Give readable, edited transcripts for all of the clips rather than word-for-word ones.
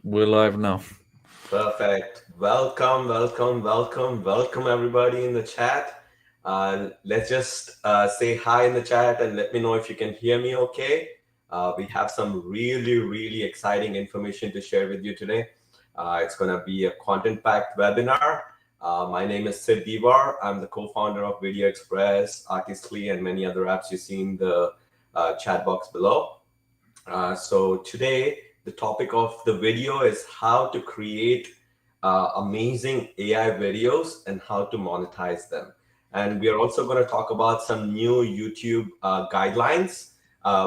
We're live now. Perfect. Welcome, everybody in the chat. Let's just say hi in the chat and let me know if you can hear me okay. We have some really exciting information to share with you today. It's going to be a content-packed webinar. My name is Sid Divar. I'm the co-founder of Video Express, Artistly, and many other apps you see in the chat box below. So today, the topic of the video is how to create amazing AI videos and how to monetize them. And we are also going to talk about some new YouTube guidelines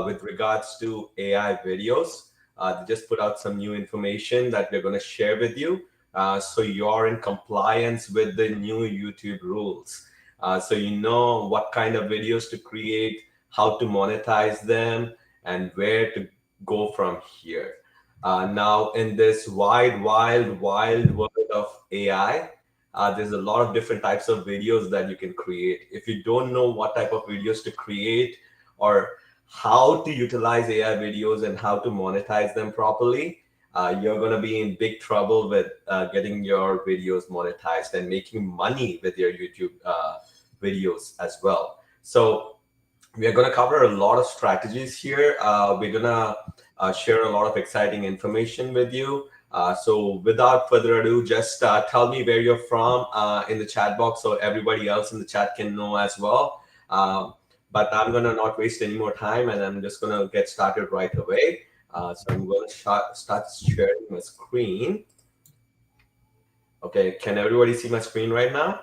with regards to AI videos. They just put out some new information that we're going to share with you. So you're in compliance with the new YouTube rules. So you know what kind of videos to create, how to monetize them, and where to go from here. Now, in this wild world of AI, there's a lot of different types of videos that you can create. If you don't know what type of videos to create or how to utilize AI videos and how to monetize them properly, you're going to be in big trouble with getting your videos monetized and making money with your YouTube videos as well. So, we are going to cover a lot of strategies here. We're going to share a lot of exciting information with you. So without further ado, just tell me where you're from in the chat box so everybody else in the chat can know as well. But I'm going to not waste any more time and I'm just going to get started right away. So I'm going to start sharing my screen. Okay, can everybody see my screen right now?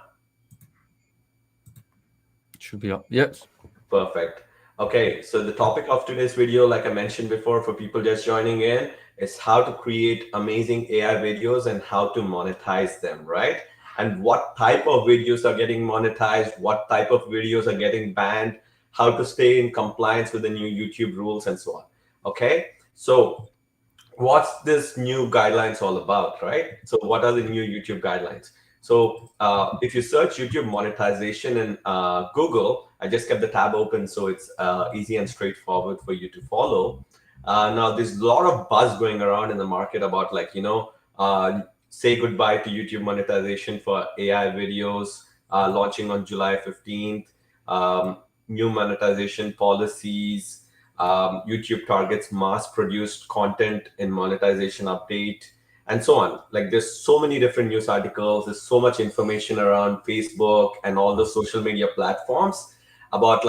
Should be up. Yes. Perfect. Okay, so the topic of today's video, like I mentioned before, for people just joining in, is how to create amazing AI videos and how to monetize them, right? And what type of videos are getting monetized, what type of videos are getting banned, how to stay in compliance with the new YouTube rules, and so on. Okay, so what's this new guidelines all about, right? So what are the new YouTube guidelines? So if you search YouTube monetization in Google, I just kept the tab open so it's easy and straightforward for you to follow. Now there's a lot of buzz going around in the market about say goodbye to YouTube monetization for AI videos launching on July 15th, new monetization policies, YouTube targets mass-produced content in monetization update, and so on. Like there's so many different news articles. There's so much information around Facebook and all the social media platforms about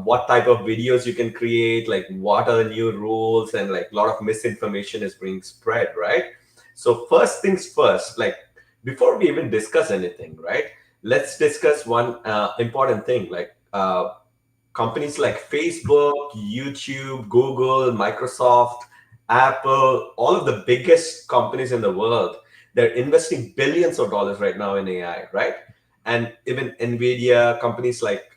what type of videos you can create, like what are the new rules, and like a lot of misinformation is being spread, right? So first things first, like before we even discuss anything, right? Let's discuss one important thing, companies like Facebook, YouTube, Google, Microsoft, Apple, all of the biggest companies in the world, they're investing billions of dollars right now in AI, right? And even Nvidia, companies like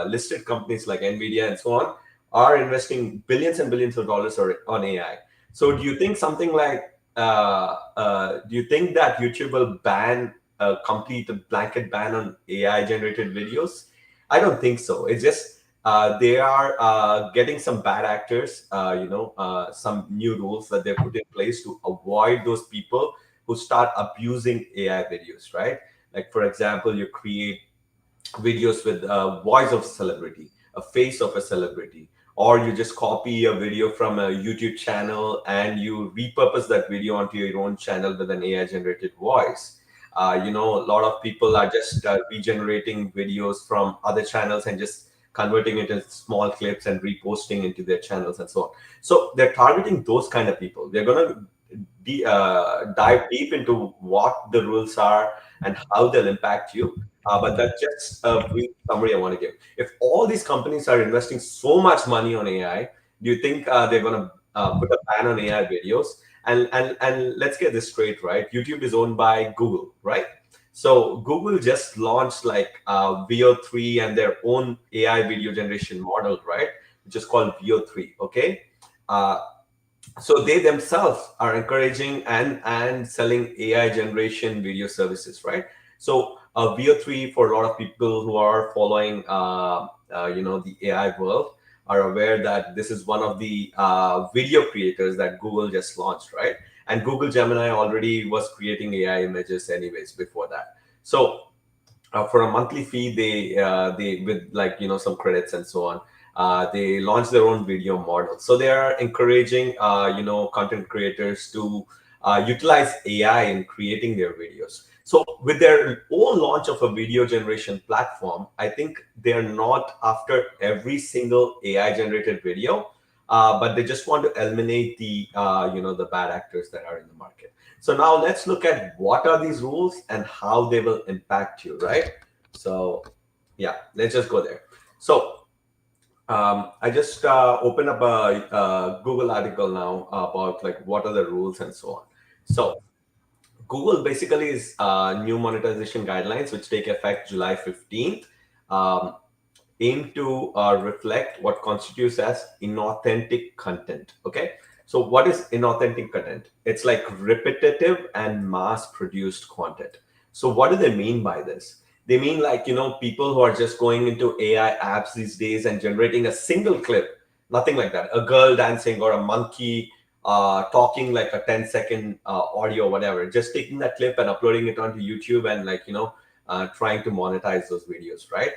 listed companies like Nvidia and so on, are investing billions and billions of dollars on AI. So, do you think something like, do you think that YouTube will ban a complete blanket ban on AI generated videos? I don't think so. It's just they are getting some bad actors, some new rules that they put in place to avoid those people who start abusing AI videos, right? Like, for example, you create videos with a voice of a celebrity, a face of a celebrity, or you just copy a video from a YouTube channel and you repurpose that video onto your own channel with an AI generated voice. A lot of people are just regenerating videos from other channels and just converting it into small clips and reposting into their channels and so on. So they're targeting those kind of people. They're going to dive deep into what the rules are and how they'll impact you. But that's just a brief summary I want to give. If all these companies are investing so much money on AI, do you think they're going to put a ban on AI videos? And let's get this straight, right? YouTube is owned by Google, right? So Google just launched VO3 and their own AI video generation model, right? Which is called VO3. Okay. Uh, so they themselves are encouraging and selling AI generation video services, right? So VO3, for a lot of people who are following the AI world, are aware that this is one of the video creators that Google just launched, right? And Google Gemini already was creating AI images anyways before that. So for a monthly fee, they with like some credits and so on, they launch their own video model. So they are encouraging content creators to utilize AI in creating their videos. So with their own launch of a video generation platform, I think they are not after every single AI generated video, but they just want to eliminate the bad actors that are in the market. So now let's look at what are these rules and how they will impact you, right? So yeah, let's just go there. So I just open up a Google article now about like what are the rules and so on. So Google basically is new monetization guidelines which take effect July 15th. Um, Aim to reflect what constitutes as inauthentic content. Okay. So what is inauthentic content? It's like repetitive and mass produced content. So what do they mean by this? They mean like, people who are just going into AI apps these days and generating a single clip, nothing like that. A girl dancing or a monkey talking like a 10-second audio, whatever, just taking that clip and uploading it onto YouTube and like, trying to monetize those videos, right?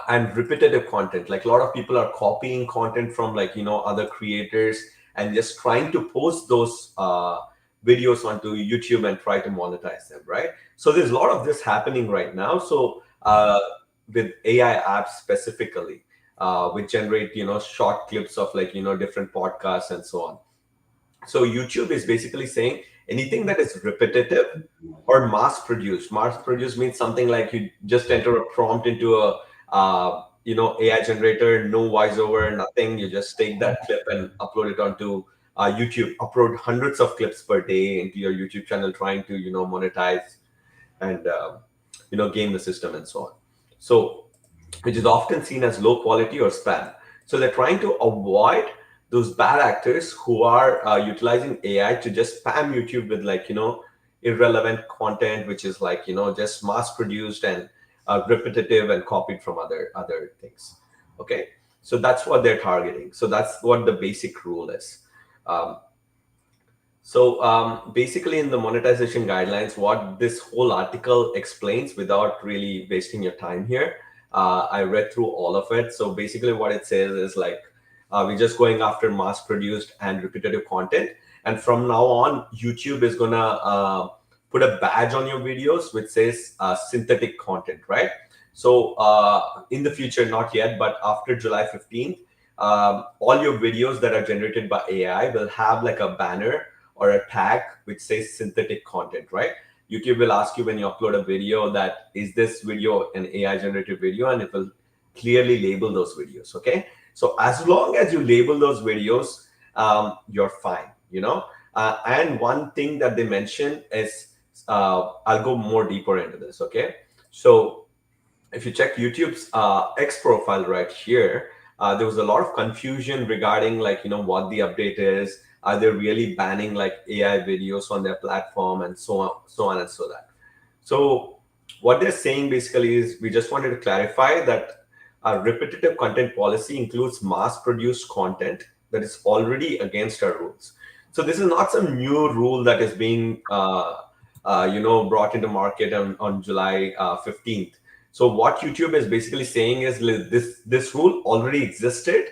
And repetitive content, like a lot of people are copying content from like other creators and just trying to post those videos onto YouTube and try to monetize them, right? So there's a lot of this happening right now. So with AI apps specifically, which generate short clips of like different podcasts and so on. So YouTube is basically saying anything that is repetitive or mass produced. Mass produced means something like you just enter a prompt into a AI generator, no voiceover, nothing. You just take that clip and upload it onto YouTube. Upload hundreds of clips per day into your YouTube channel, trying to monetize and game the system and so on. So which is often seen as low quality or spam. So they're trying to avoid those bad actors who are utilizing AI to just spam YouTube with like irrelevant content, which is like just mass produced and repetitive and copied from other things. Okay, so that's what they're targeting. So that's what the basic rule is. Um, basically, in the monetization guidelines, what this whole article explains without really wasting your time here, I read through all of it. So basically, what it says is like we're just going after mass-produced and repetitive content, and from now on, YouTube is gonna put a badge on your videos which says synthetic content, right? So in the future, not yet, but after July 15th, all your videos that are generated by AI will have like a banner or a tag which says synthetic content, right? YouTube will ask you when you upload a video that is this video an AI generated video, and it will clearly label those videos. Okay. So as long as you label those videos, you're fine, and one thing that they mention is, I'll go more deeper into this. Okay. So if you check YouTube's X profile right here, there was a lot of confusion regarding like what the update is. Are they really banning like AI videos on their platform and so on and so that. So what they're saying basically is we just wanted to clarify that our repetitive content policy includes mass-produced content that is already against our rules. So this is not some new rule that is being brought into market on July 15th. So what YouTube is basically saying is this rule already existed,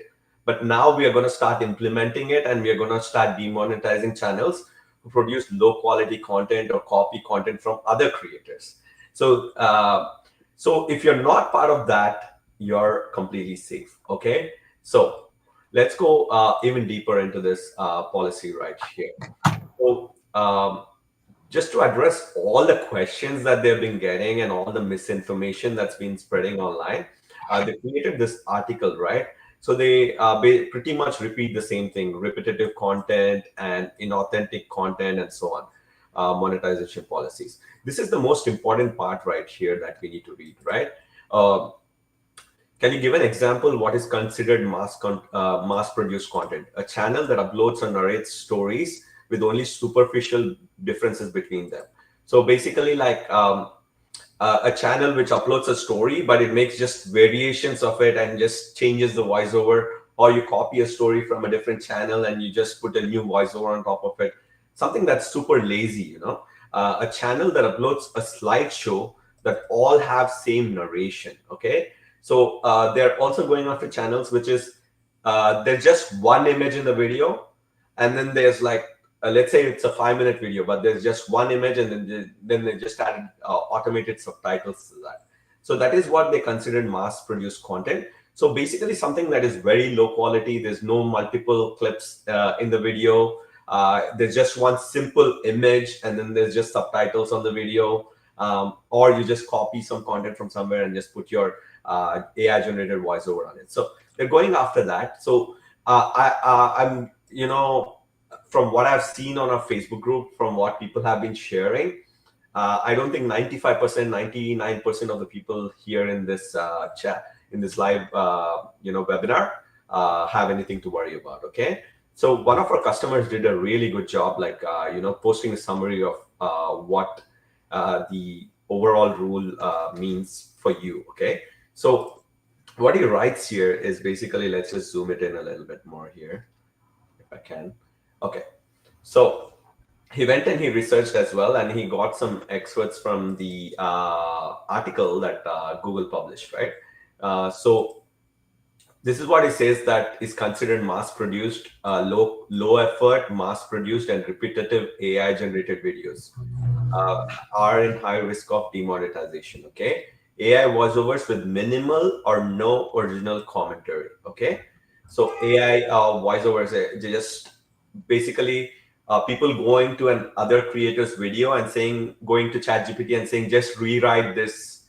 but now we are going to start implementing it, and we are going to start demonetizing channels who produce low quality content or copy content from other creators. So if you're not part of that, you're completely safe. Okay. So let's go even deeper into this policy right here. So just to address all the questions that they've been getting and all the misinformation that's been spreading online, they created this article, right? So they pretty much repeat the same thing: repetitive content and inauthentic content, and so on. Monetization policies. This is the most important part right here that we need to read, right? Uh, can you give an example what is considered mass produced content? A channel that uploads or narrates stories with only superficial differences between them. So basically, like a channel which uploads a story, but it makes just variations of it and just changes the voiceover, or you copy a story from a different channel and you just put a new voiceover on top of it. something that's super lazy, a channel that uploads a slideshow that all have same narration. Okay, so they're also going after channels which is there's just one image in the video, and then there's like let's say it's a 5-minute video, but there's just one image, and then they just added automated subtitles to that. So that is what they considered mass produced content. So basically something that is very low quality. There's no multiple clips in the video. There's just one simple image, and then there's just subtitles on the video. Or you just copy some content from somewhere and just put your AI generated voiceover on it. So they're going after that. So I'm, from what I've seen on our Facebook group, from what people have been sharing, I don't think 95%, 99% of the people here in this chat, in this live, webinar, have anything to worry about. Okay. So one of our customers did a really good job, like, posting a summary of what the overall rule means for you. Okay. So what he writes here is basically, let's just zoom it in a little bit more here, if I can. Okay. So he went and he researched as well, and he got some excerpts from the article that Google published, right? So this is what he says that is considered mass produced, low effort, mass produced, and repetitive AI generated videos are in high risk of demonetization. Okay, AI voiceovers with minimal or no original commentary. Okay, so AI voiceovers, they just basically people going to an other creator's video and saying, going to ChatGPT and saying, just rewrite this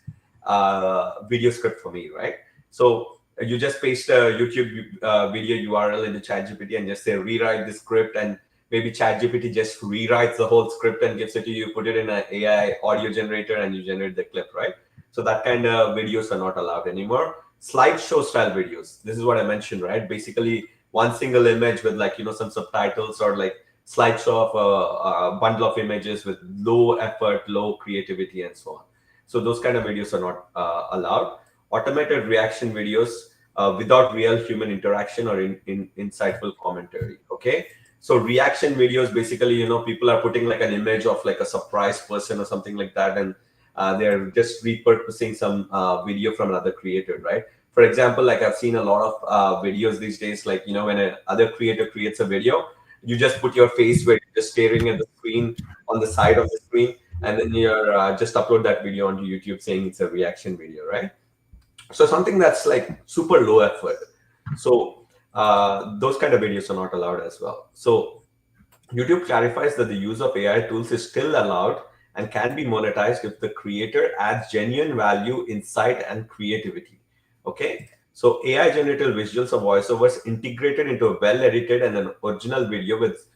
video script for me, right? So you just paste a YouTube video URL into ChatGPT and just say, rewrite the script, and maybe ChatGPT just rewrites the whole script and gives it to you, put it in an AI audio generator, and you generate the clip, right? So that kind of videos are not allowed anymore. Slideshow style videos. This is what I mentioned, right? Basically, one single image with, like, some subtitles, or like slideshow of a bundle of images with low effort, low creativity, and so on. So those kind of videos are not allowed. Automated reaction videos without real human interaction or insightful commentary. Okay, so reaction videos, basically, people are putting like an image of like a surprised person or something like that, and they're just repurposing some video from another creator, right? For example, like, I've seen a lot of videos these days, like, when a other creator creates a video, you just put your face where you're just staring at the screen, on the side of the screen, and then you're just upload that video onto YouTube saying it's a reaction video, right? So something that's like super low effort. So those kind of videos are not allowed as well. So YouTube clarifies that the use of AI tools is still allowed and can be monetized if the creator adds genuine value, insight, and creativity. Okay, so AI generated visuals or voiceovers integrated into a well edited and an original video with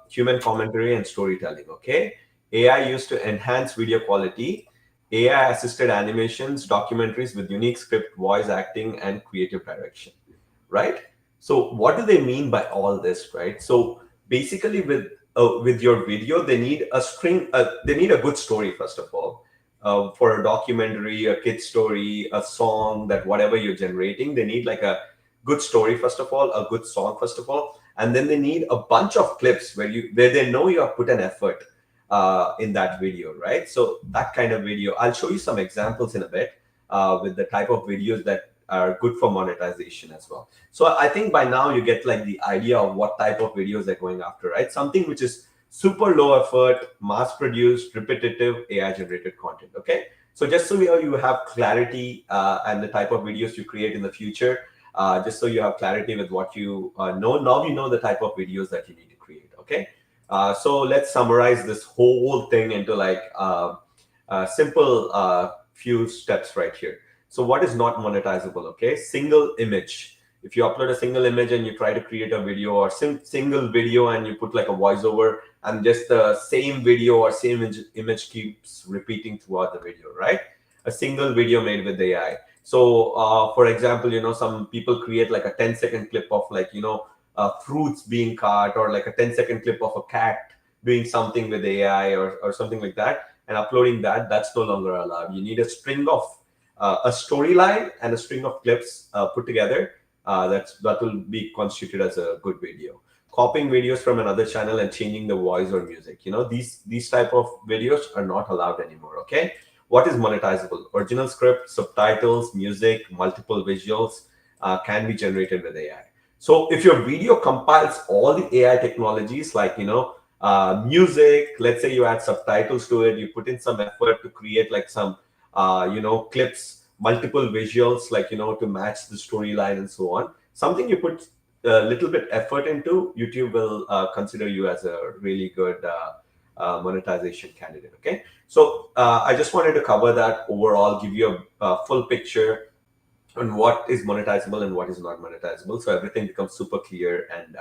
human commentary and storytelling. Okay, AI used to enhance video quality, AI assisted animations, documentaries with unique script, voice acting, and creative direction, right? So what do they mean by all this, right? So basically, with your video, they need a string, they need a good story, first of all. For a documentary, a kid story, a song, that whatever you're generating, they need like a good story, first of all, a good song, first of all, and then they need a bunch of clips where they know you have put an effort in that video, right? So that kind of video, I'll show you some examples in a bit with the type of videos that are good for monetization as well. So I think by now you get like the idea of what type of videos they're going after, right? Something which is super low effort, mass produced, repetitive, AI generated content. Okay, so just so you have clarity and the type of videos you create in the future, just so you have clarity with what you know. Now you know the type of videos that you need to create. Okay, so let's summarize this whole thing into like simple few steps right here. So what is not monetizable? Okay, single image. If you upload a single image and you try to create a video, or single video, and you put like a voiceover, and just the same video or same image keeps repeating throughout the video, right? A single video made with AI. So for example, some people create like a 10-second clip of, like, fruits being cut, or like a 10-second clip of a cat doing something with AI, or something like that, and uploading that. That's no longer allowed. You need a string of a storyline and a string of clips put together. That will be constituted as a good video. copying videos from another channel and changing the voice or music. These type of videos are not allowed anymore. Okay, what is monetizable? Original script, subtitles, music, multiple visuals can be generated with AI. So if your video compiles all the AI technologies, like music, let's say you add subtitles to it, you put in some effort to create like some clips, multiple visuals, like to match the storyline and so on, something you put a little bit effort into, YouTube will consider you as a really good monetization candidate. Okay, so I just wanted to cover that overall, give you a full picture on what is monetizable and what is not monetizable, so everything becomes super clear and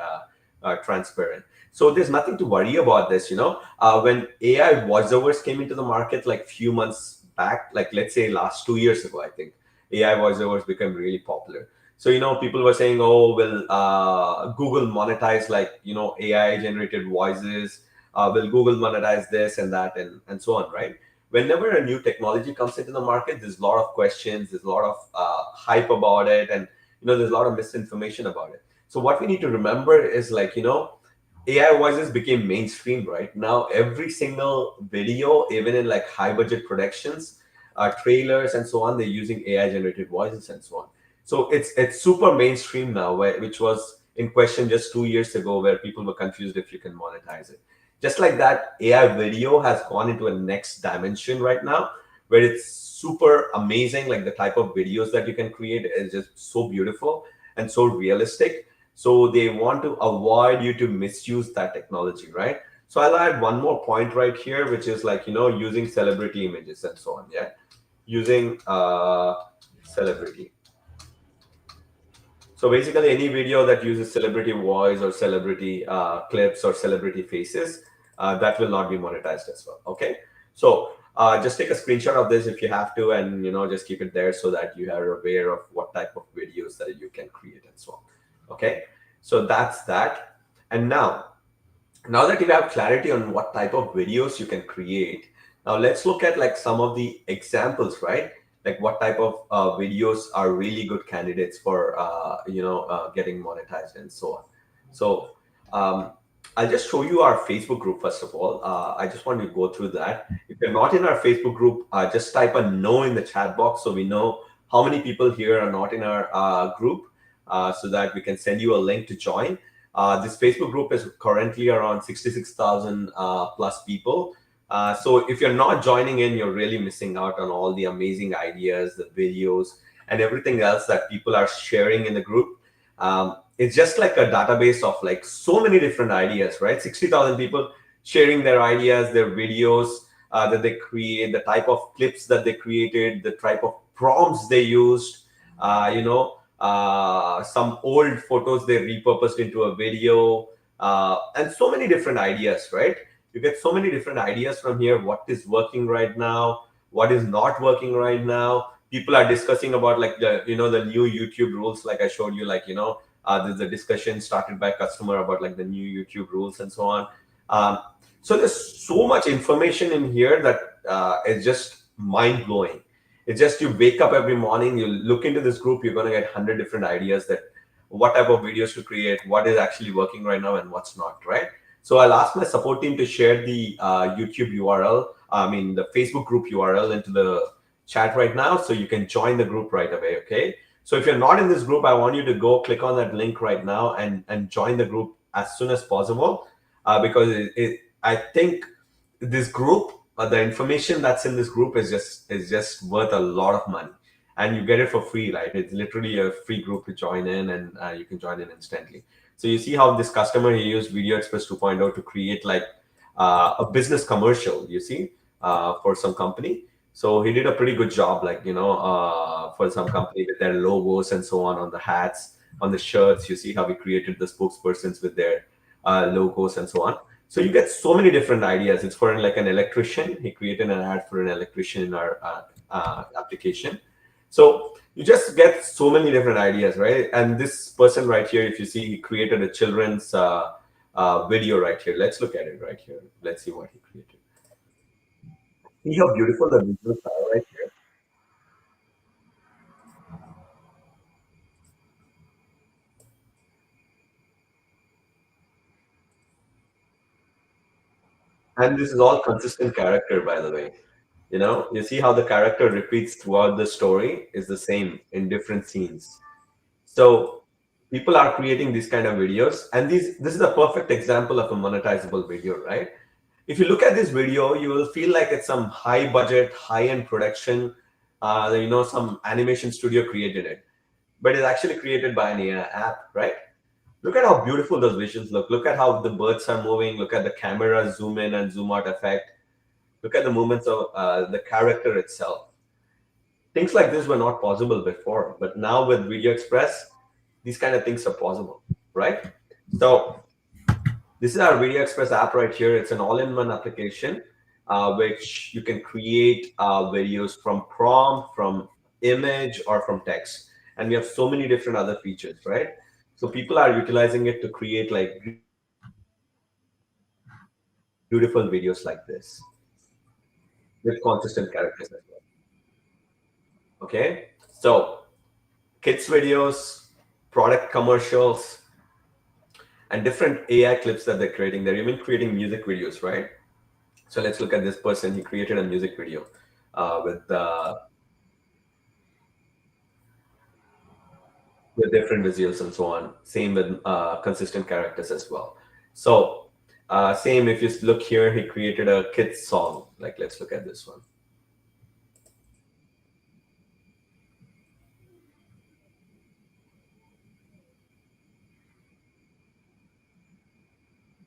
transparent. So there's nothing to worry about this. When AI voiceovers came into the market like few months back, like let's say last 2 years ago, I think AI voiceovers became really popular. So people were saying, oh, will Google monetize like AI generated voices? Will Google monetize this and that, and so on, right? Whenever a new technology comes into the market, there's a lot of questions, there's a lot of hype about it, and there's a lot of misinformation about it. So what we need to remember is, like, AI voices became mainstream right now. Every single video, even in like high budget productions, trailers and so on, they're using AI generated voices and so on. So it's super mainstream now, which was in question just 2 years ago, where people were confused if you can monetize it. Just like that, AI video has gone into a next dimension right now, where it's super amazing. Like the type of videos that you can create is just so beautiful and so realistic. So they want to avoid you to misuse that technology, right? So I'll add one more point right here, which is like, using celebrity images and so on. Yeah. Using celebrity. So basically, any video that uses celebrity voice or celebrity clips or celebrity faces, that will not be monetized as well. Okay. So just take a screenshot of this if you have to, and just keep it there so that you are aware of what type of videos that you can create and so on. Okay. So that's that. And now that you have clarity on what type of videos you can create, now let's look at like some of the examples, right? Like what type of videos are really good candidates for getting monetized and so on. So um, I'll just show you our Facebook group first of all. I just want to go through that. If you're not in our Facebook group, just type a no in the chat box so we know how many people here are not in our group, so that we can send you a link to join. This Facebook group is currently around 66,000 plus people. So if you're not joining in, you're really missing out on all the amazing ideas, the videos, and everything else that people are sharing in the group. It's just like a database of like so many different ideas, right? 60,000 people sharing their ideas, their videos that they create, the type of clips that they created, the type of prompts they used, some old photos they repurposed into a video, and so many different ideas, right? You get so many different ideas from here. What is working right now? What is not working right now? People are discussing about like the new YouTube rules, like I showed you, like there's a discussion started by a customer about like the new YouTube rules and so on. So there's so much information in here that is just mind blowing. It's just you wake up every morning, you look into this group, you're going to get 100 different ideas that what type of videos to create, what is actually working right now, and what's not, right? So I'll ask my support team to share the YouTube URL, I mean, the Facebook group URL into the chat right now so you can join the group right away, okay? So if you're not in this group, I want you to go click on that link right now and join the group as soon as possible, because I think this group, the information that's in this group is just worth a lot of money, and you get it for free, right? It's literally a free group to join in, and you can join in instantly. So you see how this customer, he used VideoExpress 2.0 to create like a business commercial, you see, for some company. So he did a pretty good job, like for some company with their logos and so on the hats, on the shirts. You see how he created the spokespersons with their logos and so on. So you get so many different ideas. It's for like an electrician. He created an ad for an electrician in our application. So you just get so many different ideas, right? And this person right here, if you see, he created a children's video right here. Let's look at it right here. Let's see what he created. See how beautiful the visuals are right here. And this is all consistent character, by the way. You see how the character repeats throughout the story is the same in different scenes. So people are creating these kind of videos, and this is a perfect example of a monetizable video, right? If you look at this video, you will feel like it's some high budget, high end production. Some animation studio created it, but it's actually created by an AI app, right? Look at how beautiful those visuals look. Look at how the birds are moving. Look at the camera zoom in and zoom out effect. Look at the movements of the character itself. Things like this were not possible before, but now with Video Express, these kind of things are possible, right? So this is our Video Express app right here. It's an all-in-one application, which you can create videos from prompt, from image, or from text. And we have so many different other features, right? So people are utilizing it to create like beautiful videos like this with consistent characters as well. Okay, so kids videos, product commercials, and different AI clips that they're creating. They're even creating music videos, right? So let's look at this person. He created a music video with different visuals and so on. Same with consistent characters as well. So same if you look here, he created a kids song. Like let's look at this one.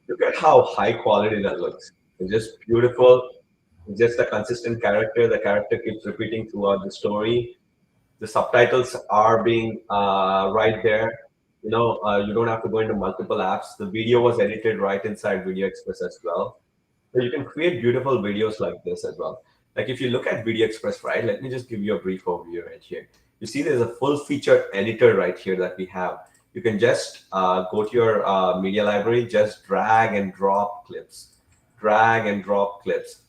Look at how high quality that looks. It's just beautiful. It's just a consistent character. The character keeps repeating throughout the story. The subtitles are being right there. You don't have to go into multiple apps. The video was edited right inside Video Express as well. So you can create beautiful videos like this as well. Like if you look at Video Express, right? Let me just give you a brief overview right here. You see there's a full feature editor right here that we have. You can just go to your media library, just drag and drop clips,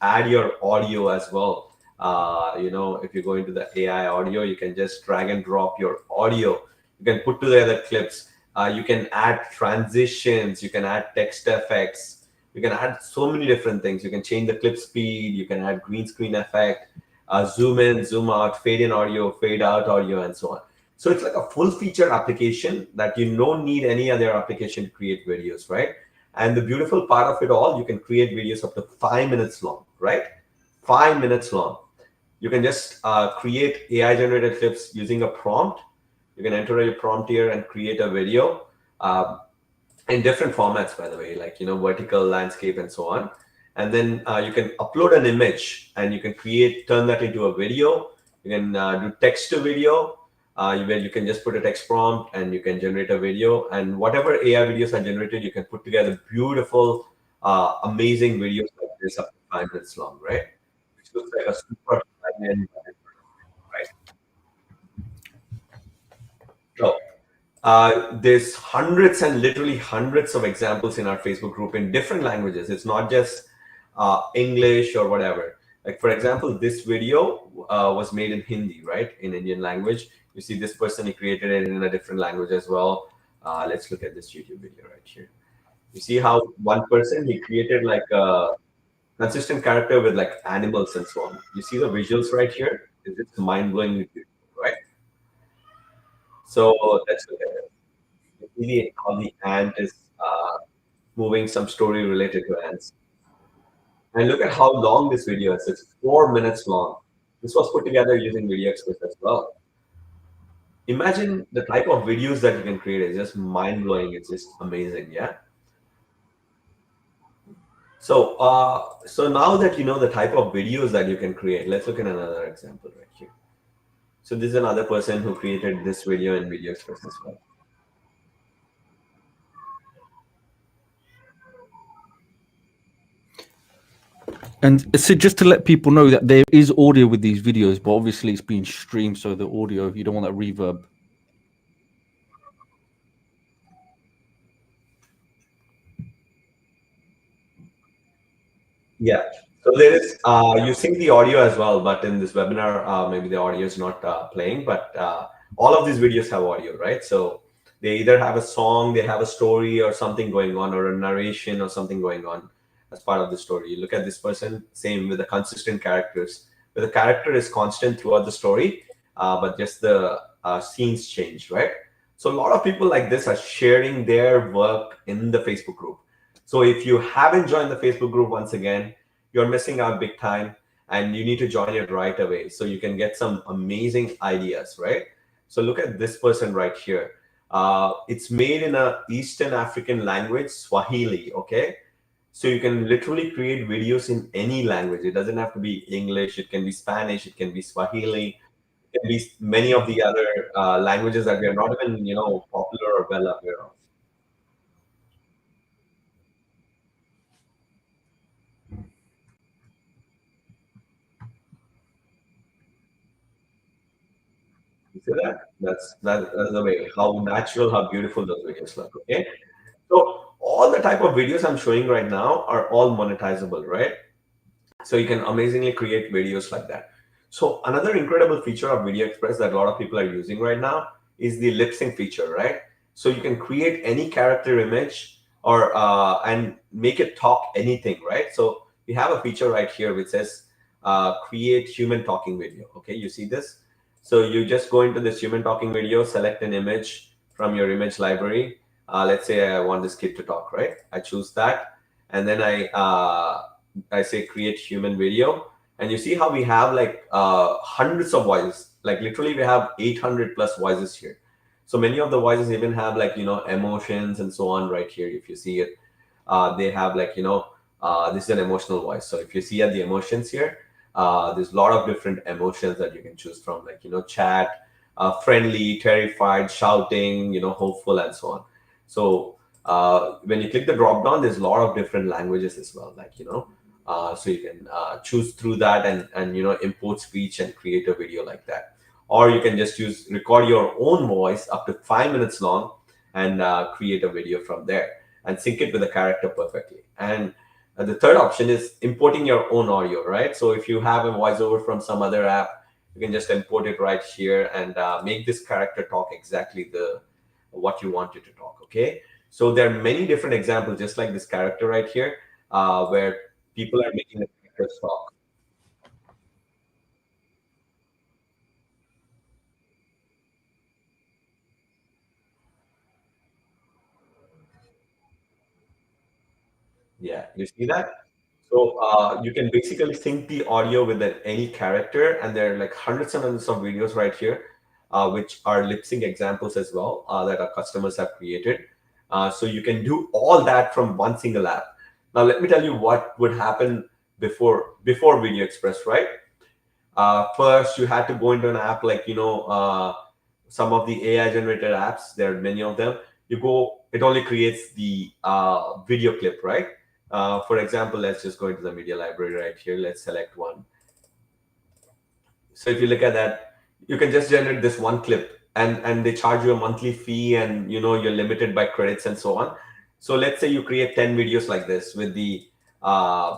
add your audio as well. If you go into the AI audio, you can just drag and drop your audio. You can put together clips. You can add transitions. You can add text effects. You can add so many different things. You can change the clip speed. You can add green screen effect, zoom in, zoom out, fade in audio, fade out audio, and so on. So it's like a full feature application that you don't need any other application to create videos, right? And the beautiful part of it all, you can create videos up to 5 minutes long, right? 5 minutes long. You can just create AI generated clips using a prompt. You can enter a prompt here and create a video. In different formats, by the way, like vertical, landscape, and so on. And then you can upload an image and you can turn that into a video. You can do text to video, where you can just put a text prompt and you can generate a video. And whatever AI videos are generated, you can put together beautiful, amazing videos like this up to 5 minutes long, right? Which looks like a super high-end, right? So there's hundreds and literally hundreds of examples in our Facebook group in different languages. It's not just English or whatever. Like for example, this video was made in Hindi, right? In Indian language. You see this person, he created it in a different language as well. Let's look at this YouTube video right here. You see how one person, he created like a consistent character with like animals and so on. You see the visuals right here? It's mind-blowing, right? So let's look at it. Really how the ant is moving some story related to ants. And look at how long this video is. It's 4 minutes long. This was put together using Video Express as well. Imagine the type of videos that you can create. It's just mind blowing. It's just amazing. Yeah. So now that you know the type of videos that you can create, let's look at another example right here. So this is another person who created this video in Video Express as well. And so just to let people know that there is audio with these videos, but obviously it's being streamed, so the audio, you don't want that reverb. Yeah. So there is, you sync the audio as well, but in this webinar, maybe the audio is not playing, but all of these videos have audio, right? So they either have a song, they have a story or something going on, or a narration or something going on. as part of the story. You look at this person, same with the consistent characters, where the character is constant throughout the story, but just the scenes change, right? So a lot of people like this are sharing their work in the Facebook group. So if you haven't joined the Facebook group, once again, you're missing out big time, and you need to join it right away so you can get some amazing ideas, right? So look at this person right here. It's made in a Eastern African language, Swahili, okay? So you can literally create videos in any language. It doesn't have to be English. It can be Spanish. It can be Swahili. It can be many of the other languages that we are not even, popular or well aware of. You see that? That's the way how natural, how beautiful those videos look. Okay. So all the type of videos I'm showing right now are all monetizable, right? So you can amazingly create videos like that. So another incredible feature of Video Express that a lot of people are using right now is the lip sync feature, right? So you can create any character image or and make it talk anything, right? So we have a feature right here which says create human talking video. Okay, you see this? So you just go into this human talking video, select an image from your image library. Let's say I want this kid to talk, right? I choose that, and then I say create human video, and you see how we have like hundreds of voices. Like literally, we have 800 plus voices here. So many of the voices even have like emotions and so on right here. If you see it, they have like this is an emotional voice. So if you see at the emotions here, there's a lot of different emotions that you can choose from, like chat, friendly, terrified, shouting, hopeful, and so on. So when you click the drop down, there's a lot of different languages as well, like so you can choose through that and import speech and create a video like that. Or you can just use record your own voice up to 5 minutes long and create a video from there and sync it with the character perfectly. And the third option is importing your own audio, right? So if you have a voiceover from some other app, you can just import it right here and make this character talk exactly the what you want it to talk. Okay. So there are many different examples, just like this character right here, where people are making the characters talk. Yeah, you see that? So you can basically sync the audio with any character, and there are like hundreds and hundreds of videos right here, which are lip sync examples as well that our customers have created. So you can do all that from one single app. Now, let me tell you what would happen before Video Express, right? First, you had to go into an app like some of the AI generated apps. There are many of them. You go, it only creates the video clip, right? For example, let's just go into the media library right here. Let's select one. So if you look at that, you can just generate this one clip, and they charge you a monthly fee, and you're limited by credits and so on. So let's say you create 10 videos like this uh,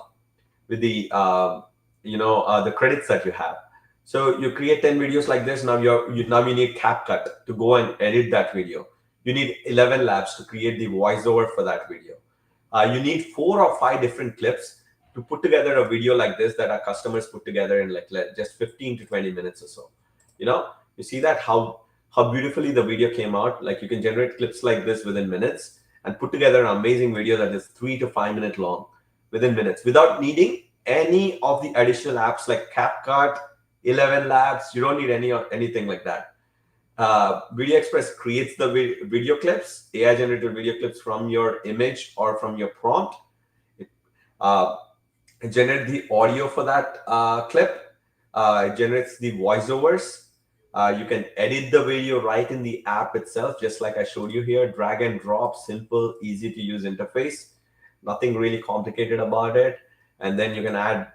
with the credits that you have. So you create 10 videos like this. Now now you need CapCut to go and edit that video. You need 11 labs to create the voiceover for that video. You need 4 or 5 different clips to put together a video like this that our customers put together in like just 15 to 20 minutes or so. You see that how beautifully the video came out. Like you can generate clips like this within minutes and put together an amazing video that is 3 to 5 minute long within minutes without needing any of the additional apps like CapCut, 11 Labs. You don't need anything like that. Video Express creates the video clips, AI generated video clips from your image or from your prompt. It, uh, it generates the audio for that clip. It generates the voiceovers. You can edit the video right in the app itself, just like I showed you here. Drag and drop, simple, easy to use interface. Nothing really complicated about it. And then you can add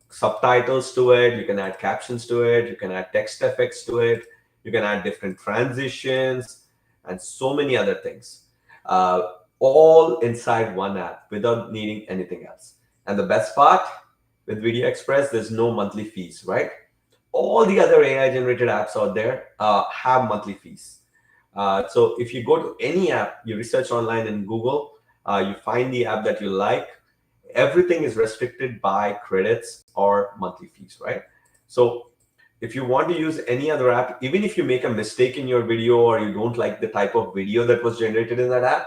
subtitles to it. You can add captions to it. You can add text effects to it. You can add different transitions and so many other things, all inside one app without needing anything else. And the best part, with Video Express, there's no monthly fees, right? All the other AI generated apps out there have monthly fees. So if you go to any app, you research online in Google, you find the app that you like, everything is restricted by credits or monthly fees, right? So if you want to use any other app, even if you make a mistake in your video or you don't like the type of video that was generated in that app,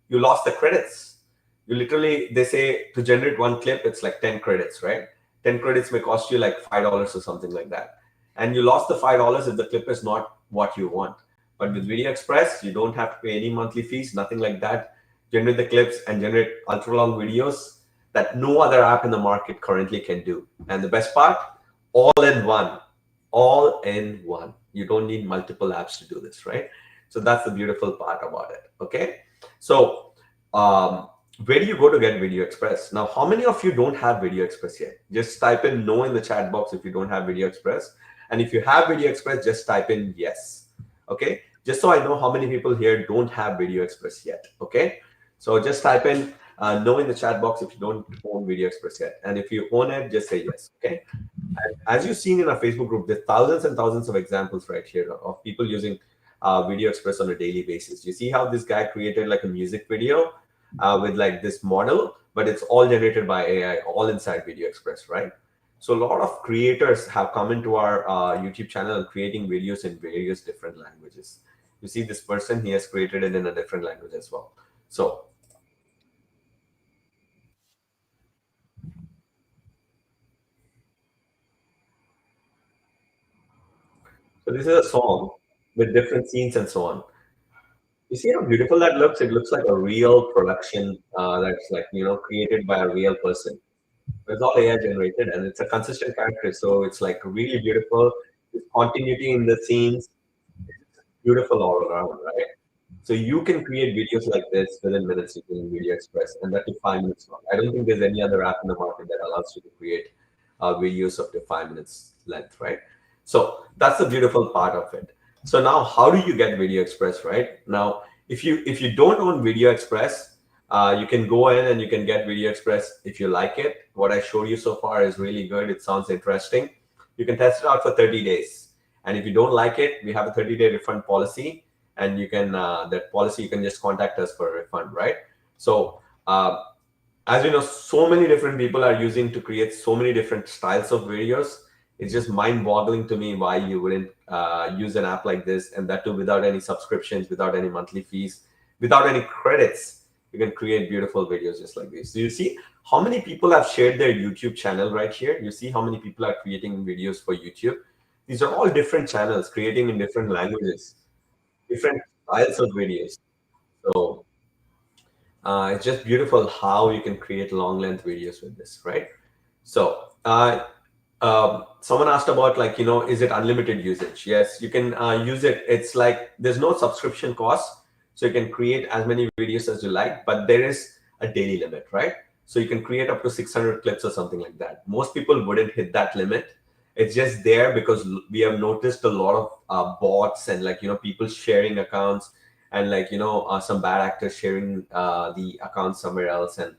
you lost the credits. You literally, they say to generate one clip, it's like 10 credits, right? 10 credits may cost you like $5 or something like that. And you lost the $5 if the clip is not what you want. But with Video Express, you don't have to pay any monthly fees, nothing like that. Generate the clips and generate ultra long videos that no other app in the market currently can do. And the best part, all in one, all in one. You don't need multiple apps to do this, right? So that's the beautiful part about it. Okay. So, where do you go to get Video Express? Now, how many of you don't have Video Express yet? Just type in no in the chat box if you don't have Video Express. And if you have Video Express, just type in yes. Okay. Just so I know how many people here don't have Video Express yet. Okay. So just type in no in the chat box if you don't own Video Express yet. And if you own it, just say yes. Okay. And as you've seen in our Facebook group, there's thousands and thousands of examples right here of people using Video Express on a daily basis. You see how this guy created like a music video with like this model, but it's all generated by AI, all inside Video Express, right? So a lot of creators have come into our YouTube channel and creating videos in various different languages. You see this person, he has created it in a different language as well. So this is a song with different scenes and so on. You see how beautiful that looks? It looks like a real production that's like, created by a real person. It's all AI generated and it's a consistent character. So it's like really beautiful. There's continuity in the scenes. It's beautiful all around, right? So you can create videos like this within minutes using Video Express, and that to 5 minutes long. I don't think there's any other app in the market that allows you to create videos up to 5 minutes length, right? So that's the beautiful part of it. So now, how do you get Video Express, right? Now, if you don't own Video Express, you can go in and you can get Video Express if you like it. What I showed you so far is really good. It sounds interesting. You can test it out for 30 days. And if you don't like it, we have a 30-day refund policy, and you can that policy you can just contact us for a refund, right? So as you know, so many different people are using to create so many different styles of videos. It's just mind-boggling to me why you wouldn't use an app like this, and that too without any subscriptions, without any monthly fees, without any credits. You can create beautiful videos just like this. So you see how many people have shared their YouTube channel right here. You see how many people are creating videos for YouTube. These are all different channels creating in different languages, different styles of videos. So it's just beautiful how you can create long length videos with this, right? So someone asked about like, is it unlimited usage? Yes, you can use it. It's like there's no subscription cost. So you can create as many videos as you like, but there is a daily limit, right? So you can create up to 600 clips or something like that. Most people wouldn't hit that limit. It's just there because we have noticed a lot of bots and like, people sharing accounts, and like, some bad actors sharing the account somewhere else, and,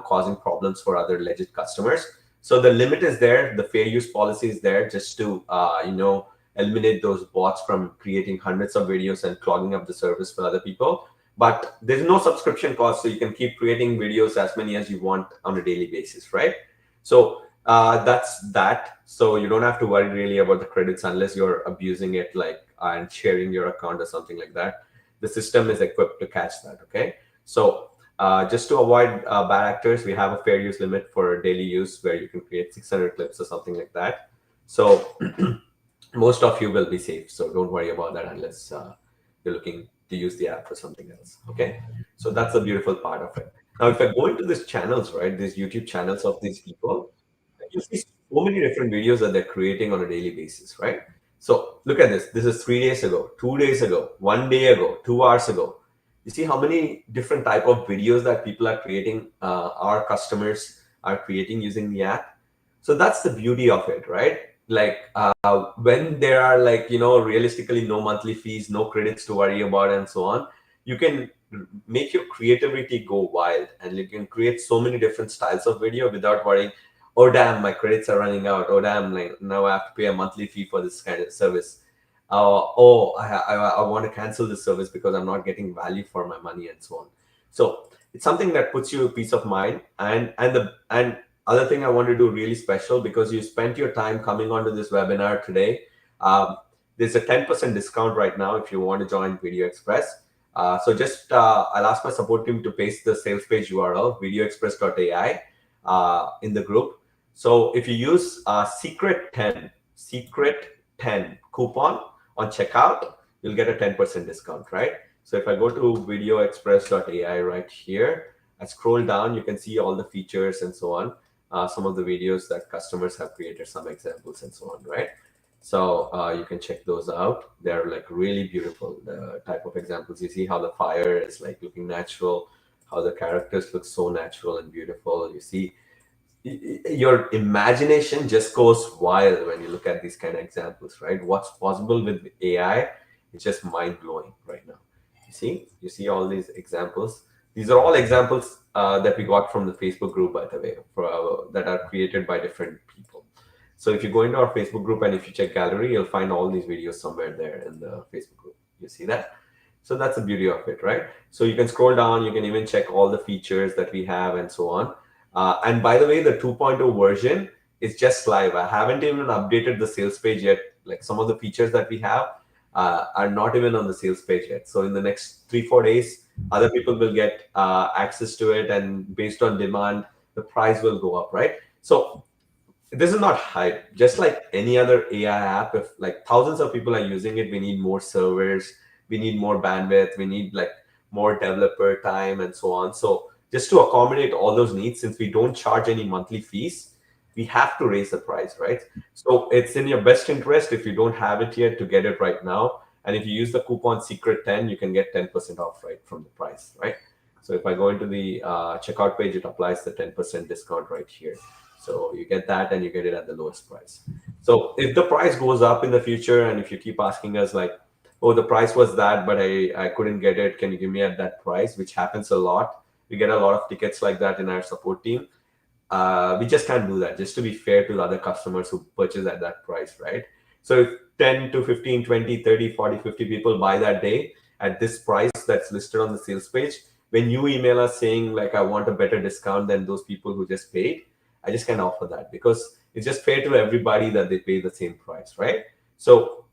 causing problems for other legit customers. So the limit is there. The fair use policy is there just to, eliminate those bots from creating hundreds of videos and clogging up the service for other people. But there's no subscription cost, so you can keep creating videos as many as you want on a daily basis, right? So that's that. So you don't have to worry really about the credits unless you're abusing it, like and sharing your account or something like that. The system is equipped to catch that. Okay, so just to avoid bad actors, we have a fair use limit for daily use where you can create 600 clips or something like that. So most of you will be safe. So don't worry about that unless you're looking to use the app for something else. Okay, so that's the beautiful part of it. Now, if I go into these channels, right, these YouTube channels of these people, you see so many different videos that they're creating on a daily basis, right? So look at this. This is 3 days ago, 2 days ago, 1 day ago, 2 hours ago. You see how many different type of videos that people are creating, our customers are creating using the app. So that's the beauty of it, right? Like when there are like, realistically no monthly fees, no credits to worry about and so on, you can make your creativity go wild, and you can create so many different styles of video without worrying, oh damn, my credits are running out, oh damn, like now I have to pay a monthly fee for this kind of service. I want to cancel this service because I'm not getting value for my money and so on. So It's something that puts you peace of mind. And other thing I want to do really special, because you spent your time coming onto this webinar today. um, there's a 10% discount right now if you want to join Video Express. So just I'll ask my support team to paste the sales page URL, videoexpress.ai, in the group. So if you use secret 10 coupon on checkout, you'll get a 10% discount, right? So if I go to videoexpress.ai right here, I scroll down, you can see all the features and so on. Some of the videos that customers have created, some examples and so on, right? So you can check those out. They're like really beautiful. The type of examples, you see how the fire is like looking natural, how the characters look so natural and beautiful. You see your imagination just goes wild when you look at these kind of examples, right? What's possible with AI is just mind blowing right now. You see all these examples. These are all examples that we got from the Facebook group, by the way, that are created by different people. So if you go into our Facebook group and if you check gallery, you'll find all these videos somewhere there in the Facebook group. You see that? So that's the beauty of it, right? So you can scroll down, you can even check all the features that we have and so on. And by the way, the 2.0 version is just live. I haven't even updated the sales page yet. Like some of the features that we have are not even on the sales page yet. So in the next 3-4 days, other people will get access to it, and based on demand, the price will go up, right? So this is not hype. Just like any other AI app, if like thousands of people are using it, we need more servers, we need more bandwidth, we need like more developer time and so on. So just to accommodate all those needs, since we don't charge any monthly fees, we have to raise the price, right? So it's in your best interest, if you don't have it yet, to get it right now. And if you use the coupon secret 10, you can get 10% off right from the price, right? So if I go into the checkout page, it applies the 10% discount right here. So you get that, and you get it at the lowest price. So if the price goes up in the future, and if you keep asking us like, oh, the price was that, but I couldn't get it, can you give me at that price? Which happens a lot. We get a lot of tickets like that in our support team. We just can't do that, just to be fair to the other customers who purchase at that price, right? So if 10 to 15, 20, 30, 40, 50 people buy that day at this price that's listed on the sales page, when you email us saying like, I want a better discount than those people who just paid, I just can't offer that, because it's just fair to everybody that they pay the same price, right? So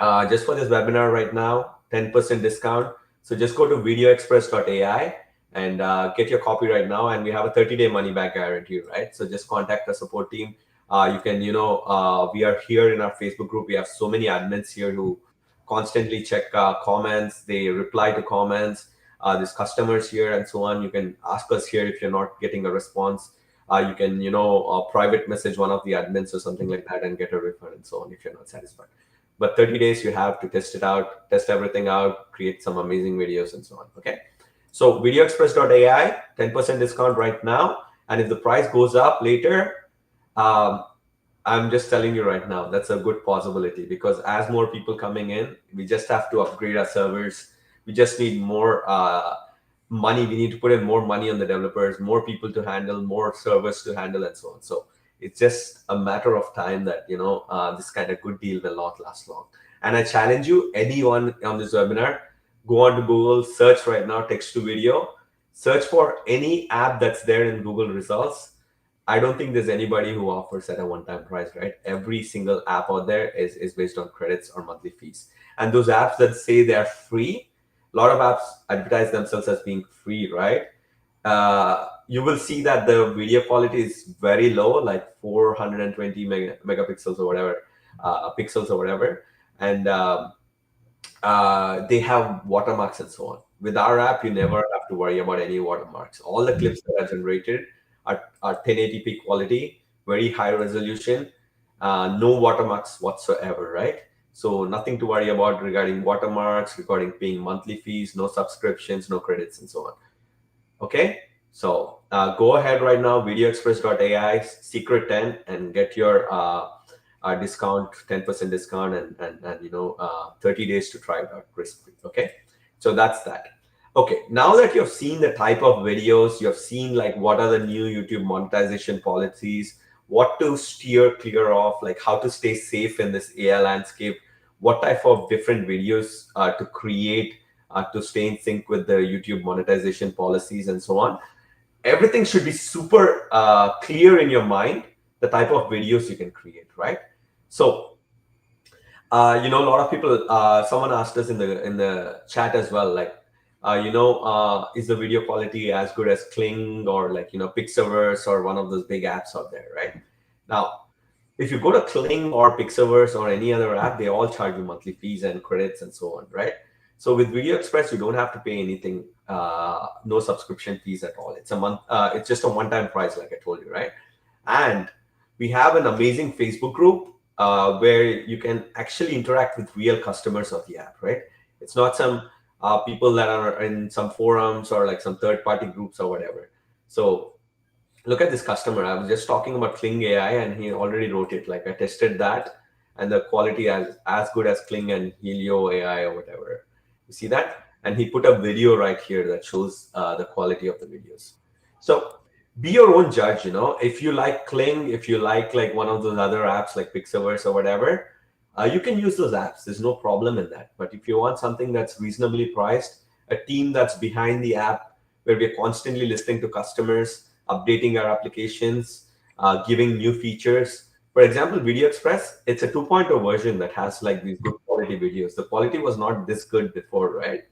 just for this webinar right now, 10% discount. So just go to videoexpress.ai and get your copy right now. And we have a 30-day money back guarantee, right? So just contact the support team. You can, we are here in our Facebook group. We have so many admins here who constantly check comments. They reply to comments. There's customers here and so on. You can ask us here if you're not getting a response. You can, private message one of the admins or something like that and get a refund and so on if you're not satisfied. But 30 days you have to test it out, test everything out, create some amazing videos and so on. Okay. So videoexpress.ai, 10% discount right now. And if the price goes up later, um, I'm just telling you right now, that's a good possibility, because as more people coming in, we just have to upgrade our servers. We just need more money. We need to put in more money on the developers, more people to handle, more servers to handle, and so on. So it's just a matter of time that this kind of good deal will not last long. And I challenge you, anyone on this webinar, go on to Google, search right now text to video, search for any app that's there in Google results. I don't think there's anybody who offers at a one-time price, right? Every single app out there is based on credits or monthly fees. And those apps that say they're free, a lot of apps advertise themselves as being free, right? You will see that the video quality is very low, like 420 megapixels or whatever, pixels or whatever. And they have watermarks and so on. With our app, you never have to worry about any watermarks. All the clips that are generated are 1080p quality, very high resolution, no watermarks whatsoever, right? So nothing to worry about regarding watermarks, regarding paying monthly fees, no subscriptions, no credits, and so on. Okay, so go ahead right now, videoexpress.ai, secret 10, and get your discount, 10% discount, and 30 days to try it out risk-free. Okay, so that's that. Okay, now that you've seen the type of videos, you've seen like what are the new YouTube monetization policies, what to steer clear of, like how to stay safe in this AI landscape, what type of different videos to create to stay in sync with the YouTube monetization policies and so on. Everything should be super clear in your mind, the type of videos you can create, right? So a lot of people. Someone asked us in the chat as well, like, is the video quality as good as Kling or like Pixaverse or one of those big apps out there, right? Now, if you go to Kling or Pixaverse or any other app, they all charge you monthly fees and credits and so on, right? So with Video Express, you don't have to pay anything, no subscription fees at all. It's a month. It's just a one-time price, like I told you, right? And we have an amazing Facebook group where you can actually interact with real customers of the app, right? It's not some people that are in some forums or like some third-party groups or whatever. So look at this customer. I was just talking about Kling AI, and he already wrote it. Like I tested that, and the quality as good as Kling and Helio AI or whatever. You see that? And he put a video right here that shows the quality of the videos. So be your own judge. If you like Kling, if you like one of those other apps like Pixaverse or whatever, you can use those apps. There's no problem in that. But if you want something that's reasonably priced, a team that's behind the app, where we're constantly listening to customers, updating our applications, giving new features. For example, Video Express, it's a 2.0 version that has like these good quality videos. The quality was not this good before, right?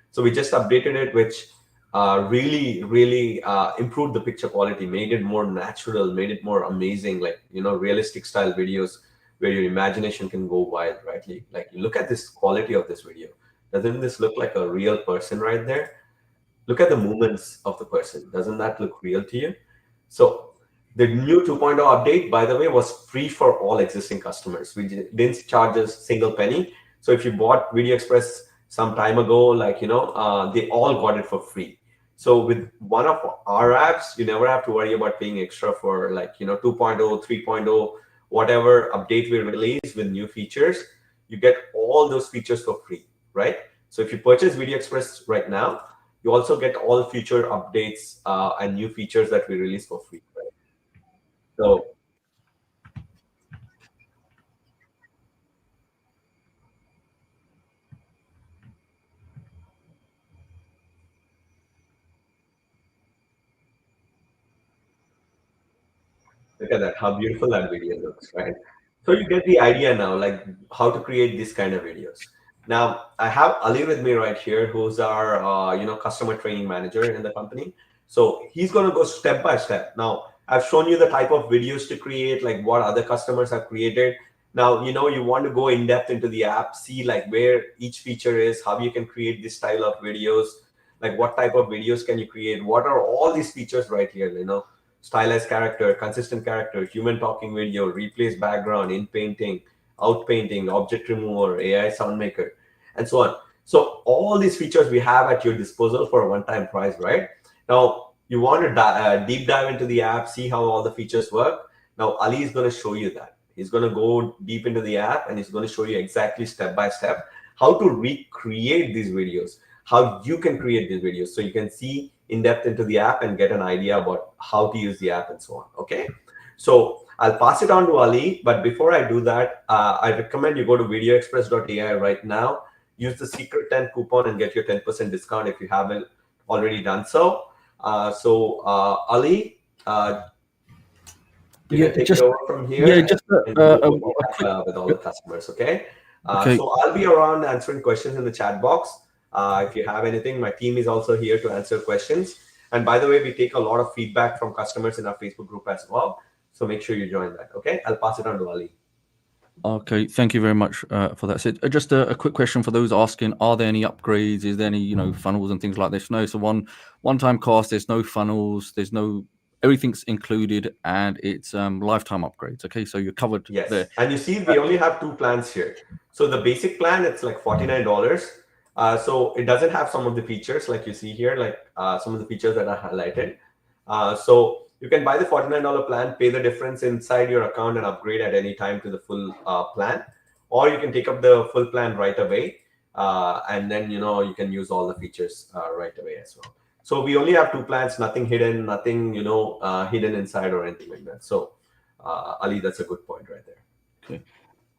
So we just updated it, which really improved the picture quality, made it more natural, made it more amazing, like realistic style videos where your imagination can go wild, right? Like you look at this quality of this video. Doesn't this look like a real person right there? Look at the movements of the person. Doesn't that look real to you? So the new 2.0 update, by the way, was free for all existing customers. We didn't charge a single penny. So if you bought Video Express some time ago, they all got it for free. So with one of our apps, you never have to worry about paying extra for 2.0, 3.0, whatever update we release with new features. You get all those features for free, right? So if you purchase Video Express right now, you also get all future updates and new features that we release for free, right? So look at that, how beautiful that video looks, right? So you get the idea now, like how to create this kind of videos. Now I have Ali with me right here, who's our customer training manager in the company. So he's going to go step by step. Now I've shown you the type of videos to create, like what other customers have created. Now you want to go in depth into the app, see like where each feature is, how you can create this style of videos, like what type of videos can you create, what are all these features right here, stylized character, consistent character, human talking video, replace background, in painting, out painting, object remover, AI sound maker, and so on. So all these features we have at your disposal for a one-time price, right? Now you want to deep dive into the app, see how all the features work. Now Ali is going to show you that. He's going to go deep into the app and he's going to show you exactly step by step how to recreate these videos, how you can create these videos, so you can see in depth into the app and get an idea about how to use the app and so on. Okay, so I'll pass it on to Ali, but before I do that, I recommend you go to videoexpress.ai right now. Use the secret 10 coupon and get your 10% discount if you haven't already done so. Ali, you Yeah, can take it just over from yeah, here just and we'll go a quick. with all the customers. Okay. Okay, So I'll be around answering questions in the chat box. If you have anything, my team is also here to answer questions. And by the way, we take a lot of feedback from customers in our Facebook group as well. So make sure you join that. Okay. I'll pass it on to Ali. okay. Thank you very much for that. So just a quick question for those asking: are there any upgrades? Is there any funnels and things like this? No. So one-time cost. There's no funnels. There's no everything's included, and it's lifetime upgrades. Okay, so you're covered there. Yes. And you see, we only have two plans here. So the basic plan, it's like $49. So it doesn't have some of the features like you see here, like some of the features that are highlighted. So you can buy the $49 plan, pay the difference inside your account and upgrade at any time to the full plan. Or you can take up the full plan right away. And then, you can use all the features right away as well. So we only have two plans, nothing hidden, nothing, hidden inside or anything like that. So Ali, that's a good point right there. Okay.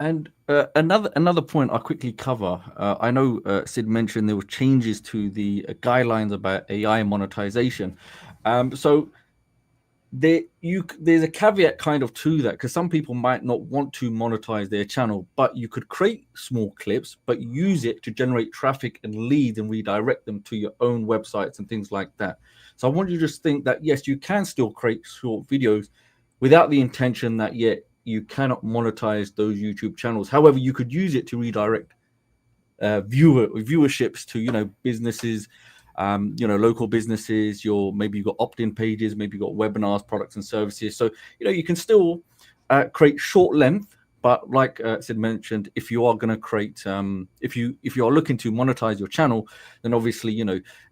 And another point I quickly cover. I know Sid mentioned there were changes to the guidelines about AI monetization. So there's a caveat kind of to that, because some people might not want to monetize their channel, but you could create small clips but use it to generate traffic and leads and redirect them to your own websites and things like that. So I want you to just think that yes, you can still create short videos without the intention that yet you cannot monetize those YouTube channels. However, you could use it to redirect viewerships to businesses, local businesses. Maybe you've got opt-in pages, maybe you've got webinars, products and services. So you can still create short length, but like Sid mentioned, if you are going to create if you are looking to monetize your channel, then obviously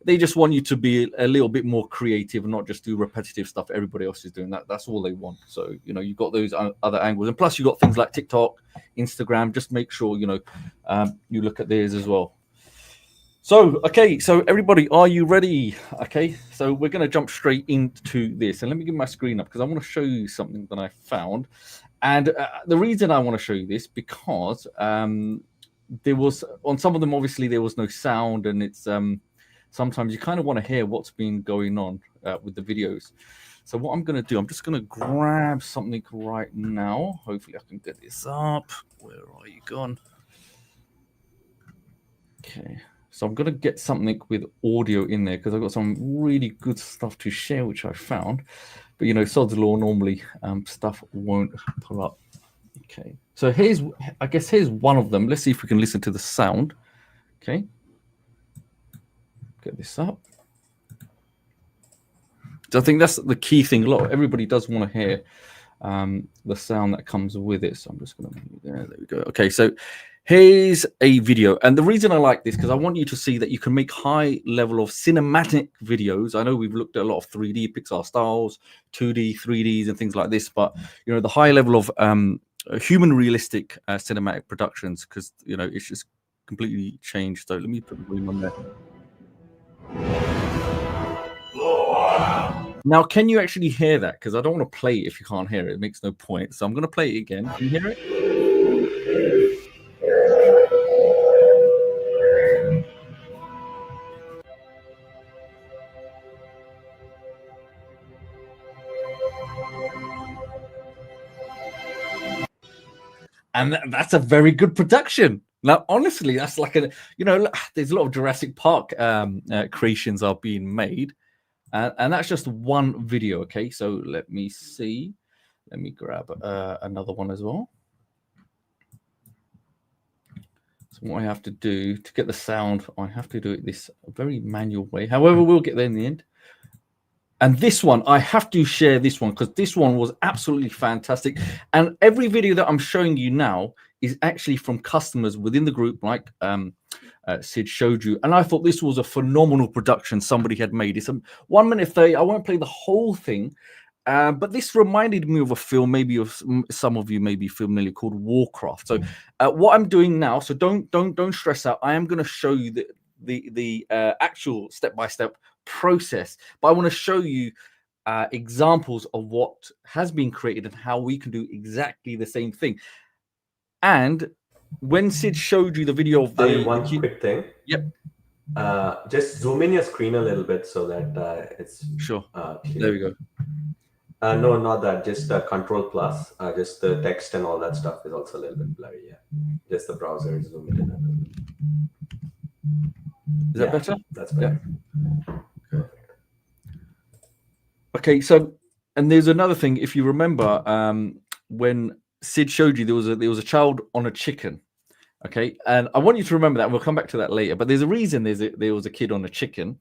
they just want you to be a little bit more creative and not just do repetitive stuff everybody else is doing. That's all they want. So you've got those other angles, and plus you've got things like TikTok, Instagram. Just make sure you look at theirs as well. So everybody, are you ready? Okay, so we're going to jump straight into this, and let me get my screen up because I want to show you something that I found. And the reason I want to show you this, because there was, on some of them obviously there was no sound, and it's sometimes you kind of want to hear what's been going on with the videos. So what I'm going to do, I'm just going to grab something right now. Hopefully I can get this up. Where are you gone? Okay, so I'm going to get something with audio in there because I've got some really good stuff to share, which I found. But sod's law, normally stuff won't pull up. Okay, so here's one of them. Let's see if we can listen to the sound. Okay, get this up. So I think that's the key thing. Everybody does want to hear the sound that comes with it. So I'm just going to there we go. Okay, so here's a video, and the reason I like this because I want you to see that you can make high level of cinematic videos. I know we've looked at a lot of 3D Pixar styles, 2D, 3Ds, and things like this, but the high level of human realistic cinematic productions, because it's just completely changed. So let me put the volume on there. Now, can you actually hear that? Because I don't want to play it if you can't hear it. It makes no point. So I'm going to play it again. Can you hear it? And that's a very good production. Now, honestly, that's like there's a lot of Jurassic Park creations are being made. And that's just one video. Okay, so let me see. Let me grab another one as well. So what I have to do to get the sound, I have to do it this very manual way. However, we'll get there in the end. And this one, I have to share this one because this one was absolutely fantastic. And every video that I'm showing you now is actually from customers within the group, like Sid showed you. And I thought this was a phenomenal production somebody had made. It's 1 minute 30. I won't play the whole thing, but this reminded me of a film, maybe of some of you may be familiar, called Warcraft. So what I'm doing now, so don't stress out. I am going to show you the actual step-by-step process, but I want to show you examples of what has been created and how we can do exactly the same thing. And when Sid showed you the video of one quick thing. Yep. Just zoom in your screen a little bit so that it's sure. Clear. There we go. No, not that. Just Control Plus. Just the text and all that stuff is also a little bit blurry. Yeah, just the browser is zooming in a little bit. Is that better? That's better. Yeah. Okay, so, and there's another thing. If you remember, when Sid showed you, there was a child on a chicken. Okay, and I want you to remember that. We'll come back to that later. But there's a reason there was a kid on a chicken,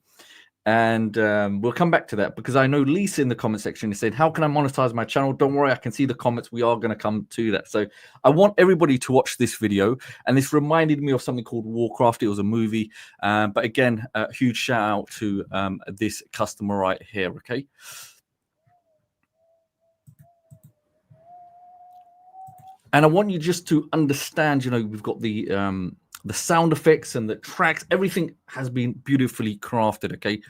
and we'll come back to that because I know Lisa in the comment section is saying, "How can I monetize my channel?" Don't worry, I can see the comments. We are going to come to that. So I want everybody to watch this video, and this reminded me of something called Warcraft. It was a movie, but again, a huge shout out to this customer right here. Okay. And I want you just to understand, we've got the sound effects and the tracks. Everything has been beautifully crafted, okay?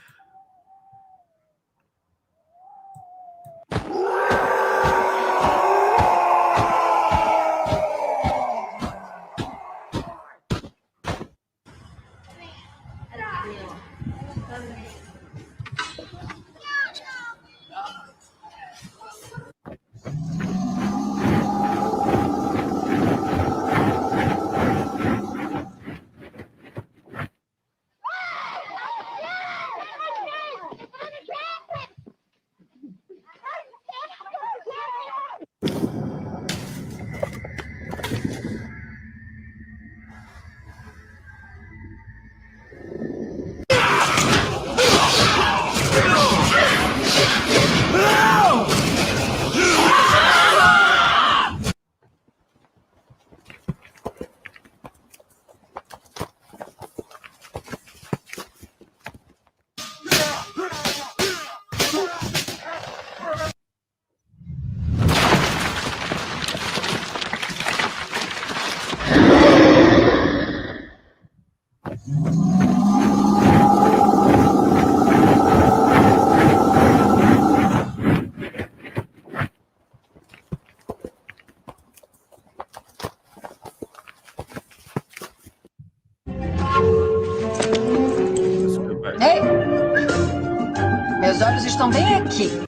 também aqui.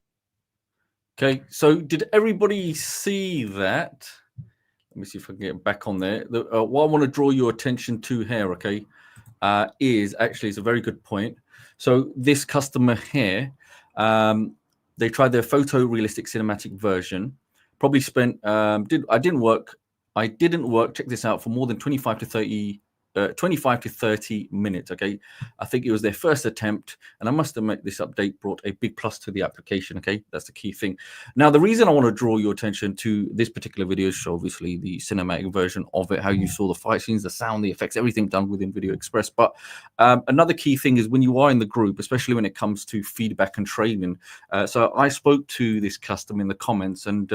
Okay, so did everybody see that? Let me see if I can get back on there. What I want to draw your attention to here, okay, is actually, it's a very good point. So this customer here, they tried their photorealistic cinematic version. Probably spent I didn't work. Check this out, for more than 25 to 30 minutes. Okay, I think it was their first attempt, and I must admit this update brought a big plus to the application. Okay, that's the key thing. Now, the reason I want to draw your attention to this particular video is obviously the cinematic version of it, how you saw the fight scenes, the sound, the effects, everything done within Video Express. But another key thing is when you are in the group, especially when it comes to feedback and training. So I spoke to this customer in the comments, and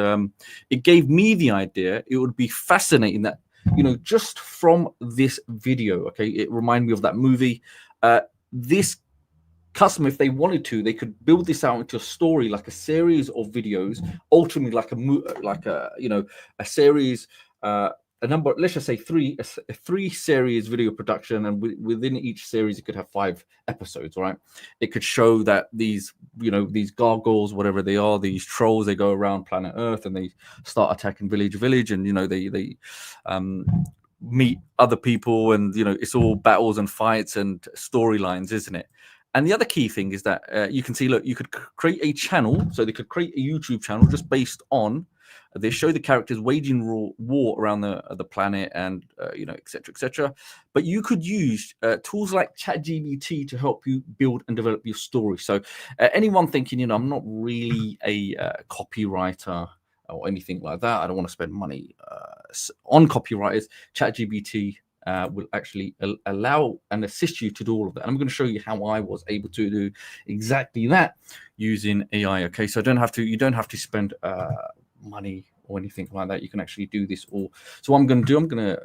it gave me the idea it would be fascinating that, just from this video, okay, it reminded me of that movie. This customer, if they wanted to, they could build this out into a story, like a series of videos, ultimately like a series, a number, let's just say a three series video production, and within each series it could have 5 episodes, right? It could show that these gargoyles, whatever they are, these trolls, they go around planet Earth and they start attacking village, and they meet other people, and it's all battles and fights and storylines, isn't it? And the other key thing is that you can see, look, you could create a channel. So they could create a YouTube channel just based on, they show the characters waging war around the planet, and etc. But you could use tools like ChatGPT to help you build and develop your story. So anyone thinking, I'm not really a copywriter or anything like that, I don't want to spend money on copywriters, ChatGPT will actually allow and assist you to do all of that. And I'm going to show you how I was able to do exactly that using AI. Okay, so you don't have to spend money or anything like that. You can actually do this all. So what I'm going to do, I'm going to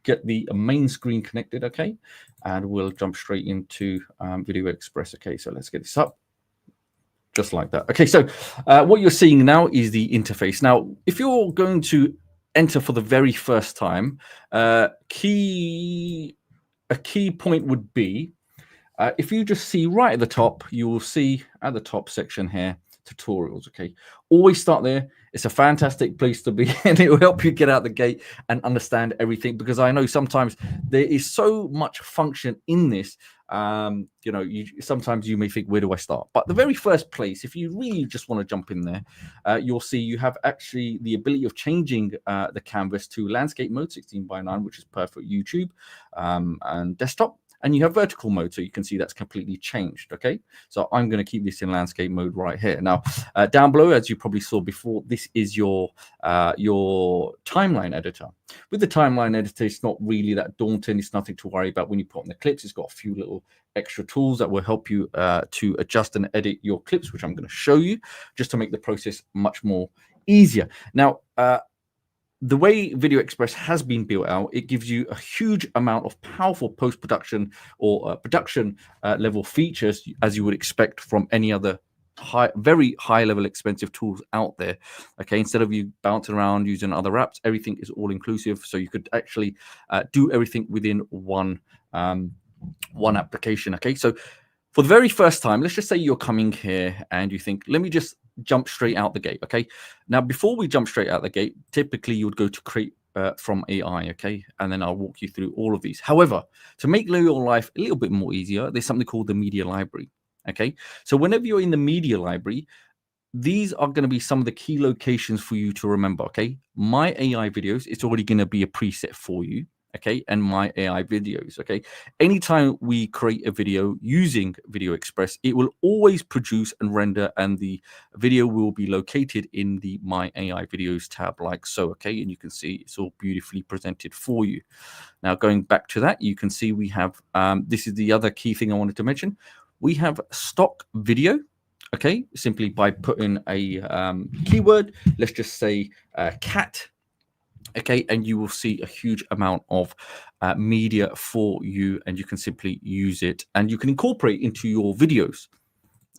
get the main screen connected, okay, and we'll jump straight into Video Express. Okay, so let's get this up. Just like that. Okay, so what you're seeing now is the interface. Now, if you're going to enter for the very first time, a key point would be, if you just see right at the top, you will see at the top section here, tutorials. Okay, always start there. It's a fantastic place to be, and it will help you get out the gate and understand everything, because I know sometimes there is so much function in this. Sometimes you may think, where do I start? But the very first place, if you really just want to jump in there, you'll see you have actually the ability of changing the canvas to landscape mode 16:9, which is perfect for YouTube and desktop. And you have vertical mode, so you can see that's completely changed. Okay, so I'm going to keep this in landscape mode right here. Now, down below, as you probably saw before, this is your timeline editor. With the timeline editor, it's not really that daunting. It's nothing to worry about when you put on the clips. It's got a few little extra tools that will help you to adjust and edit your clips, which I'm going to show you, just to make the process much more easier. Now, the way Video Express has been built out, it gives you a huge amount of powerful post-production or production level features, as you would expect from any other very high level expensive tools out there. Okay, instead of you bouncing around using other apps, everything is all inclusive, so you could actually do everything within one application. Okay, so for the very first time, let's just say you're coming here and you think, let me just jump straight out the gate. Okay, now before we jump straight out the gate, typically you would go to create from AI. Okay, and then I'll walk you through all of these. However, to make your life a little bit more easier, there's something called the media library. Okay, so whenever you're in the media library, these are going to be some of the key locations for you to remember. Okay, my AI videos, it's already going to be a preset for you. Okay, and my AI videos. Okay, anytime we create a video using Video Express, it will always produce and render, and the video will be located in the My AI Videos tab, like so. Okay, and you can see it's all beautifully presented for you. Now, going back to that, you can see we have this is the other key thing I wanted to mention. We have stock video. Okay, simply by putting a keyword, let's just say cat. Okay, and you will see a huge amount of media for you, and you can simply use it and you can incorporate into your videos.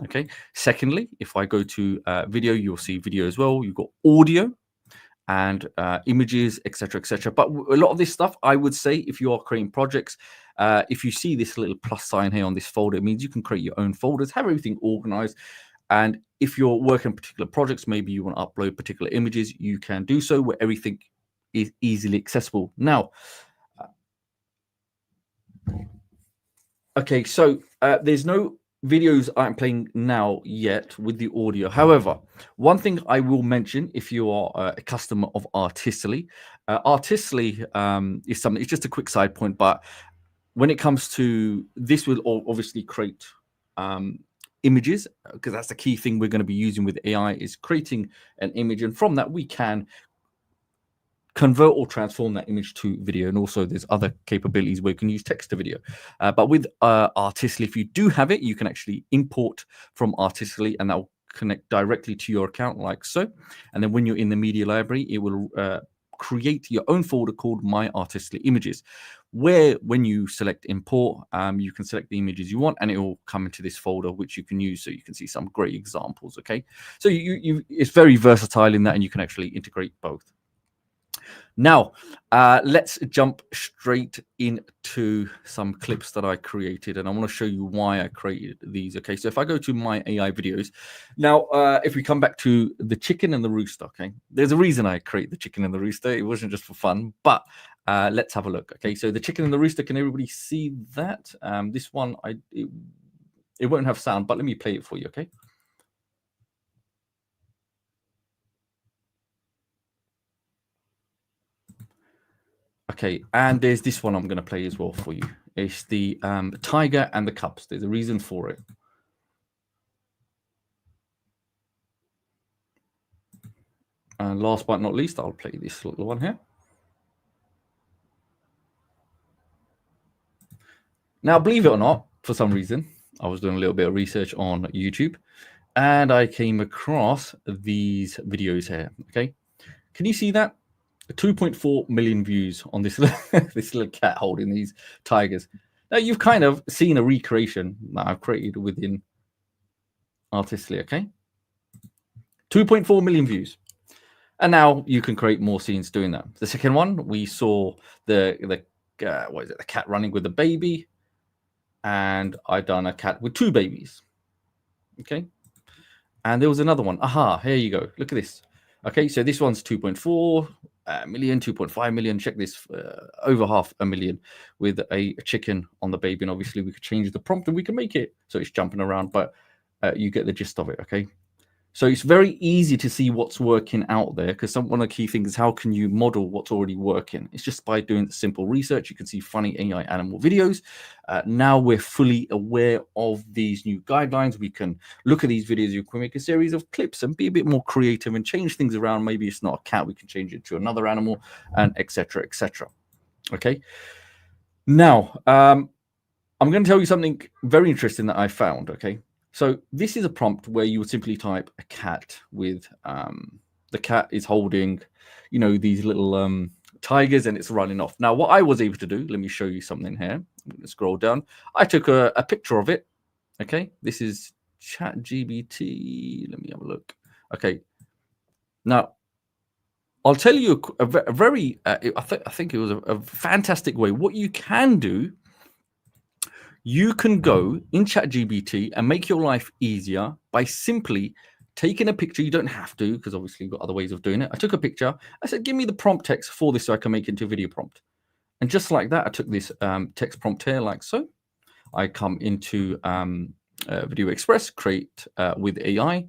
Okay, secondly, if I go to video, you'll see video as well. You've got audio and images, etc. But a lot of this stuff, I would say, if you are creating projects, if you see this little plus sign here on this folder, it means you can create your own folders, have everything organized. And if you're working on particular projects, maybe you want to upload particular images, you can do so where everything is easily accessible. Now, okay, so there's no videos I'm playing now yet with the audio. However, one thing I will mention, if you are a customer of Artistly, Artistly is something, it's just a quick side point, but when it comes to this, will obviously create images, because that's the key thing we're going to be using with AI, is creating an image, and from that we can convert or transform that image to video. And also there's other capabilities where you can use text to video, but with Artistly, if you do have it, you can actually import from Artistly, and that will connect directly to your account like so. And then when you're in the media library, it will create your own folder called My Artistly Images, where when you select import, you can select the images you want, and it will come into this folder which you can use. So you can see some great examples. Okay, so it's very versatile in that, and you can actually integrate both. Now, let's jump straight into some clips that I created, and I want to show you why I created these. Okay, so if I go to my AI videos, now, if we come back to the chicken and the rooster, okay, there's a reason I create the chicken and the rooster. It wasn't just for fun, but let's have a look. Okay, so the chicken and the rooster, can everybody see that? This one, it won't have sound, but let me play it for you, okay? Okay, and there's this one I'm going to play as well for you. It's the tiger and the cubs. There's a reason for it. And last but not least, I'll play this little one here. Now, believe it or not, for some reason, I was doing a little bit of research on YouTube, and I came across these videos here. Okay, can you see that? 2.4 million views on this this little cat holding these tigers. Now, you've kind of seen a recreation that I've created within Artistly. Okay, 2.4 million views. And now you can create more scenes doing that. The second one, we saw the what is it? The cat running with the baby, and I done a cat with two babies. Okay, and there was another one. Aha, here you go. Look at this. Okay, so this one's 2.4 million, 2.5 million. Check this, over 500,000 with a chicken on the baby. And obviously we could change the prompt and we can make it so it's jumping around, but you get the gist of it. Okay. So it's very easy to see what's working out there, because one of the key things is how can you model what's already working? It's just by doing simple research. You can see funny AI animal videos. Now we're fully aware of these new guidelines. We can look at these videos. You can make a series of clips and be a bit more creative and change things around. Maybe it's not a cat, we can change it to another animal, and etc. etc. Okay. Now, I'm going to tell you something very interesting that I found. Okay. So this is a prompt where you would simply type a cat with the cat is holding, these little tigers, and it's running off. Now, what I was able to do, let me show you something here. I'm going to scroll down. I took a picture of it. Okay, this is ChatGPT. Let me have a look. Okay, now I'll tell you a very, I think it was a fantastic way. What you can do, you can go in ChatGPT and make your life easier by simply taking a picture. You don't have to, because obviously you've got other ways of doing it. I took a picture. I said, give me the prompt text for this so I can make it into a video prompt. And just like that, I took this text prompt here like so. I come into Video Express, create with AI.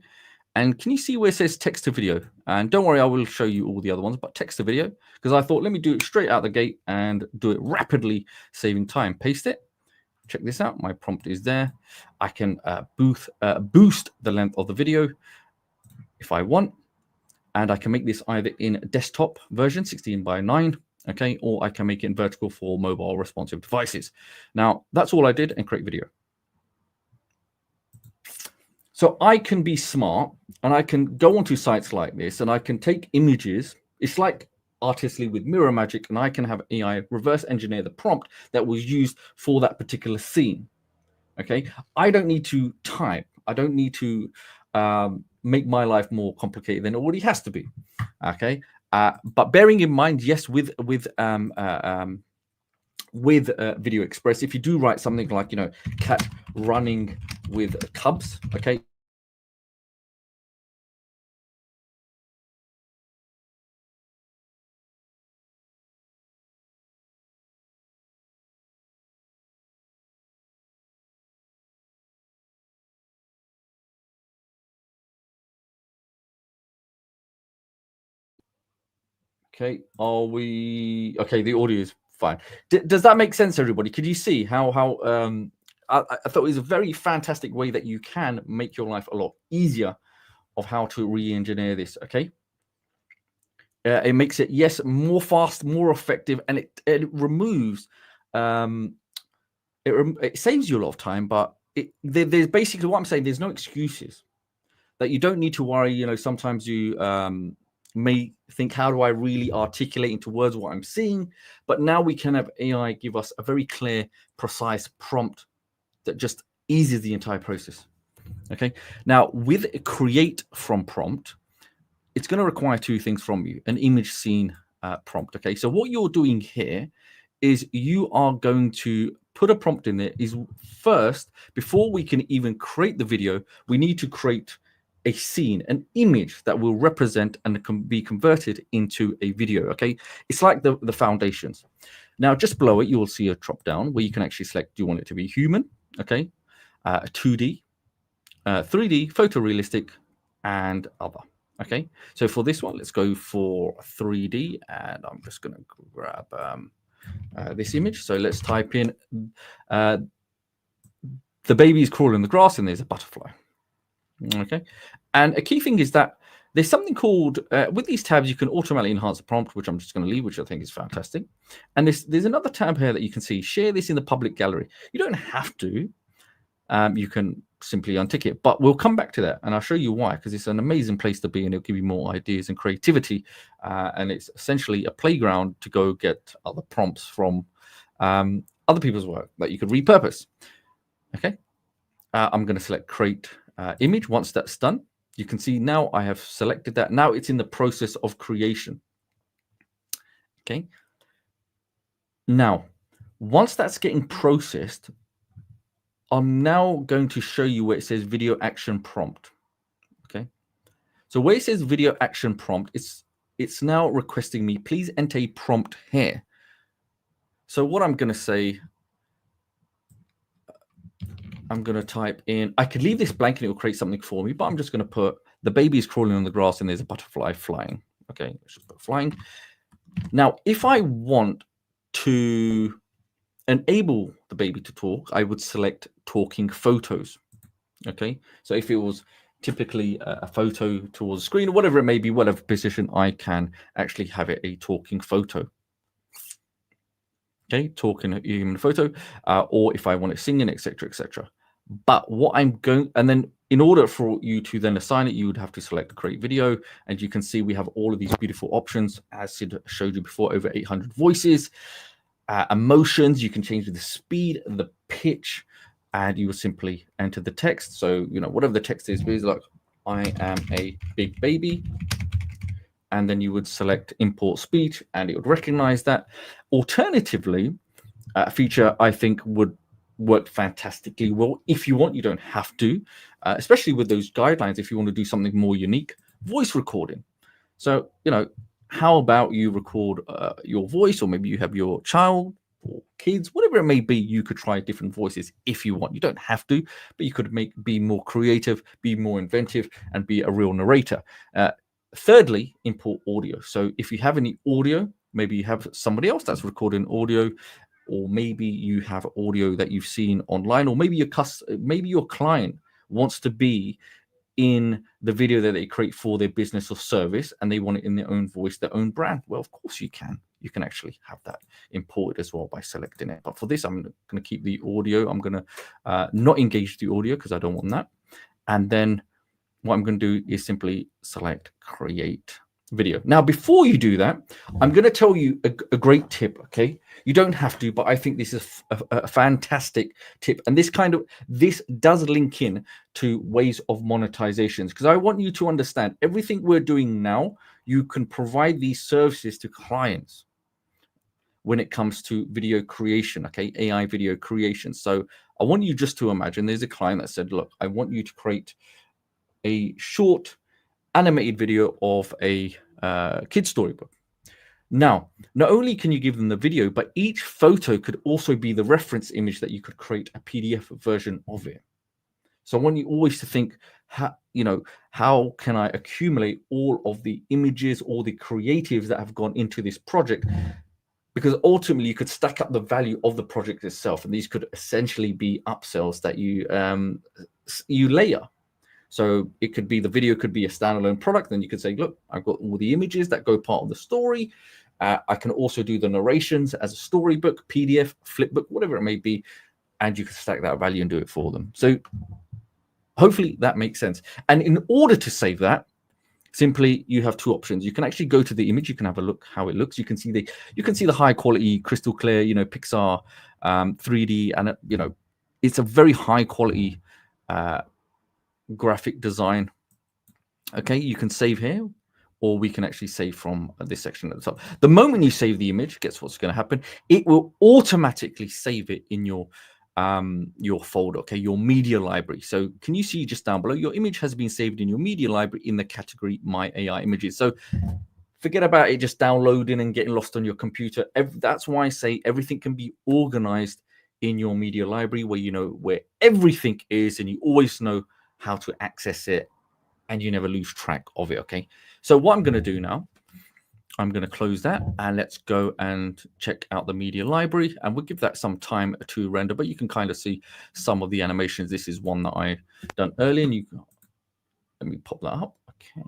And can you see where it says text to video? And don't worry, I will show you all the other ones, but text to video, because I thought, let me do it straight out the gate and do it rapidly, saving time. Paste it. Check this out. My prompt is there. I can boost the length of the video if I want. And I can make this either in desktop version 16:9, okay, or I can make it in vertical for mobile responsive devices. Now, that's all I did, and create video. So I can be smart, and I can go onto sites like this, and I can take images. It's like Artistly with mirror magic, and I can have AI reverse engineer the prompt that was used for that particular scene. Okay, I don't need to type. I don't need to make my life more complicated than it already has to be. Okay, but bearing in mind, yes, with Video Express, if you do write something like cat running with cubs, okay, Okay, are we okay? The audio is fine. Does that make sense, everybody? Could you see how I thought it was a very fantastic way that you can make your life a lot easier of how to re-engineer this. Okay, it makes it, yes, more fast, more effective, and it removes it saves you a lot of time, but there's basically what I'm saying. There's no excuses that you don't need to worry. You know, sometimes you may think, how do I really articulate into words what I'm seeing? But now we can have AI give us a very clear, precise prompt that just eases the entire process. Okay. Now with a create from prompt, it's going to require two things from you: an image scene prompt. Okay. So what you're doing here is you are going to put a prompt in there. Is first, before we can even create the video, we need to create a scene, an image that will represent and can be converted into a video. Okay, it's like the foundations. Now just below it you will see a drop down where you can actually select, do you want it to be human, okay, 2D, 3D, photorealistic, and other. Okay, so for this one, let's go for 3D, and I'm just going to grab this image. So let's type in the baby is crawling in the grass and there's a butterfly. Okay, and a key thing is that there's something called with these tabs you can automatically enhance the prompt, which I'm just going to leave, which I think is fantastic. And there's another tab here that you can see, share this in the public gallery. You don't have to. You can simply untick it, but we'll come back to that and I'll show you why, because it's an amazing place to be and it'll give you more ideas and creativity, and it's essentially a playground to go get other prompts from other people's work that you could repurpose. Okay, I'm going to select create image. Once that's done, you can see now I have selected that. Now it's in the process of creation. Okay, now once that's getting processed, I'm now going to show you where it says video action prompt. Okay, so where it says video action prompt, it's now requesting me, please enter a prompt here. So what I'm going to say, I'm going to type in, I could leave this blank and it will create something for me, but I'm just going to put the baby is crawling on the grass and there's a butterfly flying. Okay, let's just put flying. Now, if I want to enable the baby to talk, I would select talking photos. Okay, so if it was typically a photo towards the screen or whatever it may be, whatever position, I can actually have it a talking photo. Okay, talking a human photo, or if I want it singing, etc., etc. But what I'm going, and then in order for you to then assign it, you would have to select create video, and you can see we have all of these beautiful options, as Sid showed you before, over 800 voices, emotions. You can change the speed, the pitch, and you will simply enter the text. So, you know, whatever the text is, be like, I am a big baby. And then you would select import speech and it would recognize that. Alternatively, a feature I think would work fantastically well. If you want, you don't have to, especially with those guidelines. If you want to do something more unique, voice recording. So, you know, how about you record your voice, or maybe you have your child or kids, whatever it may be, you could try different voices if you want. You don't have to, but you could be more creative, be more inventive, and be a real narrator. Thirdly, import audio. So if you have any audio, maybe you have somebody else that's recording audio, or maybe you have audio that you've seen online, or maybe your client wants to be in the video that they create for their business or service and they want it in their own voice, their own brand. Well, of course you can actually have that imported as well by selecting it. But for this, I'm going to keep the audio. I'm going to not engage the audio because I don't want that. And then what I'm going to do is simply select create video. Now, before you do that, I'm going to tell you a great tip. Okay, you don't have to, but I think this is a fantastic tip, and this does link in to ways of monetizations, because I want you to understand everything we're doing now. You can provide these services to clients when it comes to video creation. Okay, AI video creation. So I want you just to imagine there's a client that said, look, I want you to create a short animated video of a kid's storybook. Now, not only can you give them the video, but each photo could also be the reference image that you could create a PDF version of it. So I want you always to think, how can I accumulate all of the images, all the creatives that have gone into this project? Because ultimately you could stack up the value of the project itself, and these could essentially be upsells that you layer. So it could be, the video could be a standalone product. Then you could say, look, I've got all the images that go part of the story. I can also do the narrations as a storybook, PDF, flipbook, whatever it may be. And you can stack that value and do it for them. So hopefully that makes sense. And in order to save that, simply you have two options. You can actually go to the image. You can have a look how it looks. You can see the high quality, crystal clear, Pixar 3D, and it's a very high quality graphic design. Okay, you can save here, or we can actually save from this section at the top. The moment you save the image, guess what's going to happen? It will automatically save it in your folder, okay, your media library. So can you see just down below, your image has been saved in your media library in the category My AI Images. So forget about it just downloading and getting lost on your computer. That's why I say everything can be organized in your media library, where you know where everything is and you always know how to access it, and you never lose track of it. Okay, so what I'm going to do now, I'm going to close that, and let's go and check out the media library, and we'll give that some time to render, but you can kind of see some of the animations. This is one that I done earlier, and let me pop that up. Okay,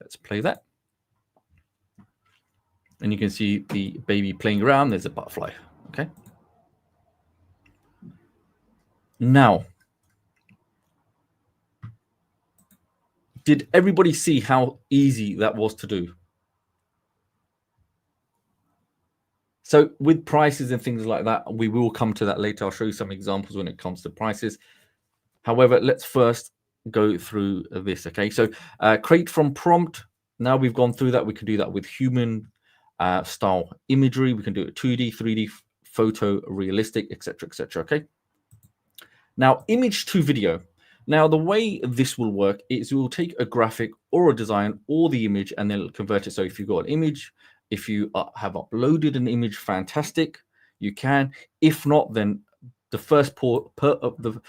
let's play that. And you can see the baby playing around. There's a butterfly. Okay, now did everybody see how easy that was to do? So with prices and things like that, we will come to that later. I'll show you some examples when it comes to prices. However, let's first go through this. Okay, so create from prompt. Now we've gone through that. We can do that with human style imagery. We can do it 2D, 3D, photo, realistic, etc., etc. Okay. Now, image to video. Now, the way this will work is we will take a graphic or a design or the image and then convert it. So if you've got an image, if you have uploaded an image, fantastic, you can. If not, then the first port of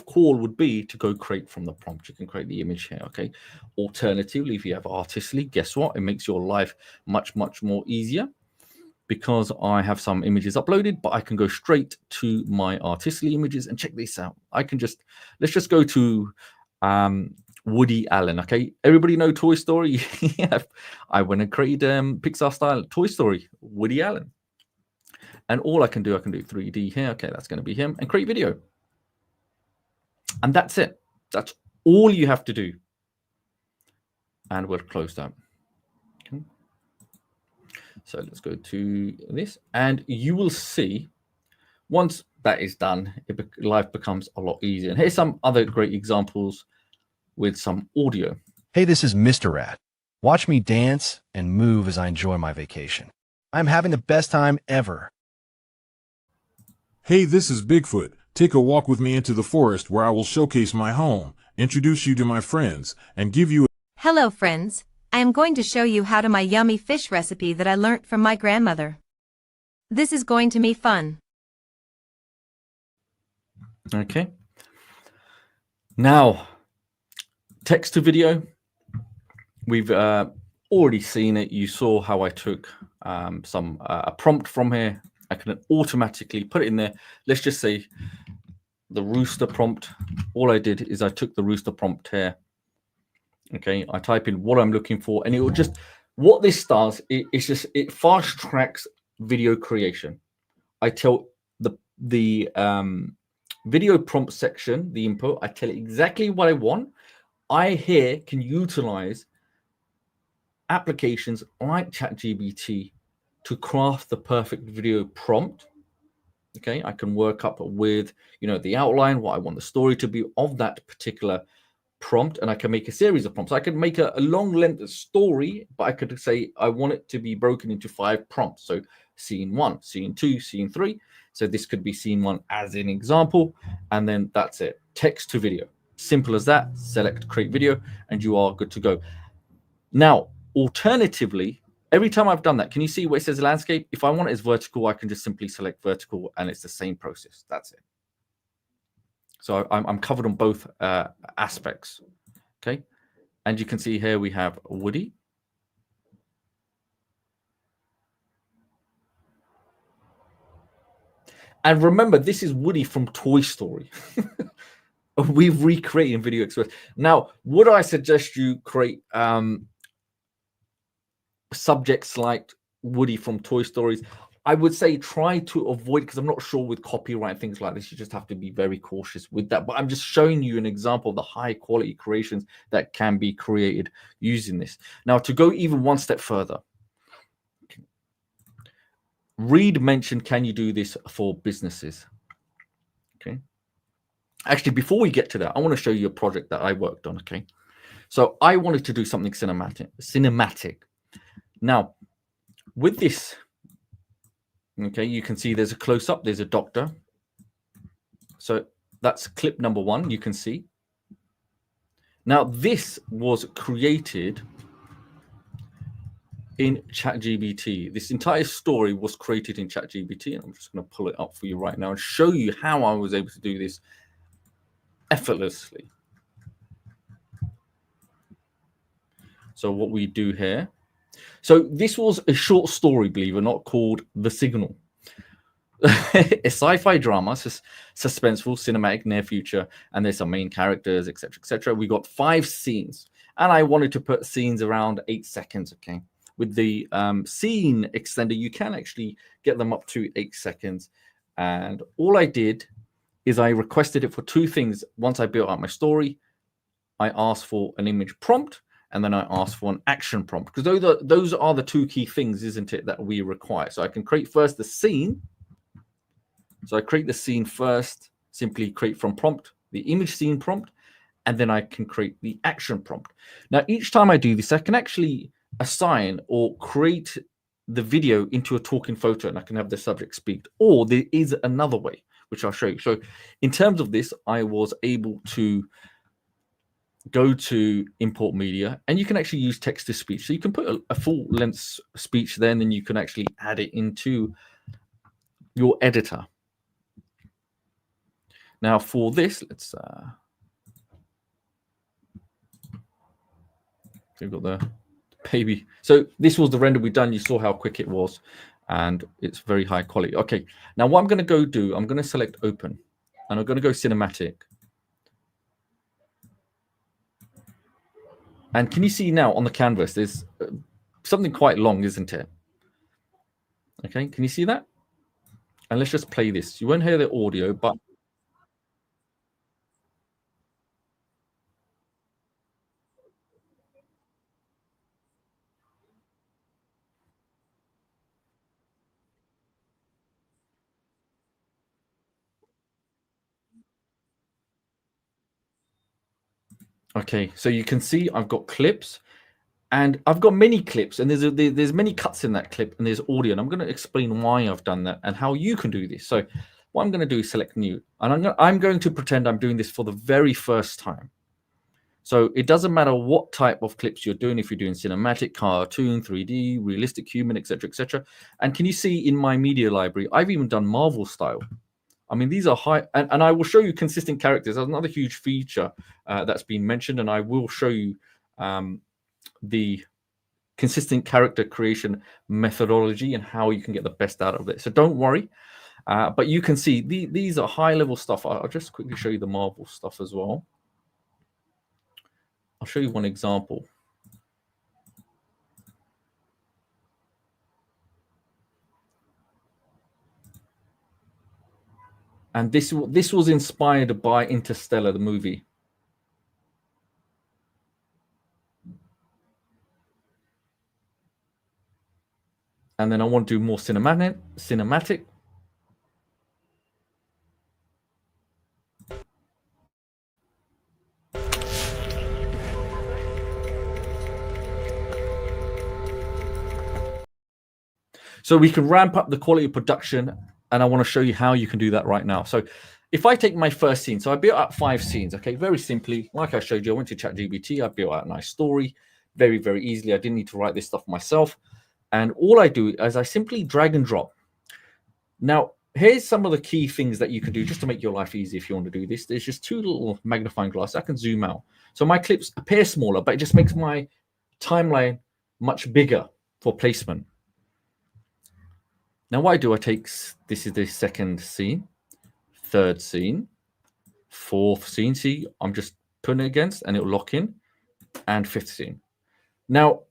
call would be to go create from the prompt. You can create the image here. Okay. Alternatively, if you have Artistly, guess what? It makes your life much, much more easier, because I have some images uploaded, but I can go straight to my Artistly images and check this out. Let's just go to Woody Allen. Okay, everybody know Toy Story? Yeah, I went and created Pixar style Toy Story, Woody Allen. And all I can do 3D here. Okay, that's going to be him, and create video. And that's it. That's all you have to do. And we'll close that. Okay. So let's go to this, and you will see once that is done, life becomes a lot easier. And here's some other great examples with some audio. Hey, this is Mr. Rat. Watch me dance and move as I enjoy my vacation. I'm having the best time ever. Hey, this is Bigfoot. Take a walk with me into the forest where I will showcase my home, introduce you to my friends, and give you Hello, friends. I am going to show you how to my yummy fish recipe that I learnt from my grandmother. This is going to be fun. Okay. Now, text to video. We've already seen it. You saw how I took a prompt from here. I can automatically put it in there. Let's just say the rooster prompt. All I did is I took the rooster prompt here. Okay, I type in what I'm looking for, and it will just, what this does, it fast tracks video creation. I tell the video prompt section, the input, I tell it exactly what I want. I here can utilize applications like ChatGPT to craft the perfect video prompt. Okay, I can work up with the outline, what I want the story to be of that particular prompt, and I can make a series of prompts. I could make a long length story, but I could say I want it to be broken into 5 prompts. So scene 1, scene 2, scene 3. So this could be scene 1 as an example, and then that's it. Text to video. Simple as that. Select create video, and you are good to go. Now, alternatively, every time I've done that, can you see where it says landscape? If I want it as vertical, I can just simply select vertical, and it's the same process. That's it. So I'm covered on both aspects. Okay. And you can see here we have Woody. And remember, this is Woody from Toy Story. We've recreated in Video Express. Now, would I suggest you create subjects like Woody from Toy Stories? I would say try to avoid, because I'm not sure with copyright things like this, you just have to be very cautious with that. But I'm just showing you an example of the high quality creations that can be created using this. Now, to go even one step further, Reed mentioned, can you do this for businesses? Okay. Actually, before we get to that, I want to show you a project that I worked on. Okay. So I wanted to do something cinematic. Now, with this, okay, you can see there's a close-up, there's a doctor. So that's clip number 1, you can see. Now, this was created in ChatGPT. This entire story was created in ChatGPT, and I'm just going to pull it up for you right now and show you how I was able to do this effortlessly. So what we do here. So this was a short story, believe it or not, called The Signal. A sci-fi drama, suspenseful, cinematic, near future, and there's some main characters, etc., etc. We got 5 scenes, and I wanted to put scenes around 8 seconds. Okay, with the scene extender, you can actually get them up to 8 seconds. And all I did is I requested it for 2 things. Once I built out my story, I asked for an image prompt, and then I asked for an action prompt, because those are the 2 key things, isn't it, that we require. So I can create first the scene. So I create the scene first, simply create from prompt, the image scene prompt, and then I can create the action prompt. Now, each time I do this, I can actually assign or create the video into a talking photo, and I can have the subject speak. Or there is another way, which I'll show you. So in terms of this, I was able to go to import media, and you can actually use text to speech. So you can put a full length speech there, and then you can actually add it into your editor. Now for this, let's we've got the baby. So this was the render we done. You saw how quick it was, and it's very high quality. Okay, now what I'm going to go do, I'm going to select open, and I'm going to go cinematic. And can you see now on the canvas, there's something quite long, isn't it? Okay, can you see that? And let's just play this. You won't hear the audio, but okay, so you can see I've got clips, and I've got many clips, and there's many cuts in that clip, and there's audio, and I'm going to explain why I've done that and how you can do this. So what I'm going to do is select new, and I'm going to pretend I'm doing this for the very first time. So it doesn't matter what type of clips you're doing, if you're doing cinematic, cartoon, 3D, realistic, human, etc., etc. And can you see in my media library, I've even done Marvel style. I mean, these are high, and I will show you consistent characters. That's another huge feature that's been mentioned, and I will show you the consistent character creation methodology and how you can get the best out of it. So don't worry, but you can see these are high-level stuff. I'll just quickly show you the Marvel stuff as well. I'll show you one example. And this was inspired by Interstellar, the movie. And then I want to do more cinematic. So we can ramp up the quality of production, and I want to show you how you can do that right now. So if I take my first scene, so I built out 5 scenes, okay, very simply, like I showed you, I went to ChatGPT, I built out a nice story, very, very easily. I didn't need to write this stuff myself. And all I do is I simply drag and drop. Now, here's some of the key things that you can do just to make your life easy if you want to do this. There's just two little magnifying glasses. I can zoom out. So my clips appear smaller, but it just makes my timeline much bigger for placement. Now what I do, this is the second scene, third scene, fourth scene. See, I'm just putting it against and it'll lock in, and fifth scene. Now,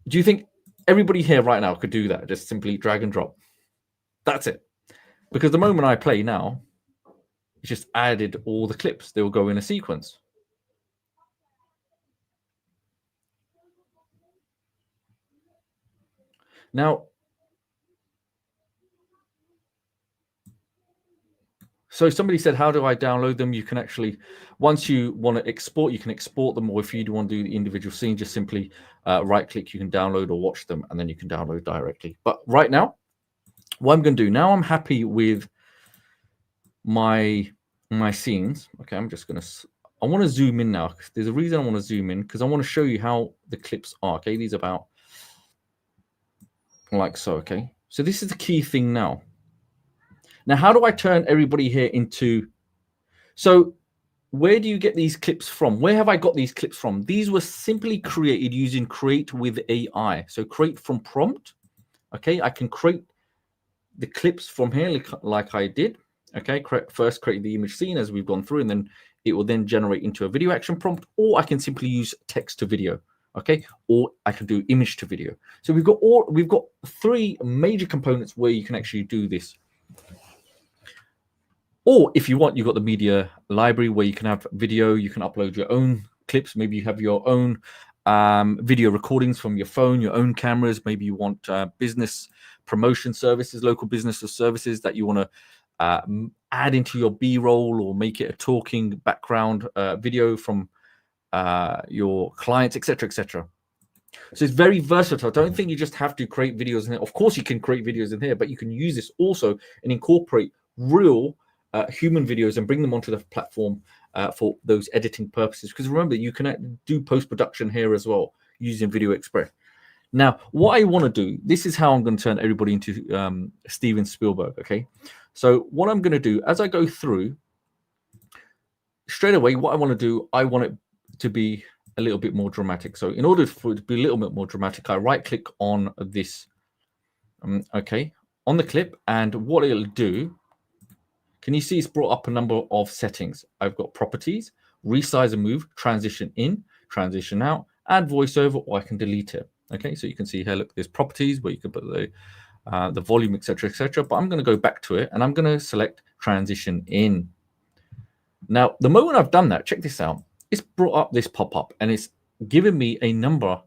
do you think everybody here right now could do that? Just simply drag and drop. That's it. Because the moment I play now, it's just added all the clips. They will go in a sequence. Now, so somebody said, how do I download them? You can actually, once you want to export, you can export them. Or if you want to do the individual scene, just simply right click, you can download or watch them, and then you can download directly. But right now, what I'm going to do, now I'm happy with my scenes. Okay, I'm just going to, I want to zoom in now. There's a reason I want to zoom in, because I want to show you how the clips are. Okay, these are about like so. Okay, so this is the key thing now. Now, how do I turn everybody here into, so where do you get these clips from? Where have I got these clips from? These were simply created using Create with AI. So create from prompt. Okay, I can create the clips from here like I did. Okay, first create the image scene as we've gone through, and then it will then generate into a video action prompt, or I can simply use text to video. Okay, or I can do image to video. So we've got three major components where you can actually do this. Or if you want, you've got the media library where you can have video, you can upload your own clips. Maybe you have your own video recordings from your phone, your own cameras. Maybe you want business promotion services, local business or services that you want to add into your B-roll or make it a talking background video from your clients, etc., etc. So it's very versatile. I don't think you just have to create videos in here. Of course, you can create videos in here, but you can use this also and incorporate real human videos and bring them onto the platform for those editing purposes. Because remember, you can do post-production here as well using Video Express. Now, what I want to do, this is how I'm going to turn everybody into Steven Spielberg, okay? So what I'm going to do, as I go through, straight away, what I want to do, I want it to be a little bit more dramatic. So in order for it to be a little bit more dramatic, I right-click on this, okay, on the clip, and what it'll do, can you see it's brought up a number of settings? I've got properties, resize and move, transition in, transition out, add voiceover, or I can delete it. Okay, so you can see here, look, there's properties where you can put the volume, etc., etc. But I'm going to go back to it, and I'm going to select transition in. Now, the moment I've done that, check this out. It's brought up this pop-up, and it's given me a number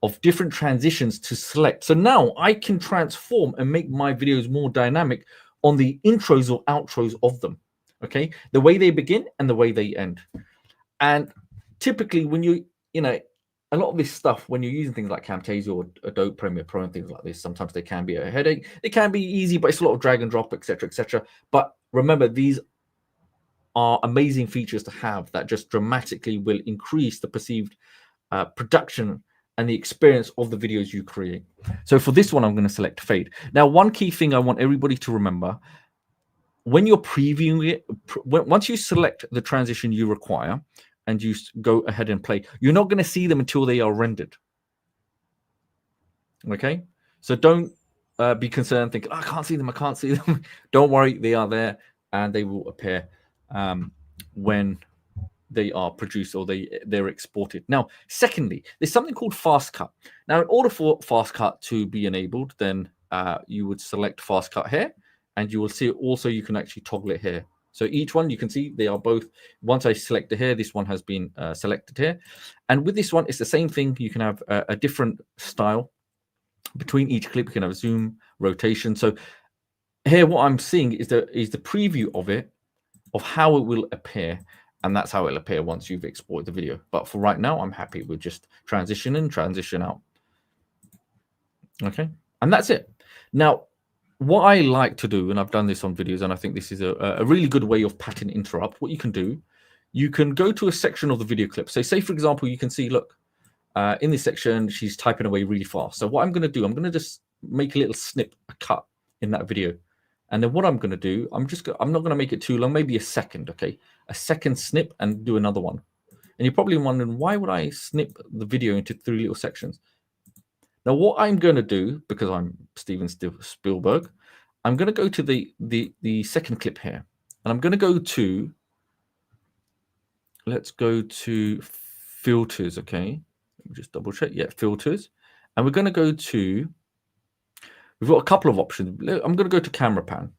of different transitions to select. So now I can transform and make my videos more dynamic on the intros or outros of them, okay? The way they begin and the way they end. And typically when you know, a lot of this stuff, when you're using things like Camtasia or Adobe Premiere Pro and things like this, sometimes they can be a headache. It can be easy, but it's a lot of drag and drop, etc., etc. But remember, these are amazing features to have that just dramatically will increase the perceived production and the experience of the videos you create. So for this one, I'm going to select fade. Now, one key thing I want everybody to remember, when you're previewing it, once you select the transition you require and you go ahead and play, you're not going to see them until they are rendered. Okay? So don't be concerned, thinking, oh, I can't see them, I can't see them. Don't worry, they are there and they will appear when they are produced or they're exported. Now, secondly, there's something called fast cut. Now, in order for fast cut to be enabled, then you would select fast cut here, and you will see also you can actually toggle it here. So each one, you can see they are both, once I select it here, this one has been selected here. And with this one, it's the same thing. You can have a different style between each clip. You can have zoom, rotation. So here, what I'm seeing is the preview of it, of how it will appear. And that's how it'll appear once you've exported the video. But for right now, I'm happy with just transition in, transition out. Okay, and that's it. Now, what I like to do, and I've done this on videos, and I think this is a really good way of pattern interrupt. What you can do, you can go to a section of the video clip. So say, for example, you can see, look, in this section, she's typing away really fast. So what I'm going to do, I'm going to just make a little snip, a cut in that video. And then what I'm going to do, I'm not going to make it too long, maybe a second, okay? A second snip and do another one. And you're probably wondering, why would I snip the video into 3 little sections? Now, what I'm going to do, because I'm Steven Spielberg, I'm going to go to the second clip here. And I'm going to go to, let's go to filters, okay? Let me just double check. Yeah, filters. And we're going to go to, we've got a couple of options. I'm going to go to camera pan.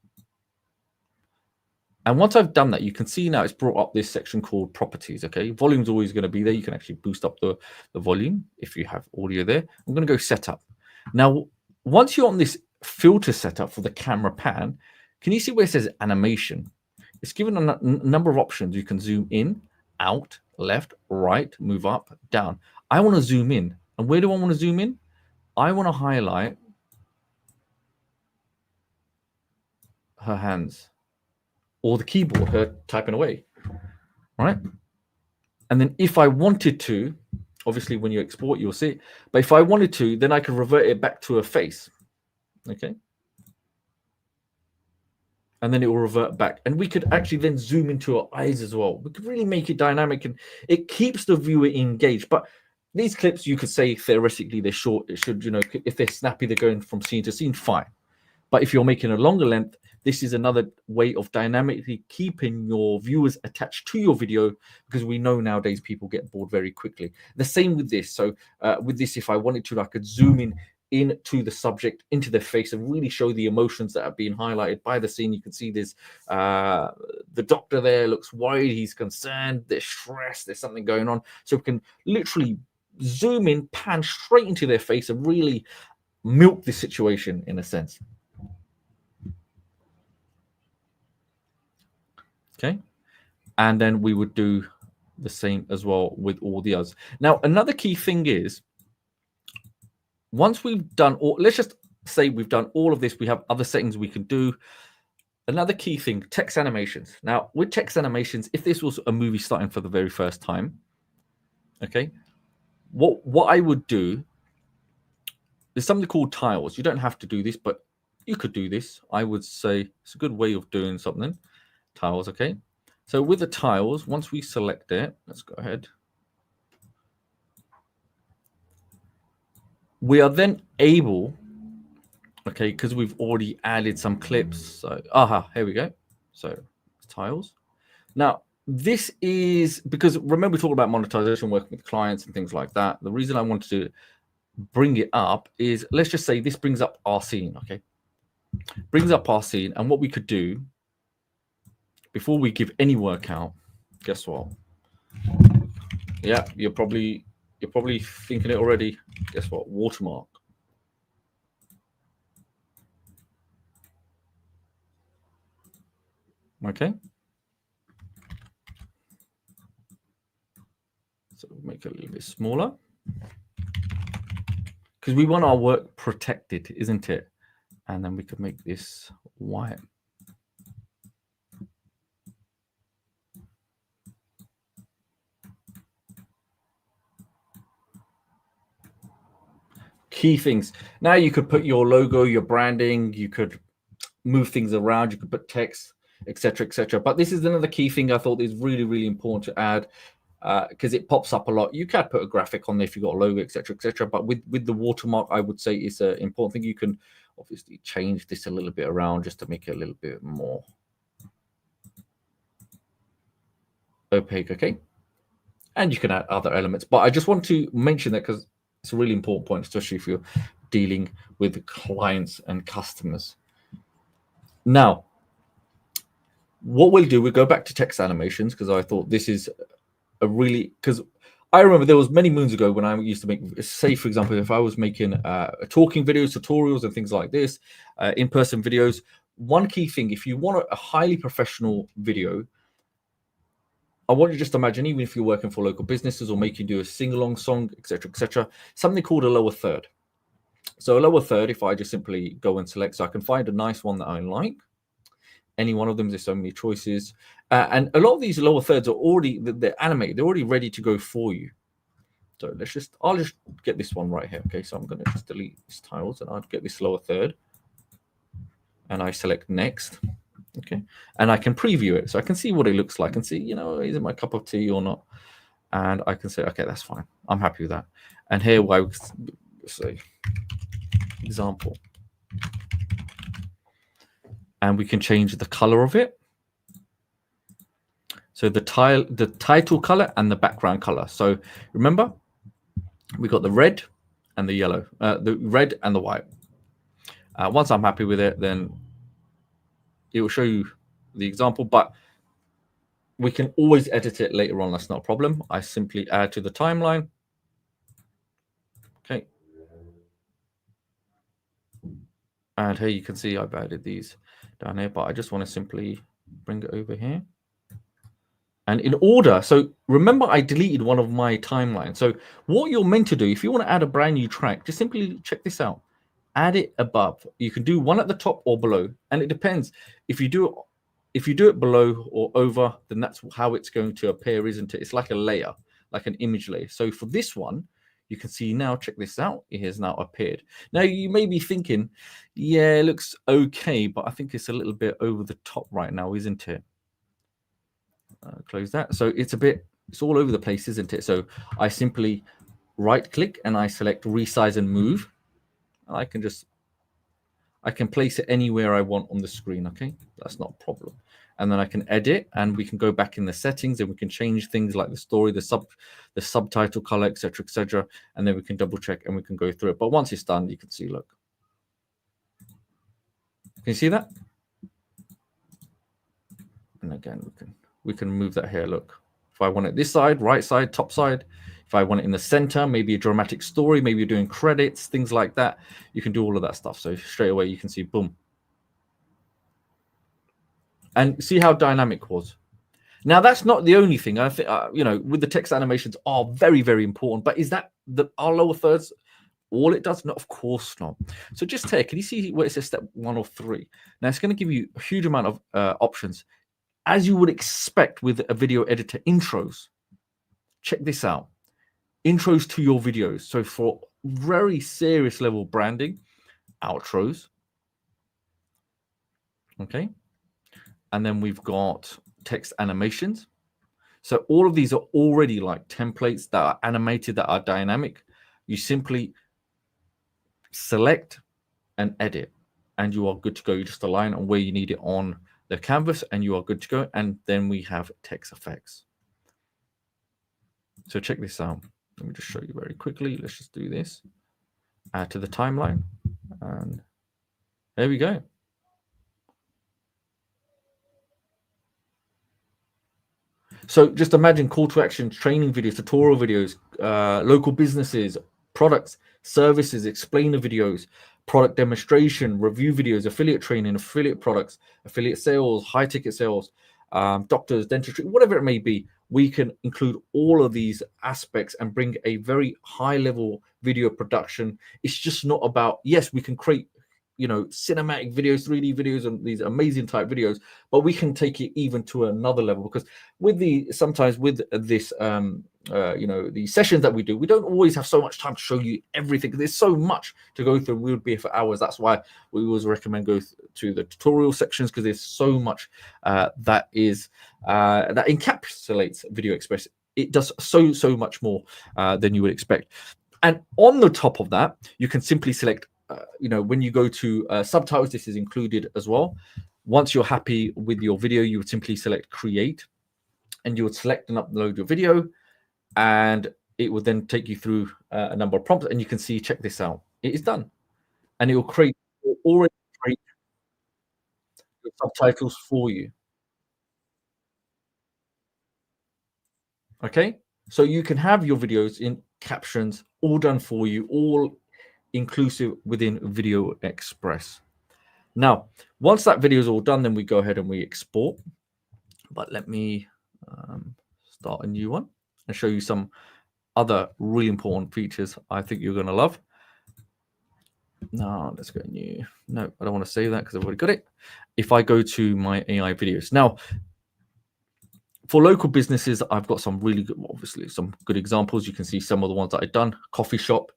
And once I've done that, you can see now it's brought up this section called properties, okay? Volume's always going to be there. You can actually boost up the volume if you have audio there. I'm going to go setup. Now, once you're on this filter setup for the camera pan, can you see where it says animation? It's given a number of options. You can zoom in, out, left, right, move up, down. I want to zoom in. And where do I want to zoom in? I want to highlight her hands or the keyboard, her typing away, right? And then if I wanted to, obviously when you export, you'll see it. But if I wanted to, then I could revert it back to her face, okay? And then it will revert back. And we could actually then zoom into her eyes as well. We could really make it dynamic, and it keeps the viewer engaged. But these clips, you could say theoretically they're short. It should, if they're snappy, they're going from scene to scene, fine. But if you're making a longer length, this is another way of dynamically keeping your viewers attached to your video, because we know nowadays people get bored very quickly. The same with this. So with this, if I wanted to, I could zoom in into the subject, into their face, and really show the emotions that are being highlighted by the scene. You can see there's the doctor there looks worried, he's concerned, there's stress, there's something going on. So we can literally zoom in, pan straight into their face, and really milk the situation in a sense. Okay, and then we would do the same as well with all the others. Now, another key thing is, once we've done all, let's just say we've done all of this, we have other settings we can do. Another key thing, text animations. Now, with text animations, if this was a movie starting for the very first time, okay, what I would do, there's something called tiles. You don't have to do this, but you could do this. I would say it's a good way of doing something. Tiles, okay. So with the tiles, once we select it, let's go ahead. We are then able, okay, because we've already added some clips. So, here we go. So tiles. Now, this is because remember we talked about monetization, working with clients and things like that. The reason I wanted to bring it up is, let's just say this brings up our scene, okay? Brings up our scene, and what we could do before we give any work out, guess what? Yeah, you're probably thinking it already. Guess what? Watermark. Okay. So we'll make it a little bit smaller, because we want our work protected, isn't it? And then we could make this white. Key things. Now you could put your logo, your branding, you could move things around, you could put text, etc., etc. But this is another key thing I thought is really, really important to add, because it pops up a lot. You can put a graphic on there if you've got a logo, etc., etc. But with the watermark, I would say is an important thing. You can obviously change this a little bit around just to make it a little bit more opaque, okay? And you can add other elements. But I just want to mention that because it's a really important point, especially if you're dealing with clients and customers. Now, what we'll do, we'll go back to text animations, because I thought this is a really, because I remember there was many moons ago when I used to make, say, for example, if I was making talking videos, tutorials and things like this, in-person videos, one key thing, if you want a highly professional video, I want you to just imagine, even if you're working for local businesses or making do a sing-along song, etc., something called a lower third. So a lower third, if I just simply go and select, so I can find a nice one that I like. Any one of them, there's so many choices. And a lot of these lower thirds are already, they're animated, they're already ready to go for you. So I'll just get this one right here. Okay, so I'm going to just delete these tiles and I'll get this lower third. and I select next. Okay, and I can preview it, so I can see what it looks like and see, you know, is it my cup of tea or not? And I can say, okay, that's fine. I'm happy with that. And here, I would say example, and we can change the color of it. So the title color and the background color. So remember, we got the red and the yellow, the red and the white. Once I'm happy with it, then it will show you the example, but we can always edit it later on. That's not a problem. I simply add to the timeline. Okay. And here you can see I've added these down here, but I just want to simply bring it over here. And in order, so remember I deleted one of my timelines. So what you're meant to do, if you want to add a brand new track, just simply check this out. Add it above. You can do one at the top or below. And it depends. If you do it below or over, then that's how it's going to appear, isn't it? It's like a layer, like an image layer. So for this one, you can see now, check this out. It has now appeared. Now you may be thinking, yeah, it looks okay, but I think it's a little bit over the top right now, isn't it? Close that. So it's all over the place, isn't it? So I simply right click and I select resize and move. I can place it anywhere I want on the screen. Okay, that's not a problem. And then I can edit, and we can go back in the settings, and we can change things like the story, the subtitle color, etc., and then we can double check and we can go through it. But once it's done, you can see, look, can you see that? And again, we can move that here. Look, if I want it this side, right side, top side, if I want it in the center, maybe a dramatic story, maybe you're doing credits, things like that, you can do all of that stuff. So straight away you can see, boom. And see how dynamic it was. Now that's not the only thing. I think you know, with the text animations are very, very important. But is that our lower thirds all it does? No, of course not. So just take. Can you see where it says step 1 of 3? Now it's going to give you a huge amount of options, as you would expect with a video editor. Intros. Check this out. Intros to your videos. So for very serious level branding, outros. Okay. And then we've got text animations. So all of these are already like templates that are animated, that are dynamic. You simply select and edit, and you are good to go. You just align on where you need it on the canvas, and you are good to go. And then we have text effects. So check this out. Let me just show you very quickly. Let's just do this. Add to the timeline. And there we go. So just imagine call to action, training videos, tutorial videos, local businesses, products, services, explainer videos, product demonstration, review videos, affiliate training, affiliate products, affiliate sales, high ticket sales, doctors, dentistry, whatever it may be. We can include all of these aspects and bring a very high level video production. It's just not about, yes, we can create, you know, cinematic videos, 3D videos, and these amazing type videos, but we can take it even to another level, because sometimes with this you know, the sessions that we do, we don't always have so much time to show you everything. There's so much to go through. We would be here for hours. That's why we always recommend go to the tutorial sections, because there's so much that encapsulates VideoExpress. It does so much more than you would expect. And on the top of that, you can simply select you know, when you go to subtitles, this is included as well. Once you're happy with your video, you would simply select create, and you would select and upload your video, and it would then take you through a number of prompts, and you can see, check this out, it is done, and it will already create the subtitles for you. Okay, so you can have your videos in captions all done for you, all inclusive within VideoExpress. Now, once that video is all done, then we go ahead and we export. But let me start a new one and show you some other really important features I think you're going to love. Now, let's go new. No, I don't want to save that because I've already got it. If I go to my AI videos. Now, for local businesses, I've got some really good, obviously, some good examples. You can see some of the ones that I've done. Coffee shop,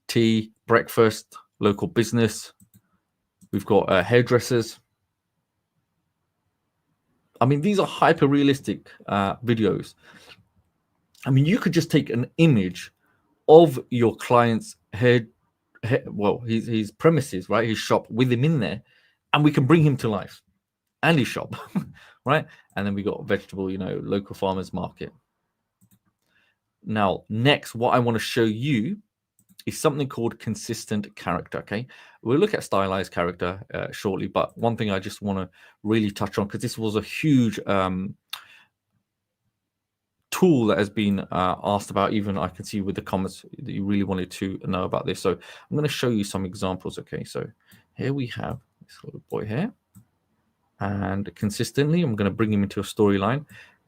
tea, breakfast, local business, We've got hairdressers. I mean, these are hyper realistic videos. I mean, you could just take an image of your client's his premises, right? His shop, with him in there, and we can bring him to life, and his shop, right? And then we got vegetable, local farmers market. Now, next, what I want to show you is something called consistent character. Okay, we'll look at stylized character shortly, but one thing I just want to really touch on, because this was a huge tool that has been asked about. Even I can see with the comments that you really wanted to know about this. So I'm going to show you some examples. Okay, so here we have this little boy here, and consistently I'm going to bring him into a storyline.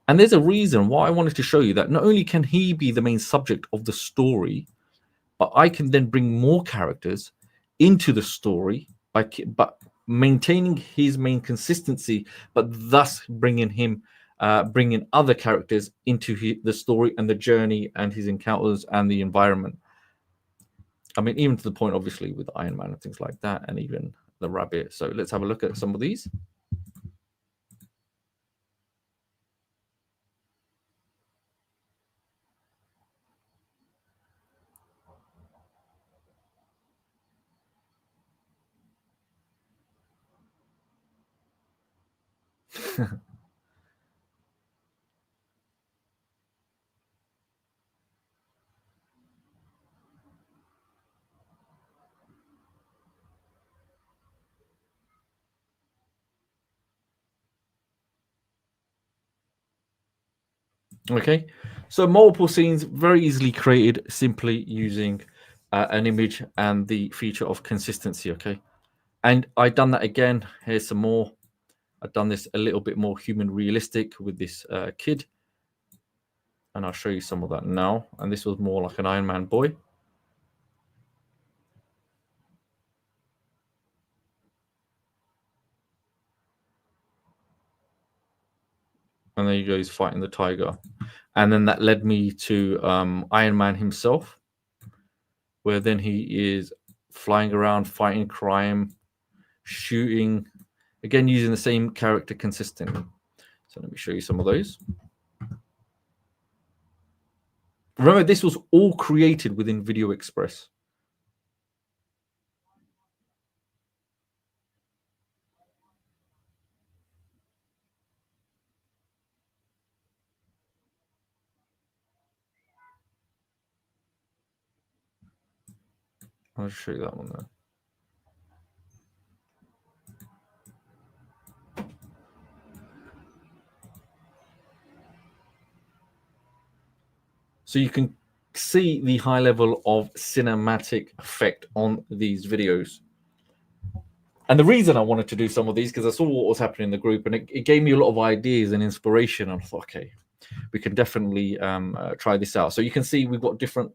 And there's a reason why I wanted to show you that not only can he be the main subject of the story, but I can then bring more characters into the story but maintaining his main consistency, but thus bringing other characters into the story and the journey and his encounters and the environment. I mean, even to the point, obviously, with Iron Man and things like that, and even the rabbit. So let's have a look at some of these. Okay, so multiple scenes very easily created simply using an image and the feature of consistency. Okay, and I've done that again. Here's some more. I've done this a little bit more human realistic with this kid, and I'll show you some of that now. And this was more like an Iron Man boy. And there you go, he's fighting the tiger. And then that led me to Iron Man himself, where then he is flying around, fighting crime, shooting, again, using the same character consistently. So let me show you some of those. Remember, this was all created within VideoExpress. I'll show you that one there. So you can see the high level of cinematic effect on these videos. And the reason I wanted to do some of these, because I saw what was happening in the group, and it gave me a lot of ideas and inspiration. And I thought, okay, we can definitely try this out. So you can see we've got different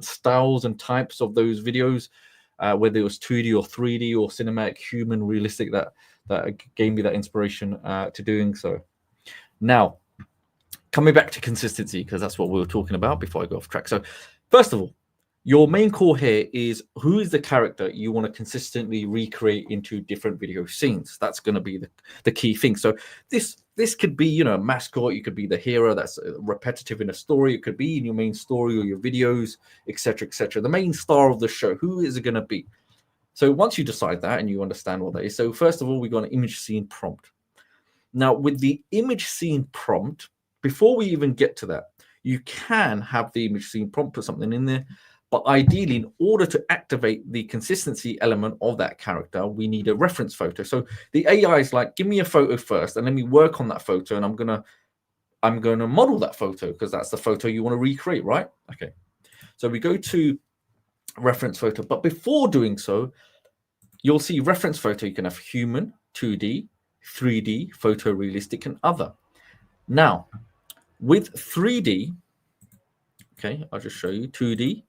styles and types of those videos, whether it was 2D or 3D or cinematic, human, realistic. That gave me that inspiration to doing so. Now, coming back to consistency, because that's what we were talking about before I go off track. So first of all, your main core here is who is the character you want to consistently recreate into different video scenes. That's going to be the key thing. So this could be, a mascot. You could be the hero that's repetitive in a story. It could be in your main story or your videos, etc., etc. The main star of the show. Who is it going to be? So once you decide that and you understand what that is, so first of all, we got an image scene prompt. Now, with the image scene prompt, before we even get to that, you can have the image scene prompt, put something in there. But ideally, in order to activate the consistency element of that character, we need a reference photo. So the AI is like, give me a photo first, and let me work on that photo, and I'm gonna model that photo because that's the photo you want to recreate, right? Okay. So we go to reference photo, but before doing so, you'll see reference photo. You can have human, 2D, 3D, photorealistic, and other. Now, with 3D, okay, I'll just show you 2D.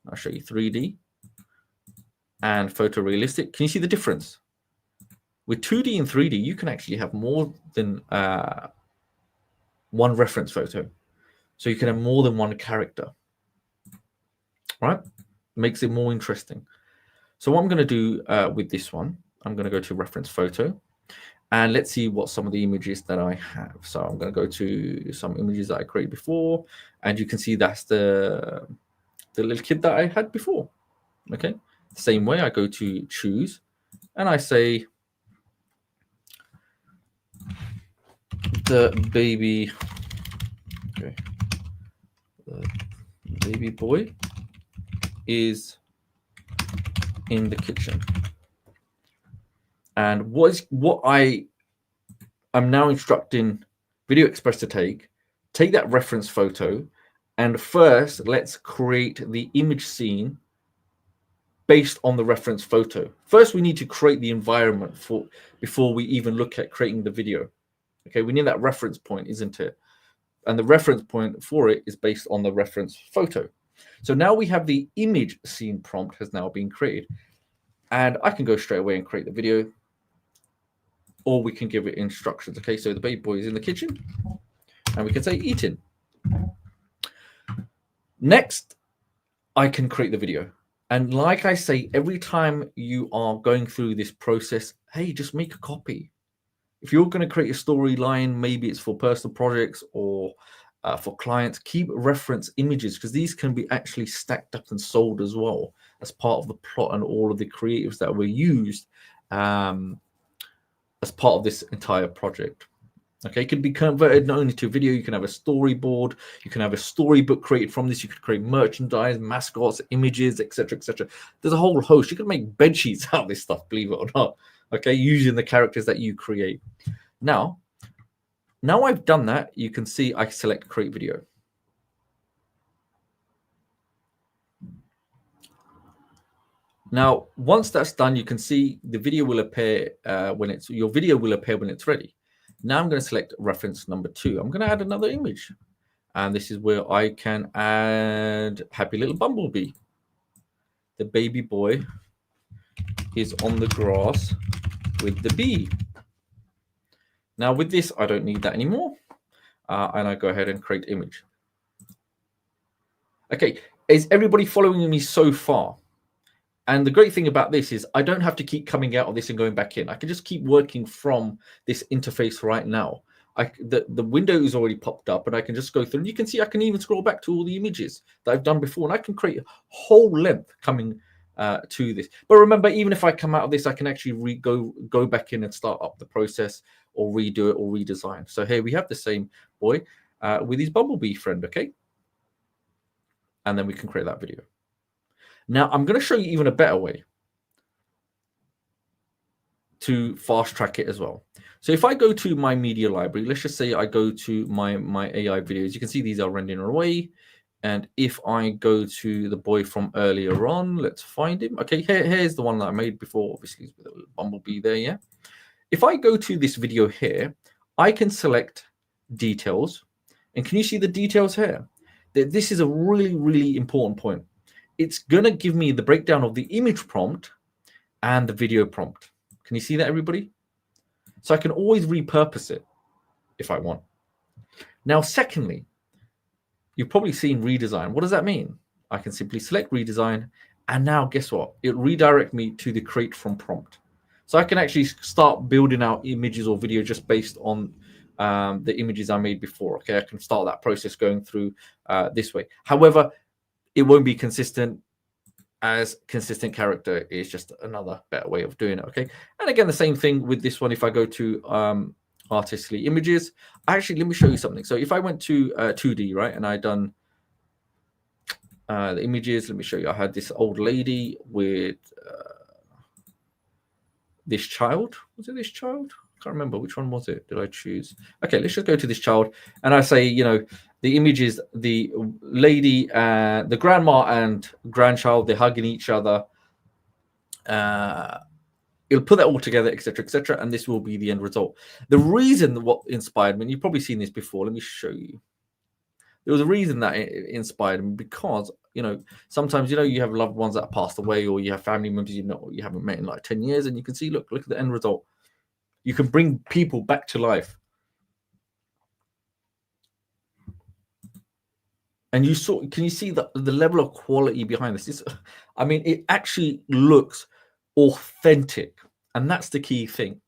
I'll show you 3D and photorealistic. Can you see the difference? With 2D and 3D, you can actually have more than one reference photo. So you can have more than one character, right? Makes it more interesting. So what I'm going to do with this one I'm going to go to reference photo, and let's see what some of the images that I have. So I'm going to go to some images that I created before, and you can see that's the little kid that I had before. Okay, same way, I go to choose, and I say the baby, okay, the baby boy is in the kitchen. And what I'm now instructing VideoExpress to take that reference photo, and first let's create the image scene based on the reference photo. First, we need to create the environment before we even look at creating the video. Okay, we need that reference point, isn't it? And the reference point for it is based on the reference photo. So now we have the image scene prompt has now been created, and I can go straight away and create the video, or we can give it instructions. Okay, so the baby boy is in the kitchen, and we can say eating. Next, I can create the video. And like I say, every time you are going through this process, hey, just make a copy. If you're going to create a storyline, maybe it's for personal projects or for clients, keep reference images, because these can be actually stacked up and sold as well as part of the plot and all of the creatives that were used as part of this entire project. Okay, it can be converted not only to video, you can have a storyboard, you can have a storybook created from this, you could create merchandise, mascots, images, etc., etc. There's a whole host. You can make bed sheets out of this stuff, believe it or not. Okay, using the characters that you create. Now I've done that, you can see I select create video. Now, once that's done, you can see the video will appear your video will appear when it's ready. Now I'm going to select reference number 2. I'm going to add another image. And this is where I can add happy little bumblebee. The baby boy is on the grass with the bee. Now with this, I don't need that anymore. And I go ahead and create image. Okay, is everybody following me so far? And the great thing about this is I don't have to keep coming out of this and going back in. I can just keep working from this interface right now. The window is already popped up, and I can just go through. And you can see I can even scroll back to all the images that I've done before, and I can create a whole length coming to this. But remember, even if I come out of this, I can actually go back in and start up the process or redo it or redesign. So here we have the same boy with his bumblebee friend, okay? And then we can create that video. Now, I'm going to show you even a better way to fast track it as well. So if I go to my media library, let's just say I go to my AI videos, you can see these are rendering away. And if I go to the boy from earlier on, let's find him. Okay, here's the one that I made before, obviously with a little bumblebee there, yeah. If I go to this video here, I can select details. And can you see the details here? This is a really, really important point. It's going to give me the breakdown of the image prompt and the video prompt. Can you see that, everybody? So I can always repurpose it if I want. Now, secondly, you've probably seen redesign. What does that mean? I can simply select redesign, and now guess what? It redirects me to the create from prompt. So I can actually start building out images or video just based on the images I made before. Okay, I can start that process going through this way. However, it won't be consistent, as consistent character is just another better way of doing it. Okay, and again, the same thing with this one. If I go to artistically images, actually, let me show you something. So if I went to 2D, right, and I done the images, let me show you. I had this old lady with this child. Was it this child? I can't remember which one was it. Did I choose? Okay, let's just go to this child, and I say, you know, the image is the lady, the grandma and grandchild. They're hugging each other. It'll put that all together, etc., etc., and this will be the end result. The reason what inspired me, and you've probably seen this before. Let me show you. There was a reason that it inspired me, because, you know, sometimes, you know, you have loved ones that have passed away, or you have family members you haven't met in like 10 years, and you can see, look at the end result. You can bring people back to life. And can you see the level of quality behind this? I mean, it actually looks authentic. And that's the key thing.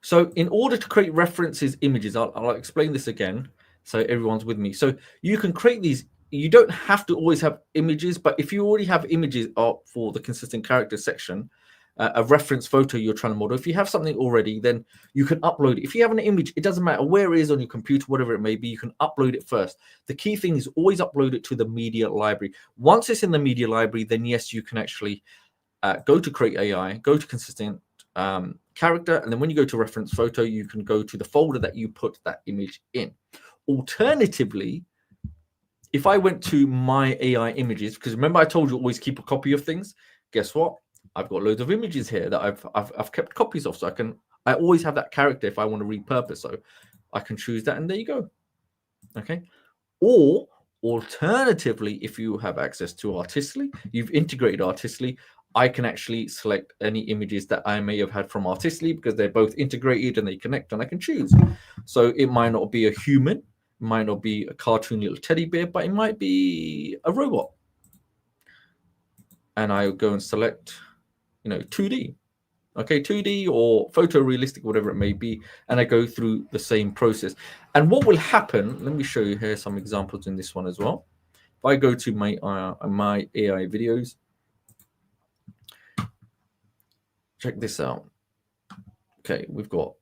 So in order to create references images, I'll explain this again so everyone's with me. So you can create these. You don't have to always have images, but if you already have images up for the consistent character section, a reference photo you're trying to model, if you have something already, then you can upload it. If you have an image, it doesn't matter where it is on your computer, whatever it may be, you can upload it first. The key thing is always upload it to the media library. Once it's in the media library, then yes, you can actually go to create AI, go to consistent character, and then when you go to reference photo, you can go to the folder that you put that image in. Alternatively, if I went to my AI images, because remember I told you always keep a copy of things, guess what? I've got loads of images here that I've kept copies of, so I always have that character if I want to repurpose, so I can choose that, and there you go. Okay. Or alternatively, if you have access to Artistly, you've integrated Artistly, I can actually select any images that I may have had from Artistly because they're both integrated and they connect, and I can choose. So it might not be a human, it might not be a cartoon little teddy bear, but it might be a robot. And I go and select, 2D. Okay, 2D or photorealistic, whatever it may be, and I go through the same process. And what will happen, let me show you here some examples in this one as well. If I go to my AI videos, check this out. Okay, we've got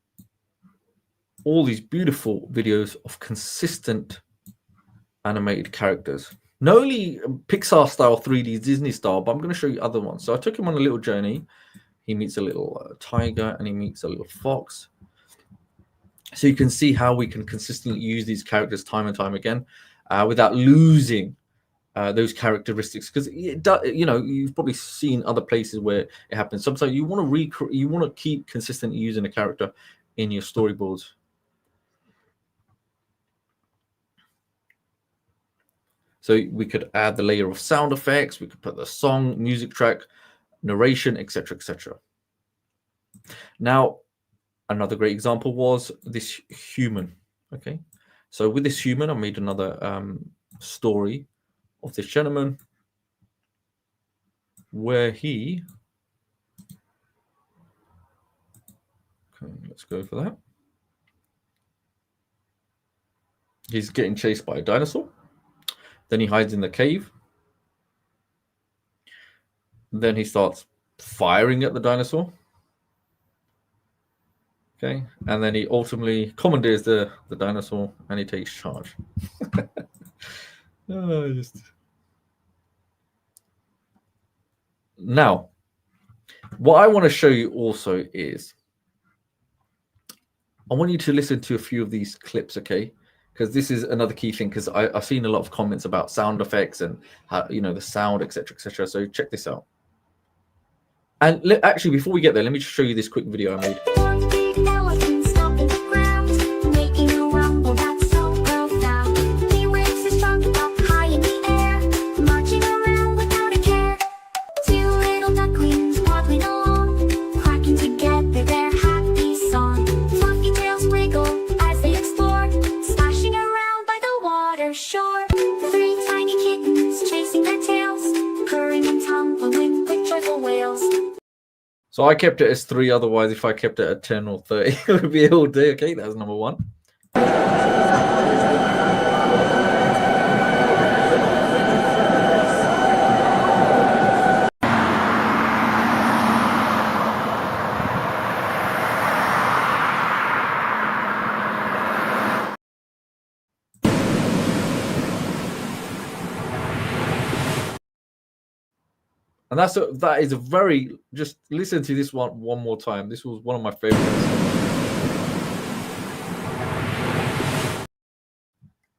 all these beautiful videos of consistent animated characters. Not only Pixar style, 3D, Disney style, but I'm going to show you other ones. So I took him on a little journey. He meets a little tiger and he meets a little fox. So you can see how we can consistently use these characters time and time again without losing those characteristics. Because you've probably seen other places where it happens. Sometimes you want to keep consistently using a character in your storyboards. So we could add the layer of sound effects. We could put the song, music track, narration, etc., etc. Now, another great example was this human. Okay, so with this human, I made another story of this gentleman where he. Okay, let's go for that. He's getting chased by a dinosaur. Then he hides in the cave. Then he starts firing at the dinosaur. Okay, and then he ultimately commandeers the dinosaur and he takes charge. Now, what I want to show you also is I want you to listen to a few of these clips, okay? Because this is another key thing, because I've seen a lot of comments about sound effects and how, the sound, etc., etc. So check this out. And actually, before we get there, let me just show you this quick video I made. One big elephant stomped in the ground, making a rumble that's so profound. He waves his trunk up high in the air, marching around without a care. Two little ducklings waddling along, quacking together their happy song. Fluffy tails wiggle as they explore, splashing around by the water shore. Three tiny kittens chasing their tails, purring and tumbling with joyful wails. So I kept it as 3. Otherwise, if I kept it at 10 or 30, it would be all day. Okay, that's number 1. And that is a very, just listen to this one more time. This was one of my favorites.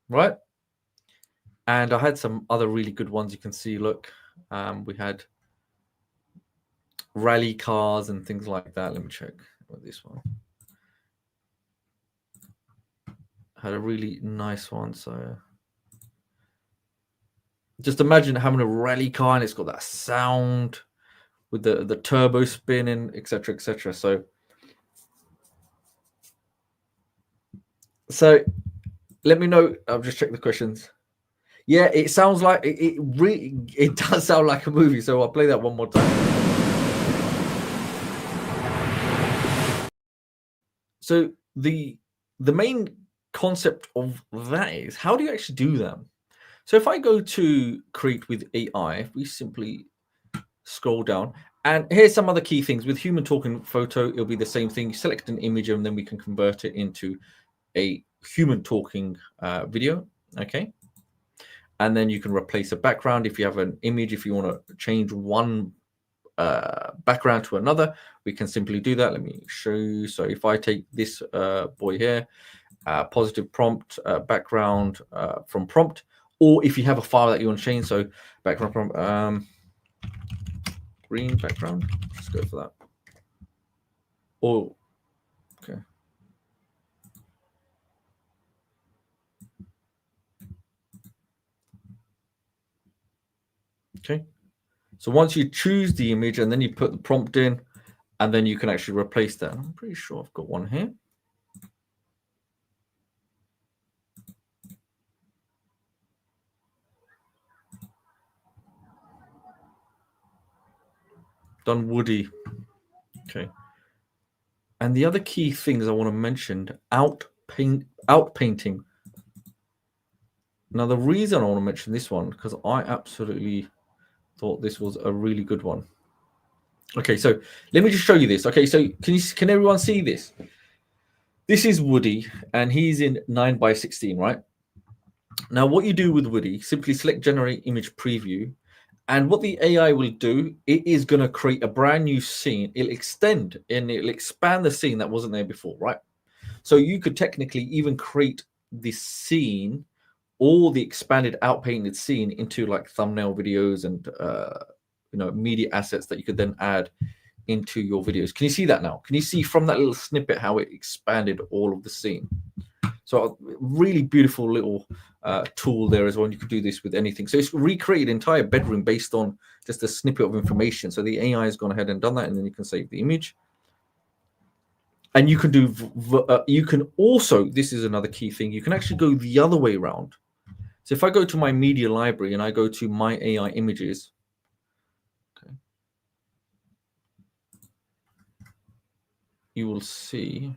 Right? And I had some other really good ones you can see. Look, we had rally cars and things like that. Let me check with this one. Had a really nice one. So just imagine having a rally car and it's got that sound with the turbo spinning, etc., etc. So let me know. I'll just check the questions. Yeah, it sounds like it does sound like a movie. So I'll play that one more time. So the main concept of that is, how do you actually do that? So if I go to create with AI, if we simply scroll down, and here's some other key things with human talking photo, it'll be the same thing. Select an image and then we can convert it into a human talking video. Okay. And then you can replace a background if you have an image. If you want to change one background to another, we can simply do that. Let me show you. So if I take this boy here, positive prompt background from prompt, or if you have a file that you want to change, so background from green background, let's go for that. Or okay. Okay. So once you choose the image and then you put the prompt in, and then you can actually replace that. I'm pretty sure I've got one here. Done Woody. Okay. And the other key things I want to mention, outpainting. Now, the reason I want to mention this one, because I absolutely thought this was a really good one. Okay, so let me just show you this. Okay, so can everyone see this? This is Woody, and he's in 9:16, right? Now, what you do with Woody, simply select Generate Image Preview, and what the AI will do, it is going to create a brand new scene. It'll extend and it'll expand the scene that wasn't there before, right? So you could technically even create this scene or the expanded outpainted scene into like thumbnail videos and media assets that you could then add into your videos. Can you see that now? Can you see from that little snippet how it expanded all of the scene? So a really beautiful little tool there as well. And you could do this with anything. So it's recreated entire bedroom based on just a snippet of information. So the AI has gone ahead and done that, and then you can save the image. And you can do, you can also, this is another key thing, you can actually go the other way around. So if I go to my media library and I go to my AI images, okay, you will see.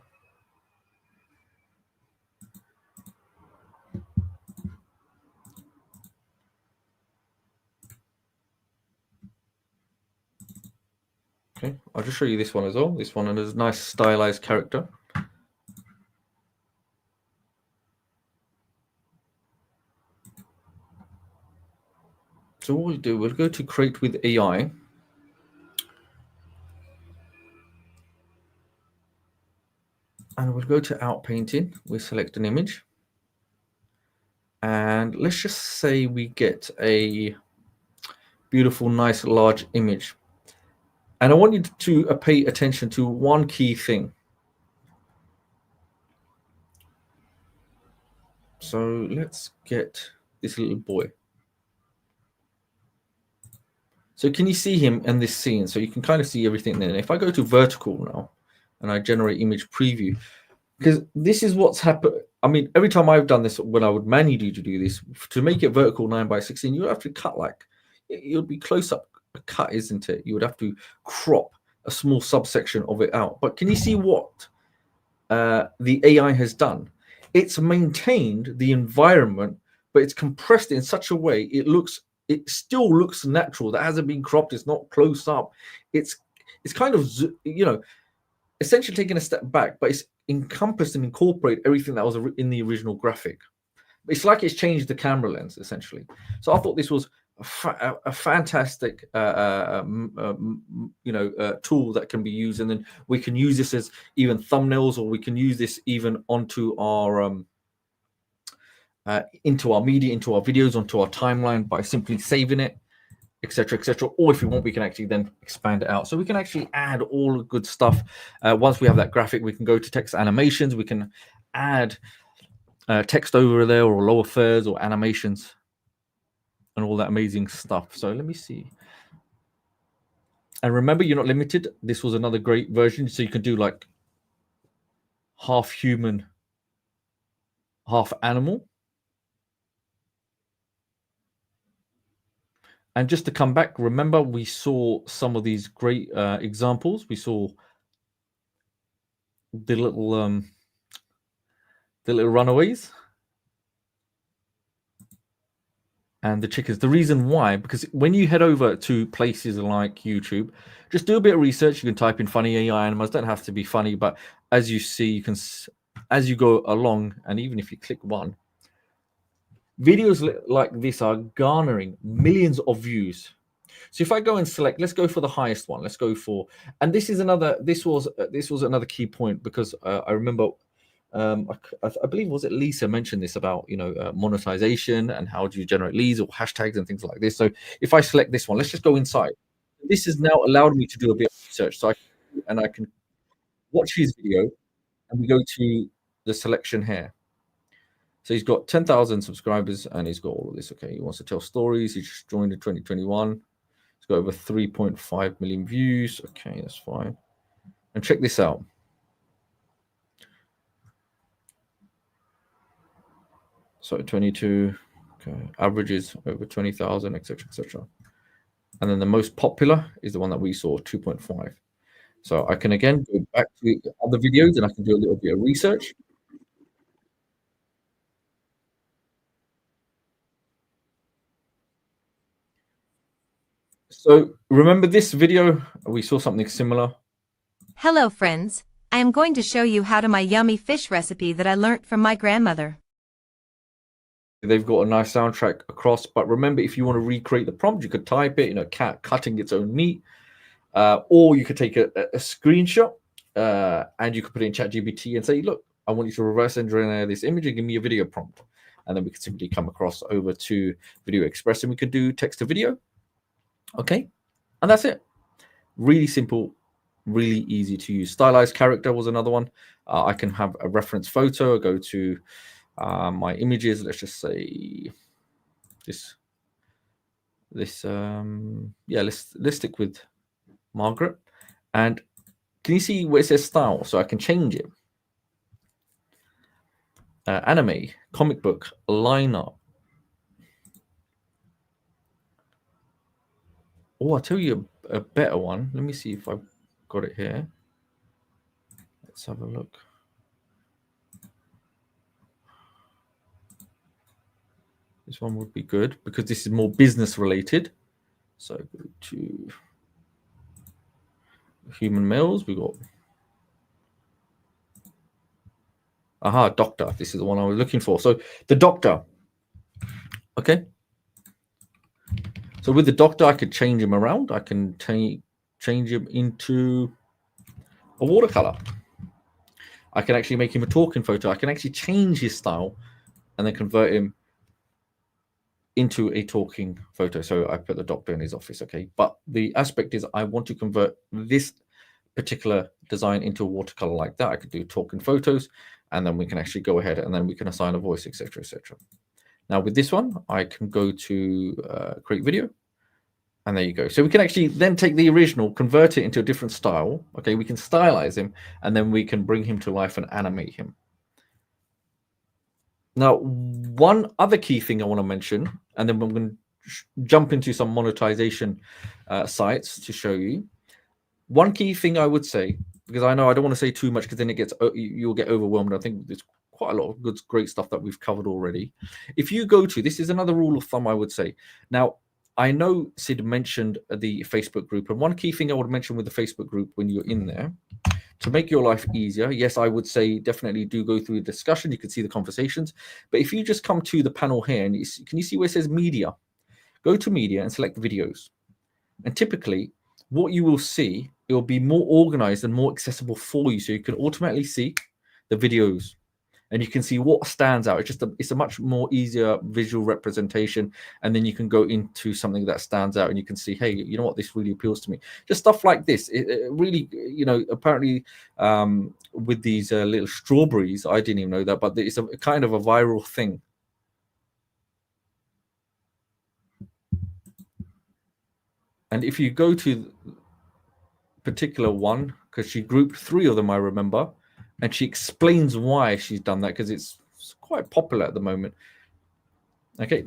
Okay, I'll just show you this one as well. This one, and there's a nice stylized character. So what we'll do, we'll go to create with AI. And we'll go to outpainting. We select an image. And let's just say we get a beautiful, nice, large image. And I want you to pay attention to one key thing. So let's get this little boy. So can you see him in this scene? So you can kind of see everything there. If I go to vertical now and I generate image preview, because this is what's happened. I mean, every time I've done this, when I would manually do this, to make it vertical 9:16, you would have to cut like, it would be close up a cut, isn't it? You would have to crop a small subsection of it out. But can you see what the AI has done? It's maintained the environment, but it's compressed it in such a way it still looks natural. That hasn't been cropped. It's not close up. It's kind of, essentially taking a step back, but it's encompassed and incorporate everything that was in the original graphic. It's like it's changed the camera lens essentially. So I thought this was a fantastic tool that can be used, and then we can use this as even thumbnails, or we can use this even onto our into our media, into our videos, onto our timeline by simply saving it, etc., etc. Or if we want, we can actually then expand it out. So we can actually add all the good stuff. Once we have that graphic, we can go to text animations. We can add text over there, or lower thirds, or animations, and all that amazing stuff. So let me see. And remember, you're not limited. This was another great version. So you can do like half human, half animal. And just to come back, remember we saw some of these great examples. We saw the little runaways and the chickens. The reason why, because when you head over to places like YouTube, just do a bit of research. You can type in funny AI animals. Don't have to be funny, but as you see, you can, as you go along, and even if you click one, videos like this are garnering millions of views. So if I go and select, let's go for the highest one. Let's go for, and this is another. This was another key point, because I remember, I believe, was it Lisa mentioned this about monetization and how do you generate leads or hashtags and things like this. So if I select this one, let's just go inside. This has now allowed me to do a bit of research. So I can watch his video, and we go to the selection here. So he's got 10,000 subscribers and he's got all of this. Okay, he wants to tell stories. He just joined in 2021. He's got over 3.5 million views. Okay, that's fine. And check this out. So 22, okay, averages over 20,000, etc., etc. And then the most popular is the one that we saw, 2.5. So I can again go back to other videos and I can do a little bit of research. So remember this video, we saw something similar. Hello friends, I am going to show you how to my yummy fish recipe that I learnt from my grandmother. They've got a nice soundtrack across, but remember, if you want to recreate the prompt, you could type it, cat cutting its own meat, or you could take a screenshot and you could put it in ChatGPT and say, look, I want you to reverse engineer this image and give me a video prompt. And then we could simply come across over to Video Express and we could do text to video. Okay, and that's it. Really simple, really easy to use. Stylized character was another one. I can have a reference photo, go to my images. Let's just say this. Yeah, let's stick with Margaret. And can you see where it says style? So I can change it. Anime, comic book, lineup. Oh, I'll tell you a better one. Let me see if I've got it here. Let's have a look. This one would be good because this is more business related. So go to human males. We got doctor. This is the one I was looking for. So the doctor. Okay. So with the doctor, I could change him around. I can change him into a watercolor. I can actually make him a talking photo. I can actually change his style and then convert him into a talking photo. So I put the doctor in his office. Okay. But the aspect is I want to convert this particular design into a watercolor like that. I could do talking photos and then we can actually go ahead and then we can assign a voice, etc., etc. Now with this one, I can go to create video. And there you go. So we can actually then take the original, convert it into a different style. Okay, we can stylize him, and then we can bring him to life and animate him. Now, one other key thing I want to mention, and then I'm going to jump into some monetization sites to show you. One key thing I would say, because I know I don't want to say too much, because then you'll get overwhelmed. I think there's quite a lot of great stuff that we've covered already. If you go to, this is another rule of thumb I would say. Now, I know Sid mentioned the Facebook group, and one key thing I would mention with the Facebook group when you're in there, to make your life easier, yes, I would say definitely do go through a discussion. You can see the conversations. But if you just come to the panel here, and can you see where it says media? Go to media and select videos. And typically, what you will see, it will be more organized and more accessible for you. So you can automatically see the videos. And you can see what stands out. It's a much more easier visual representation. And then you can go into something that stands out and you can see, hey, you know what, this really appeals to me. Just stuff like this. It really, apparently with these little strawberries, I didn't even know that, but it's a kind of a viral thing. And if you go to particular one, because she grouped 3 of them, I remember, and she explains why she's done that, because it's quite popular at the moment. Okay,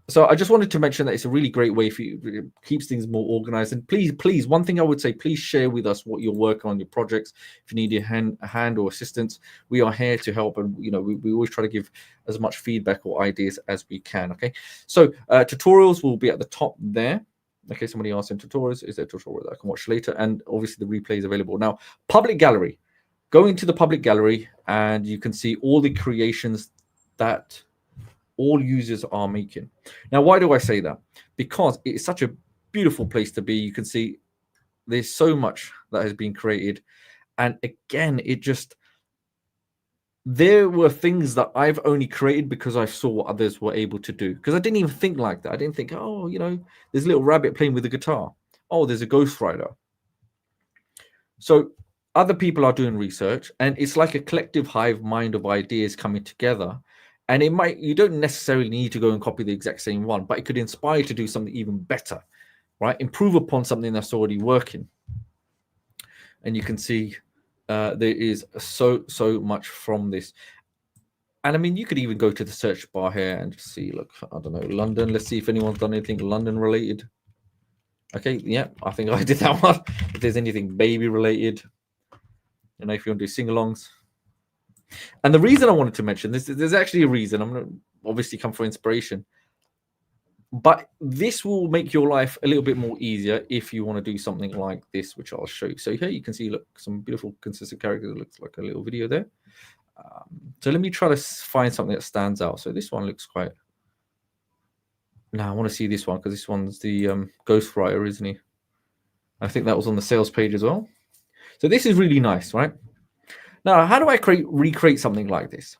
so I just wanted to mention that it's a really great way for you. It keeps things more organized. And please, one thing I would say, please share with us what you're working on, your projects. If you need a hand or assistance, we are here to help. And we always try to give as much feedback or ideas as we can. Okay, so tutorials will be at the top there. Okay, somebody asked in tutorials, is there a tutorial that I can watch later? And obviously the replay is available now. Public gallery. Go into the public gallery and you can see all the creations that all users are making. Now, why do I say that? Because it's such a beautiful place to be. You can see there's so much that has been created. And again, there were things that I've only created because I saw what others were able to do. Because I didn't even think like that. I didn't think, oh, there's a little rabbit playing with a guitar. Oh, there's a Ghost Rider. So other people are doing research, and it's like a collective hive mind of ideas coming together. And you don't necessarily need to go and copy the exact same one, but it could inspire you to do something even better, right? Improve upon something that's already working. And you can see there is so much from this. And I mean, you could even go to the search bar here and just see, look, I don't know, London. Let's see if anyone's done anything London related. Okay, yeah, I think I did that one. If there's anything baby related, if you want to do sing-alongs. And the reason I wanted to mention this, there's actually a reason. I'm going to obviously come for inspiration. But this will make your life a little bit more easier if you want to do something like this, which I'll show you. So here you can see, look, some beautiful consistent characters. It looks like a little video there. So let me try to find something that stands out. So this one looks quite... Now I want to see this one because this one's the Ghost Rider, isn't he? I think that was on the sales page as well. So this is really nice, right? Now, how do I recreate something like this?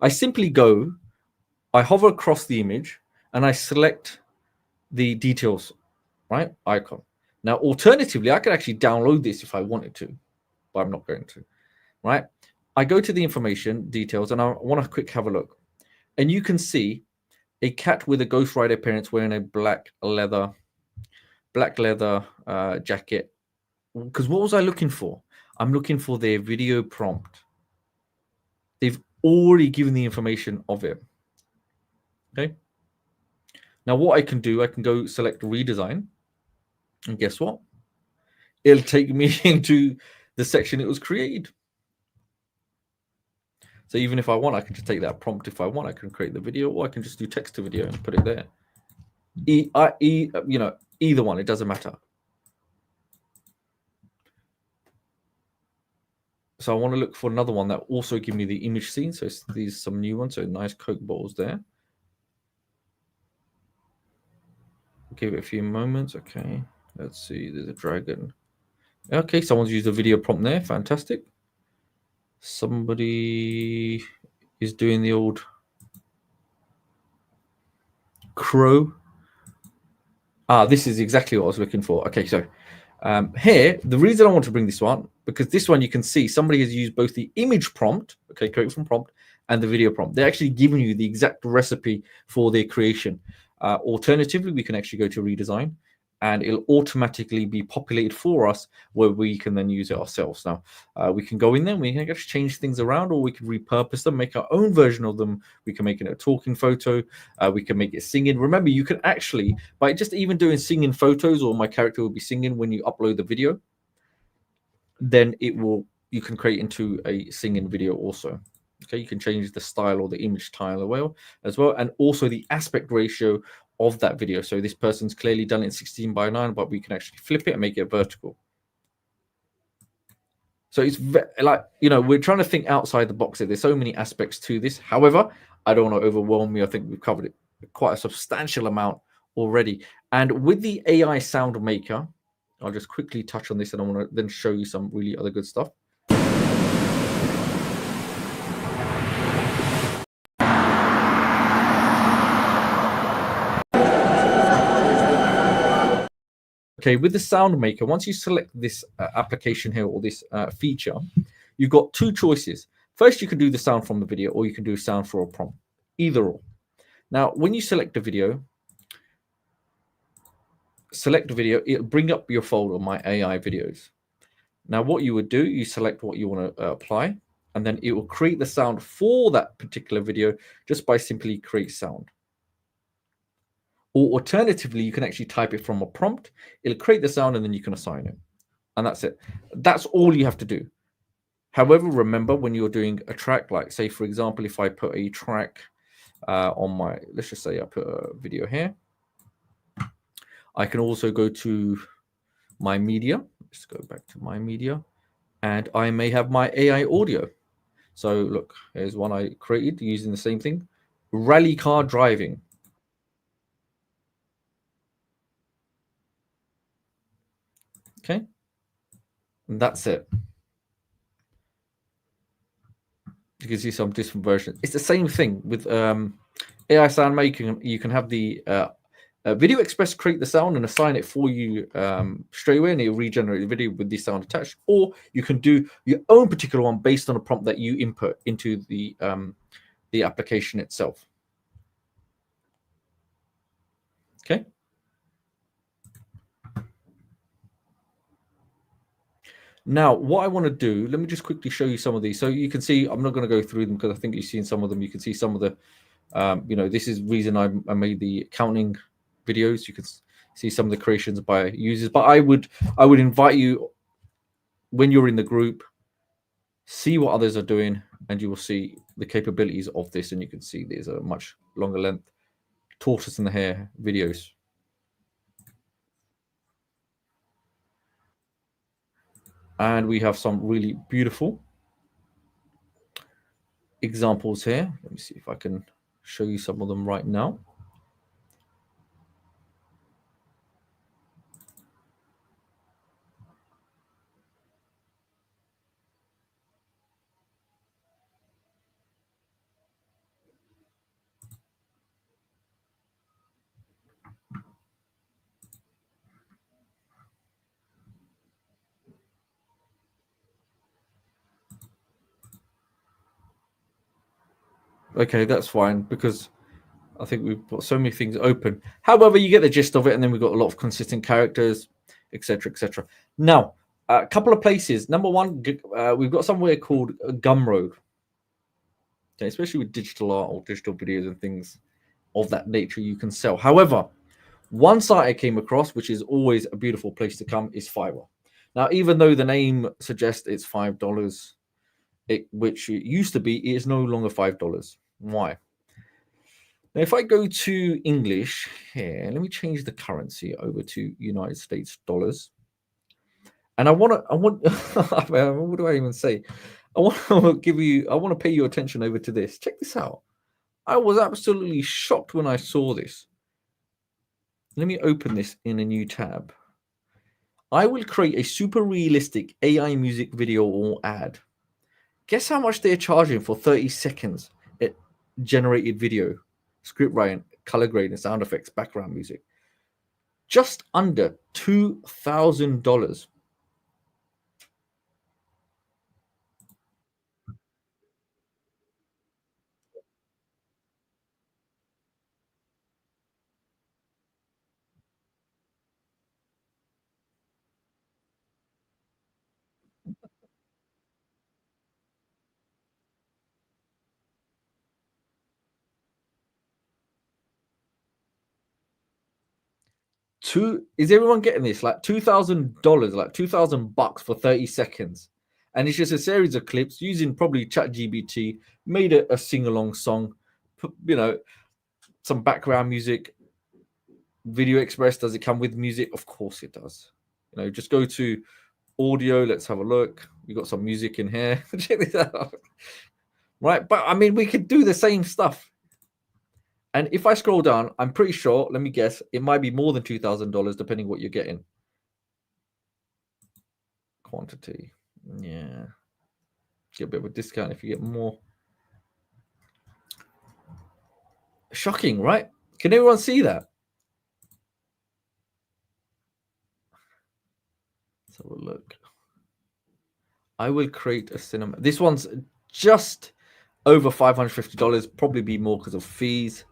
I simply I hover across the image, and I select the details, right, icon. Now, alternatively, I could actually download this if I wanted to, but I'm not going to, right? I go to the information details, and I want to quick have a look. And you can see a cat with a Ghost Rider appearance wearing a black leather jacket. Because what was I looking for? I'm looking for their video prompt. They've already given the information of it. Okay. Now what I can do, I can go select redesign. And guess what? It'll take me into the section it was created. So even if I want, I can just take that prompt. If I want, I can create the video, or I can just do text to video and put it there. Either one, it doesn't matter. So I want to look for another one that also give me the image scene. So these some new ones. So nice Coke bottles there. Give it a few moments. Okay, let's see. There's a dragon. Okay, someone's used a video prompt there. Fantastic. Somebody is doing the old crow. This is exactly what I was looking for. Okay, so here, the reason I want to bring this one, because this one you can see somebody has used both the image prompt, okay, create from prompt, and the video prompt. They're actually giving you the exact recipe for their creation. Alternatively, we can actually go to redesign, and it'll automatically be populated for us where we can then use it ourselves. Now, we can go in there, we can just change things around, or we can repurpose them, make our own version of them. We can make it a talking photo. We can make it singing. Remember, you can actually, by just even doing singing photos, or my character will be singing when you upload the video, then you can create into a singing video also. Okay, you can change the style or the image style as well, and also the aspect ratio of that video. So this person's clearly done it in 16:9, but we can actually flip it and make it vertical. So it's like, we're trying to think outside the box here. There's so many aspects to this. However, I don't want to overwhelm you. I think we've covered it quite a substantial amount already. And with the AI sound maker, I'll just quickly touch on this, and I want to then show you some really other good stuff. Okay, with the sound maker, once you select this application here, or this feature, you've got two choices. First, you can do the sound from the video, or you can do sound for a prompt, either or. Now, when you select a video, it'll bring up your folder, my AI videos. Now, what you would do, you select what you want to apply, and then it will create the sound for that particular video just by simply create sound. Or alternatively, you can actually type it from a prompt. It'll create the sound and then you can assign it. And that's it. That's all you have to do. However, remember when you're doing a track, like say, for example, if I put a track on my, let's just say I put a video here. I can also go to my media. Let's go back to my media. And I may have my AI audio. So look, here's one I created using the same thing. Rally car driving. Okay. And that's it. You can see some different versions. It's the same thing with AI sound making. You can have the Video Express create the sound and assign it for you straight away, and it'll regenerate the video with the sound attached. Or you can do your own particular one based on a prompt that you input into the application itself. Okay. Now, what I want to do, let me just quickly show you some of these. So you can see, I'm not going to go through them because I think you've seen some of them. You can see some of the, this is the reason I made the accounting videos. You can see some of the creations by users. But I would invite you, when you're in the group, see what others are doing, and you will see the capabilities of this. And you can see there's a much longer length tortoise in the hair videos. And we have some really beautiful examples here. Let me see if I can show you some of them right now. Okay, that's fine because I think we've got so many things open. However, you get the gist of it, and then we've got a lot of consistent characters, etc., etc. Now, a couple of places. Number one, we've got somewhere called Gumroad. Okay, especially with digital art or digital videos and things of that nature, you can sell. However, one site I came across, which is always a beautiful place to come, is Fiverr. Now, even though the name suggests it's $5, which it used to be, it is no longer $5. Why? Now, if I go to English here, let me change the currency over to United States dollars. And I want, what do I even say? I want to pay your attention over to this. Check this out. I was absolutely shocked when I saw this. Let me open this in a new tab. I will create a super realistic AI music video or ad. Guess how much they're charging for 30 seconds generated video, script writing, color grading, sound effects, background music? Just under $2,000. Is everyone getting this? Like $2,000, like $2,000 for 30 seconds. And it's just a series of clips using probably ChatGPT, made a sing-along song, some background music. Video Express, does it come with music? Of course it does. Just go to audio. Let's have a look. We got some music in here. Check this out. Right, but I mean, we could do the same stuff. And if I scroll down, I'm pretty sure, let me guess, it might be more than $2,000 depending what you're getting. Quantity. Yeah. Get a bit of a discount if you get more. Shocking, right? Can everyone see that? Let's have a look. I will create a cinema. This one's just over $550, probably be more because of fees.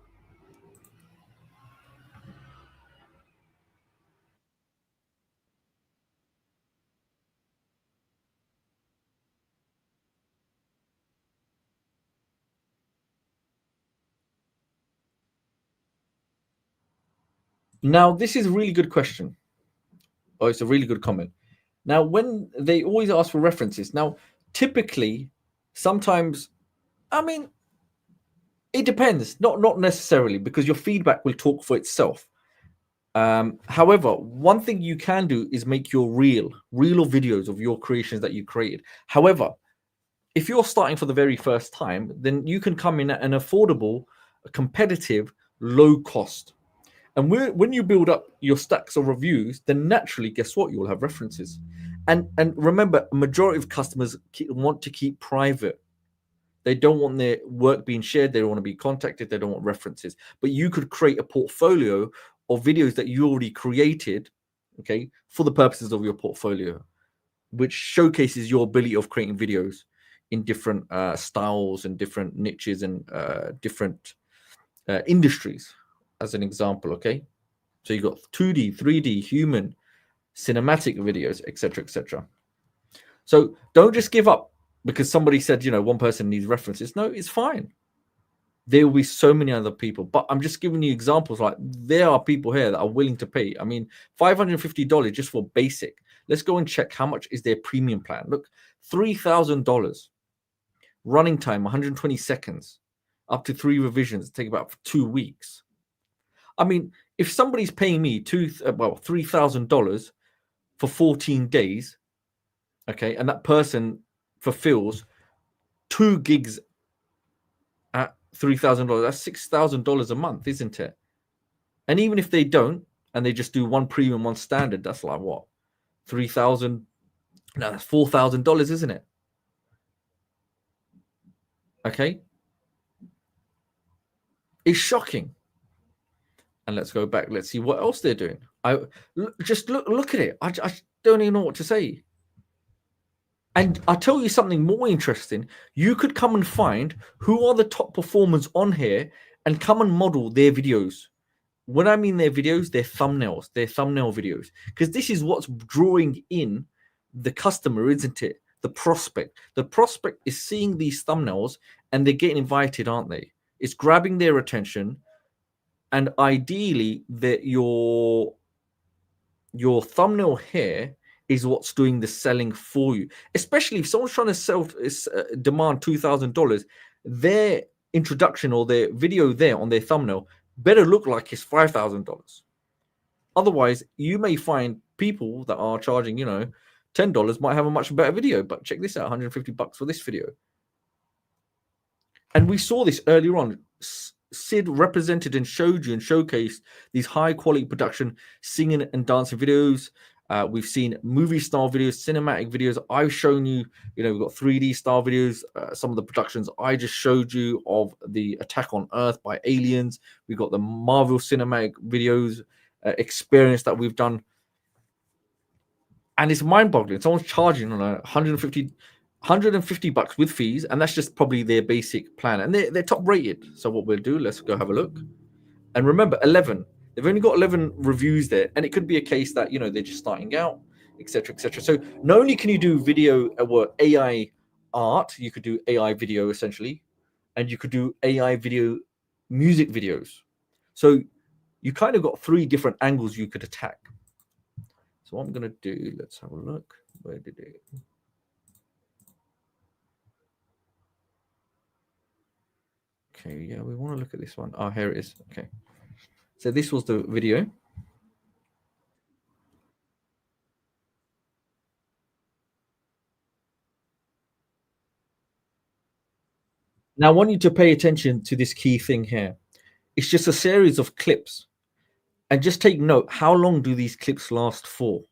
Now, this is a really good question. Oh, it's a really good comment. Now, when they always ask for references, now, typically, sometimes, I mean, it depends. Not necessarily, because your feedback will talk for itself. However, one thing you can do is make your reel or videos of your creations that you created. However, if you're starting for the very first time, then you can come in at an affordable, competitive, low cost. And when you build up your stacks of reviews, then naturally, guess what? You'll have references. And remember, a majority of customers want to keep private. They don't want their work being shared. They don't want to be contacted. They don't want references. But you could create a portfolio of videos that you already created, okay, for the purposes of your portfolio, which showcases your ability of creating videos in different styles and different niches and different industries, as an example. Okay, so you got 2D, 3D, human, cinematic videos, etc., etc. So don't just give up because somebody said, one person needs references. No, it's fine. There will be so many other people, but I'm just giving you examples. Like, there are people here that are willing to pay. I mean, $550 just for basic. Let's go and check how much is their premium plan. Look, $3,000, running time 120 seconds, up to 3 revisions, take about 2 weeks. I mean, if somebody's paying me $3,000 for 14 days, okay, and that person fulfills 2 gigs at $3,000, that's $6,000 a month, isn't it? And even if they don't, and they just do one premium, one standard, that's like what? 3,000? No, that's $4,000, isn't it? Okay. It's shocking. And let's go back. Let's see what else they're doing. Just look at it. I don't even know what to say. And I'll tell you something more interesting. You could come and find who are the top performers on here and come and model their videos. When I mean their videos, their thumbnails, their thumbnail videos, because this is what's drawing in the customer, isn't it? The prospect. The prospect is seeing these thumbnails and they're getting invited, aren't they? It's grabbing their attention, and ideally, that your thumbnail here is what's doing the selling for you. Especially if someone's trying to demand $2,000, their introduction or their video there on their thumbnail better look like it's $5,000. Otherwise, you may find people that are charging, $10 might have a much better video. But check this out, $150 for this video. And we saw this earlier on. Sid represented and showed you and showcased these high quality production singing and dancing videos. We've seen movie style videos, cinematic videos. I've shown you, we've got 3D style videos. Some of the productions I just showed you of the Attack on Earth by Aliens. We've got the Marvel cinematic videos experience that we've done. And it's mind boggling. Someone's charging on $150 with fees, and that's just probably their basic plan, and they're top rated. So what we'll do, let's go have a look. And remember, 11, they've only got 11 reviews there, and it could be a case that they're just starting out, etc., etc. So not only can you do video AI art, you could do AI video essentially, and you could do AI video music videos. So you kind of got 3 different angles you could attack. So what I'm going to do, let's have a look. Where did it? Okay, yeah, we want to look at this one. Oh, here it is. Okay. So this was the video. Now I want you to pay attention to this key thing here. It's just a series of clips. And just take note, how long do these clips last for?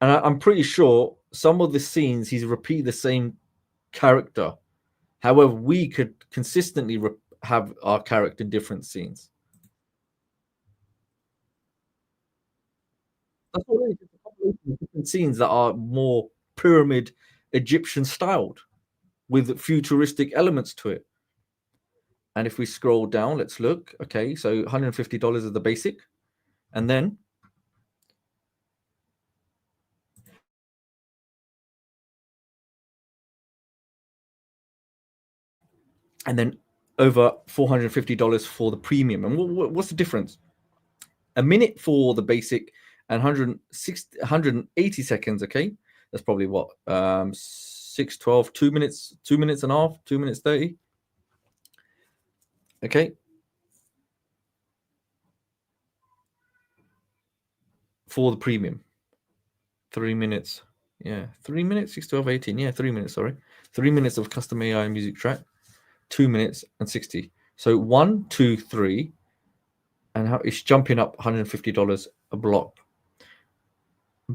And I'm pretty sure some of the scenes he's repeated the same character. However, we could consistently have our character in different scenes. That's all it is. It's a combination of different scenes that are more pyramid Egyptian styled with futuristic elements to it. And if we scroll down, let's look. Okay, so $150 is the basic. And then over $450 for the premium. And what's the difference? A minute for the basic and 180 seconds. Okay, that's probably what 6, 12, 2 minutes, 2 minutes and a half, 2 minutes 30. Okay, for the premium, 3 minutes. Yeah, 3 minutes, 6, 12, 18. Yeah, 3 minutes. Sorry, 3 minutes of custom AI music track, 2 minutes and 60. So 1, 2, 3, and how it's jumping up $150 a block.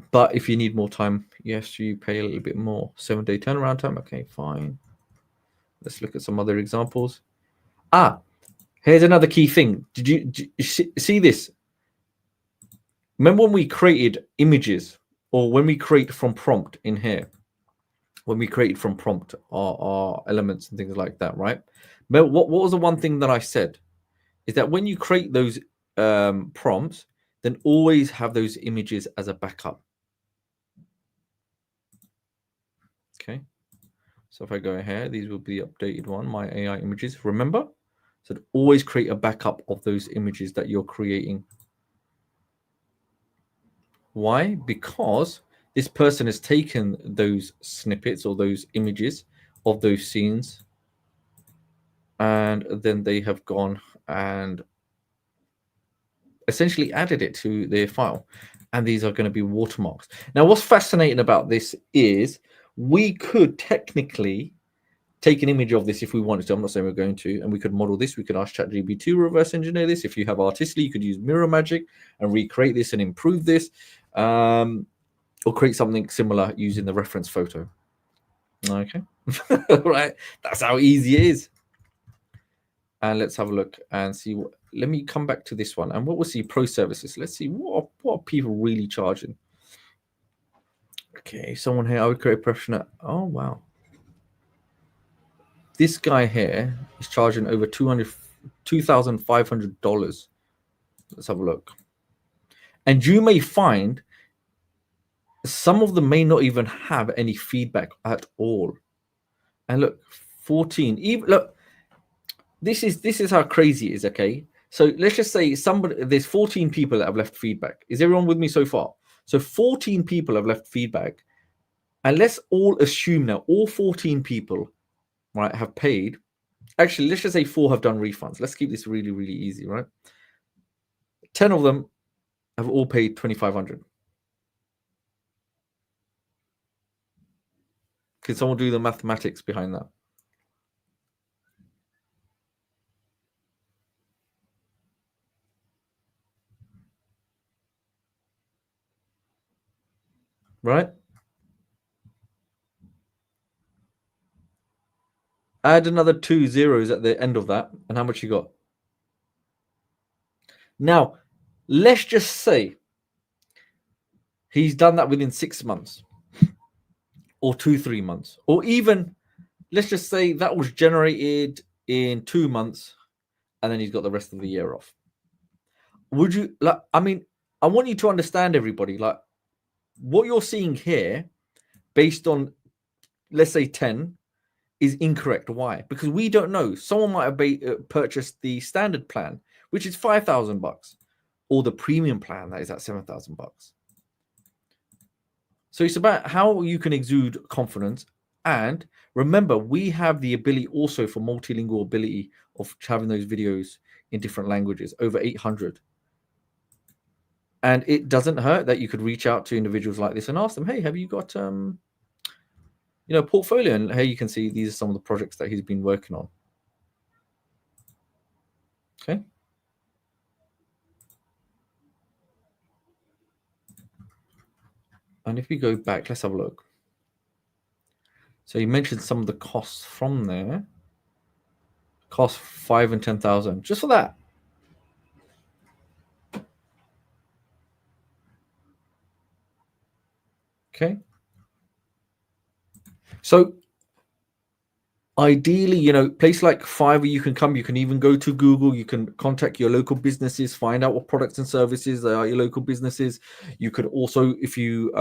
But if you need more time, yes, you pay a little bit more. 7-day turnaround time. Okay, fine. Let's look at some other examples. Here's another key thing. Did you see this? Remember when we created images, or when we create from prompt in here? When we created from prompt our elements and things like that, right? But what was the one thing that I said? Is that when you create those prompts, then always have those images as a backup. Okay. So if I go here, these will be the updated one, my AI images. Remember? So always create a backup of those images that you're creating. Why? Because this person has taken those snippets or those images of those scenes, and then they have gone and essentially added it to their file. And these are going to be watermarks. Now, what's fascinating about this is we could technically take an image of this if we wanted to. I'm not saying we're going to, and we could model this. We could ask ChatGPT to reverse engineer this. If you have Artistly, you could use Mirror Magic and recreate this and improve this, or create something similar using the reference photo. Okay, right. That's how easy it is. And let's have a look and see what. Let me come back to this one, and what we'll see pro services. Let's see what are people really charging. Okay, someone here. I would create a professional. Oh wow. This guy here is charging over $2,500. Let's have a look. And you may find some of them may not even have any feedback at all. And look, 14. Even look, this is how crazy it is. Okay, so let's just say there's 14 people that have left feedback. Is everyone with me so far? So 14 people have left feedback, and let's all assume now all 14 people, right, have paid. Actually, let's just say 4 have done refunds. Let's keep this really, really easy, right? 10 of them have all paid $2,500. Can someone do the mathematics behind that? Right? Add another 2 zeros at the end of that, and how much you got? Now, let's just say he's done that within 6 months, or 2-3 months, or even let's just say that was generated in 2 months, and then he's got the rest of the year off. Would you like? I mean, I want you to understand, everybody, like what you're seeing here, based on let's say 10, is incorrect. Why? Because we don't know. Someone might have purchased the standard plan, which is $5,000, or the premium plan that is at $7,000. So it's about how you can exude confidence. And remember, we have the ability also for multilingual ability of having those videos in different languages, over 800. And it doesn't hurt that you could reach out to individuals like this and ask them, hey, have you got portfolio? And here you can see these are some of the projects that he's been working on. Okay. And if we go back, let's have a look. So you mentioned some of the costs from there. Cost 5 and 10,000 just for that. Okay. So Ideally, you know, place like Fiverr, you can even go to Google, you can contact your local businesses, find out what products and services there are your local businesses. You could also, if you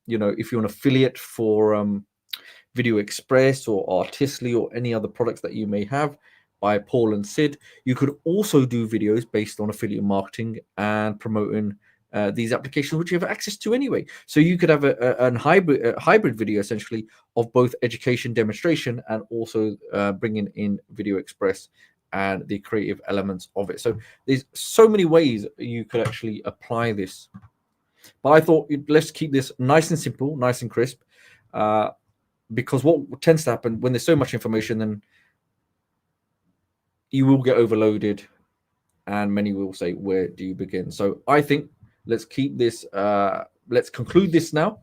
you know, if you're an affiliate for Video Express or Artistly or any other products that you may have by Paul and Sid, you could also do videos based on affiliate marketing and promoting these applications, which you have access to anyway. So you could have a hybrid video essentially of both education demonstration and also bringing in Video Express and the creative elements of it. So there's so many ways you could actually apply this. But I thought let's keep this nice and simple, nice and crisp. Because what tends to happen when there's so much information, then you will get overloaded and many will say, where do you begin? So I think let's keep this, let's conclude this now,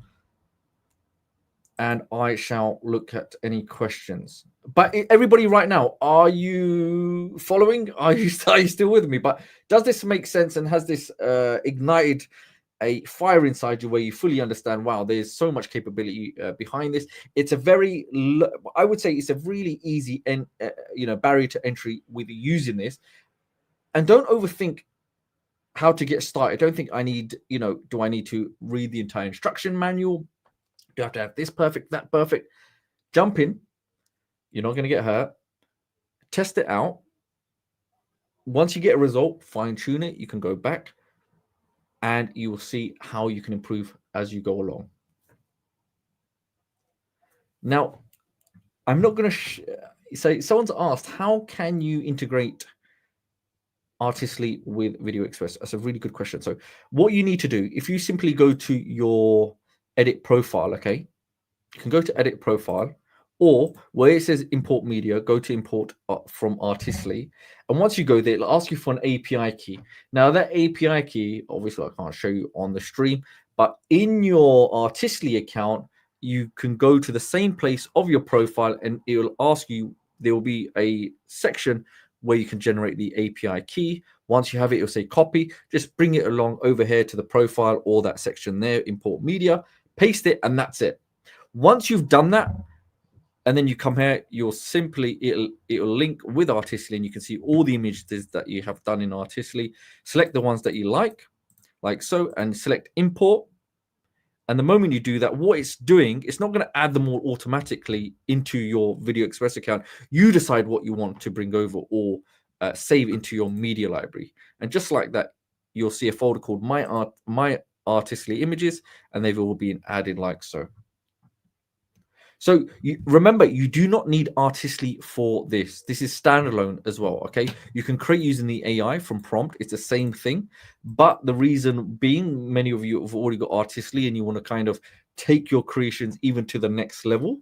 and I shall look at any questions. But everybody right now, are you following? Are you still with me? But does this make sense, and has this ignited a fire inside you where you fully understand, wow, there's so much capability behind this? It's a very, I would say it's a really easy and barrier to entry with using this. And don't overthink how to get started. Don't think I need, do I need to read the entire instruction manual? Do I have to have this perfect, that perfect? Jump in. You're not going to get hurt. Test it out. Once you get a result, fine tune it. You can go back and you will see how you can improve as you go along. Now, I'm not going to say, someone's asked, how can you integrate Artistly with Video Express? That's a really good question. So what you need to do, if you simply go to your edit profile, okay, you can go to edit profile, or where it says import media, go to import from Artistly. And once you go there, it'll ask you for an API key. Now that API key, obviously I can't show you on the stream, but in your Artistly account, you can go to the same place of your profile and it will ask you, there will be a section where you can generate the API key. Once you have it, it'll say copy, just bring it along over here to the profile or that section there, import media, paste it, and that's it. Once you've done that, and then you come here, you'll simply, it'll link with Artistly, and you can see all the images that you have done in Artistly. Select the ones that you like so, and select import. And the moment you do that, what it's doing, it's not going to add them all automatically into your Video Express account. You decide what you want to bring over or save into your media library. And just like that, you'll see a folder called My Artistly Images, and they've all been added like so. So remember, you do not need Artistly for this. This is standalone as well, okay? You can create using the AI from prompt. It's the same thing. But the reason being, many of you have already got Artistly and you want to kind of take your creations even to the next level,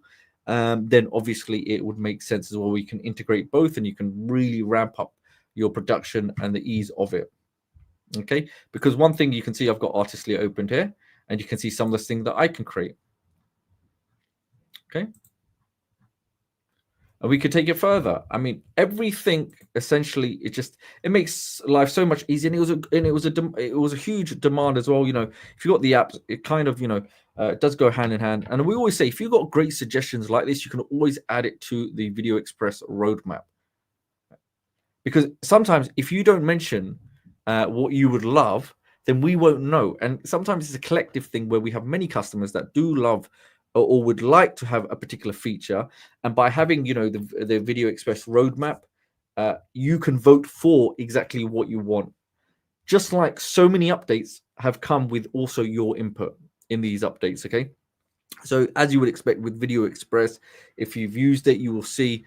then obviously it would make sense as well. We can integrate both and you can really ramp up your production and the ease of it, okay? Because one thing you can see, I've got Artistly opened here, and you can see some of the things that I can create. Okay, and we could take it further. I mean, everything essentially, it makes life so much easier. And it was a huge demand as well. You know, if you got the apps, it kind of it does go hand in hand. And we always say, if you've got great suggestions like this, you can always add it to the Video Express roadmap. Because sometimes if you don't mention what you would love, then we won't know. And sometimes it's a collective thing where we have many customers that do love or would like to have a particular feature, and by having the Video Express roadmap, you can vote for exactly what you want. Just like so many updates have come with also your input in these updates. Okay, so as you would expect with Video Express, if you've used it, you will see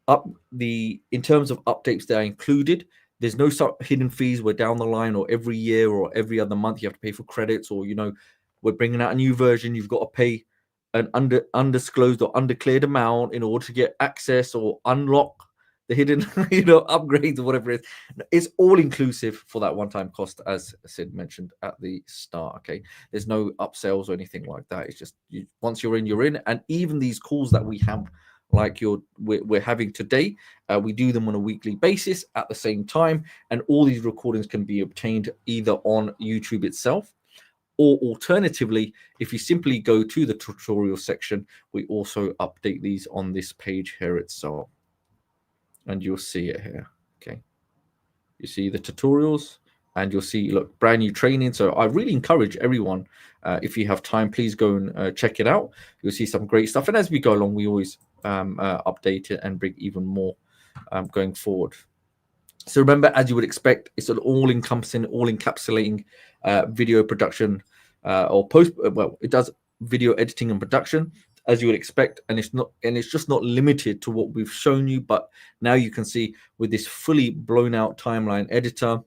in terms of updates that are included. There's no hidden fees where down the line or every year or every other month you have to pay for credits, or we're bringing out a new version, you've got to pay an undisclosed or undeclared amount in order to get access or unlock the hidden upgrades or whatever it is. It's all inclusive for that one-time cost, as Sid mentioned at the start. Okay, there's no upsells or anything like that. It's just once you're in. And even these calls that we have, like we're having today, we do them on a weekly basis at the same time, and all these recordings can be obtained either on YouTube itself Or alternatively, if you simply go to the tutorial section, we also update these on this page here itself. And you'll see it here. Okay. You see the tutorials and you'll see, look, brand new training. So I really encourage everyone, if you have time, please go and check it out. You'll see some great stuff. And as we go along, we always update it and bring even more going forward. So remember, as you would expect, it's an all-encompassing, all-encapsulating video production or post. Well, it does video editing and production, as you would expect, and it's just not limited to what we've shown you. But now you can see with this fully blown-out timeline editor,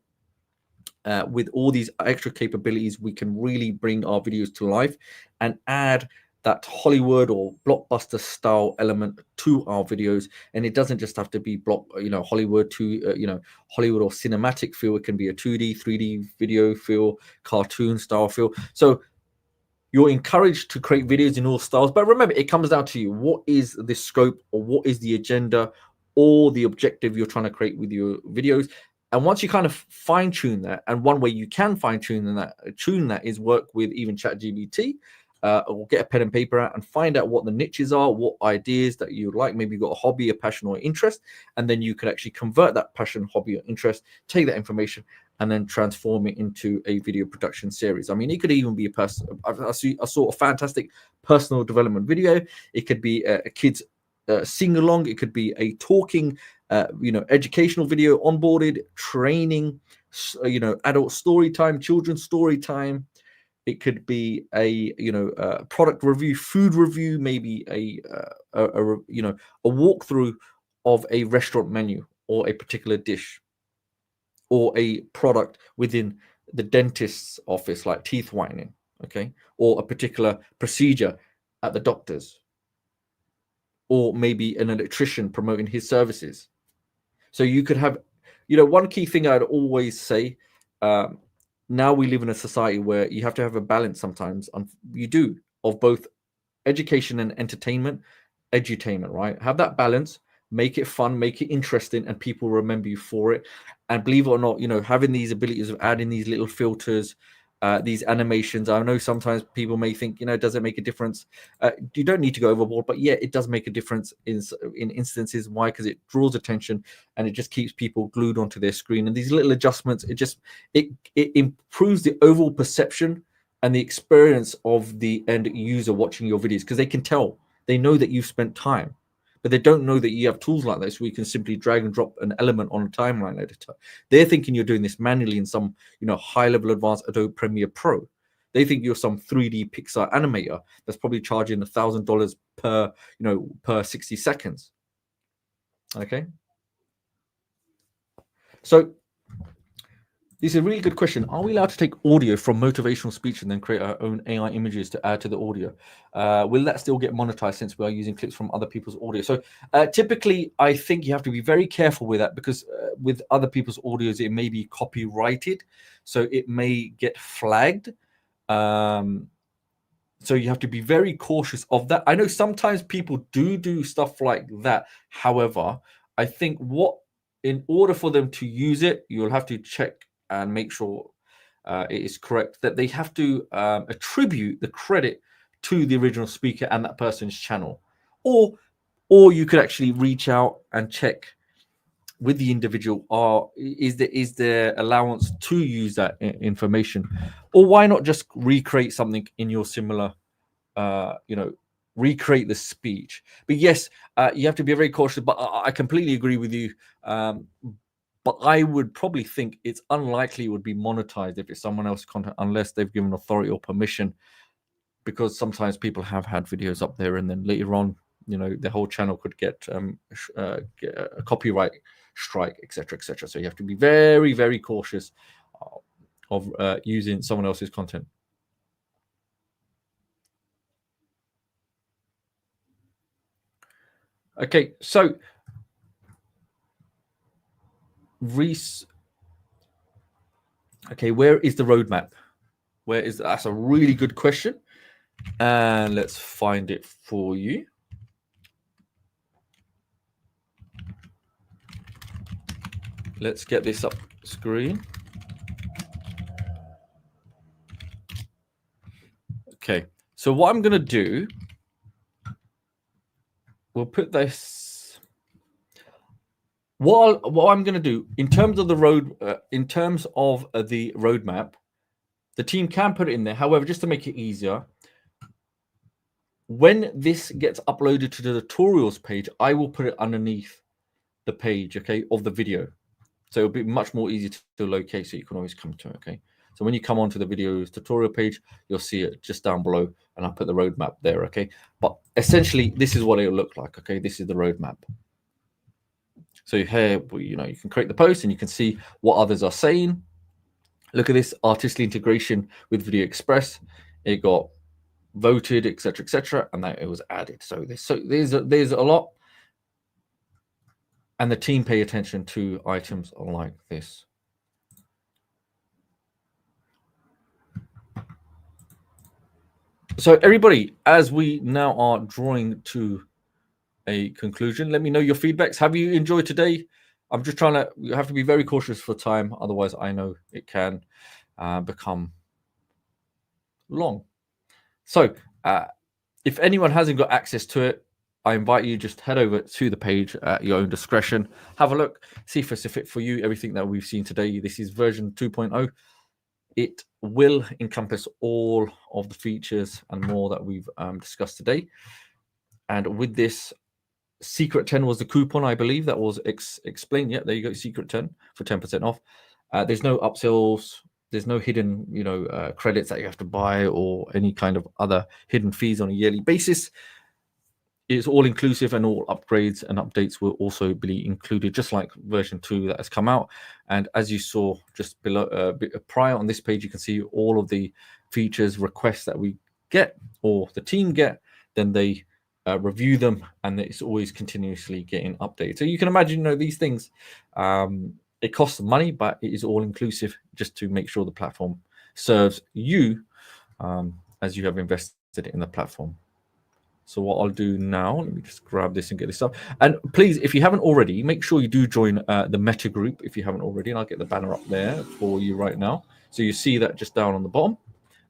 with all these extra capabilities, we can really bring our videos to life and add that Hollywood or blockbuster style element to our videos. And it doesn't just have to be Hollywood to Hollywood or cinematic feel. It can be a 2D 3D video feel, cartoon style feel. So you're encouraged to create videos in all styles, but remember, it comes down to you. What is the scope, or what is the agenda, or the objective you're trying to create with your videos? And once you kind of fine tune that, and one way you can fine tune that is work with even ChatGPT, or get a pen and paper out and find out what the niches are, what ideas that you like. Maybe you've got a hobby, a passion, or interest, and then you could actually convert that passion, hobby, or interest, take that information, and then transform it into a video production series. I mean, it could even be a person. I saw a fantastic personal development video. It could be a kid's sing along. It could be a talking, educational video, onboarded training, adult story time, children's story time. It could be a product review, food review, maybe a walkthrough of a restaurant menu or a particular dish, or a product within the dentist's office, like teeth whitening, okay, or a particular procedure at the doctor's, or maybe an electrician promoting his services. So you could have, one key thing I'd always say, now we live in a society where you have to have a balance sometimes, you do, of both education and entertainment, edutainment, right? Have that balance, make it fun, make it interesting, and people remember you for it. And believe it or not, having these abilities of adding these little filters, these animations. I know sometimes people may think, does it make a difference? You don't need to go overboard, but yeah, it does make a difference in instances. Why? Because it draws attention and it just keeps people glued onto their screen. And these little adjustments, it improves the overall perception and the experience of the end user watching your videos, because they know that you've spent time, but they don't know that you have tools like this where you can simply drag and drop an element on a timeline editor. They're thinking you're doing this manually in some, high-level advanced Adobe Premiere Pro. They think you're some 3D Pixar animator that's probably charging $1,000 per 60 seconds. Okay. So this is a really good question. Are we allowed to take audio from motivational speech and then create our own AI images to add to the audio? Will that still get monetized since we are using clips from other people's audio? So typically, I think you have to be very careful with that, because with other people's audios, it may be copyrighted. So it may get flagged. So you have to be very cautious of that. I know sometimes people do stuff like that. However, I think in order for them to use it, you'll have to check and make sure it is correct, that they have to attribute the credit to the original speaker and that person's channel, or you could actually reach out and check with the individual, is there allowance to use that information, or why not just recreate something in your similar recreate the speech. But yes, you have to be very cautious, but I completely agree with you. But I would probably think it's unlikely it would be monetized if it's someone else's content, unless they've given authority or permission, because sometimes people have had videos up there and then later on, the whole channel could get a copyright strike, etc., etc. So you have to be very, very cautious of using someone else's content. Okay, so Reese. Okay, where is the roadmap? That's a really good question. And let's find it for you. Let's get this up screen. Okay, so what I'm going to do, we'll put this. What I'm going to do in terms of the roadmap, the team can put it in there. However, just to make it easier, when this gets uploaded to the tutorials page, I will put it underneath the page, okay, of the video. So it'll be much more easy to locate, so you can always come to it, okay? So when you come onto the videos tutorial page, you'll see it just down below, and I'll put the roadmap there, okay? But essentially, this is what it'll look like, okay? This is the roadmap. So here, you know, you can create the post and you can see what others are saying. Look at this artistic integration with VideoExpress. It got voted, etc., and that it was added. So there's a lot, and the team pay attention to items like this. So everybody, as we now are drawing to a conclusion, let me know your feedbacks. Have you enjoyed today? I'm just trying to, you have to be very cautious for time, otherwise I know it can become long. So if anyone hasn't got access to it, I invite you just head over to the page at your own discretion. Have a look, see if it's a fit for you. Everything that we've seen today, this is version 2.0. It will encompass all of the features and more that we've discussed today. And with this, Secret 10 was the coupon, I believe, that was explained. Yeah, there you go, Secret 10 for 10% off. There's no upsells. There's no hidden, credits that you have to buy or any kind of other hidden fees on a yearly basis. It's all inclusive, and all upgrades and updates will also be included, just like version 2 that has come out. And as you saw just below, prior on this page, you can see all of the features, requests that we get or the team get. Then they review them, and it's always continuously getting updated. So you can imagine, these things. It costs money, but it is all inclusive, just to make sure the platform serves you as you have invested in the platform. So what I'll do now, let me just grab this and get this up. And please, if you haven't already, make sure you do join the Meta group if you haven't already. And I'll get the banner up there for you right now. So you see that just down on the bottom.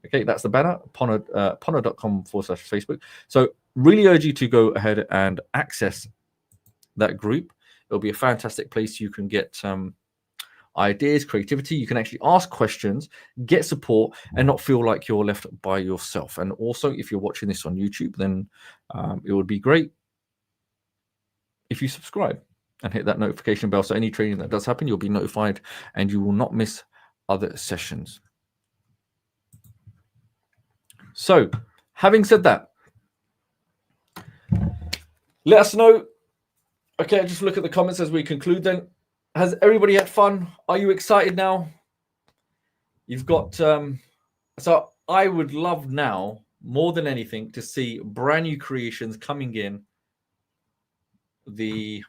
Okay, that's the banner, pono.com/Facebook. So really urge you to go ahead and access that group. It'll be a fantastic place. You can get ideas, creativity. You can actually ask questions, get support, and not feel like you're left by yourself. And also, if you're watching this on YouTube, then it would be great if you subscribe and hit that notification bell. So any training that does happen, you'll be notified and you will not miss other sessions. So having said that, let us know. Okay, just look at the comments as we conclude then. Has everybody had fun? Are you excited now? You've got, so I would love now, more than anything, to see brand new creations coming in the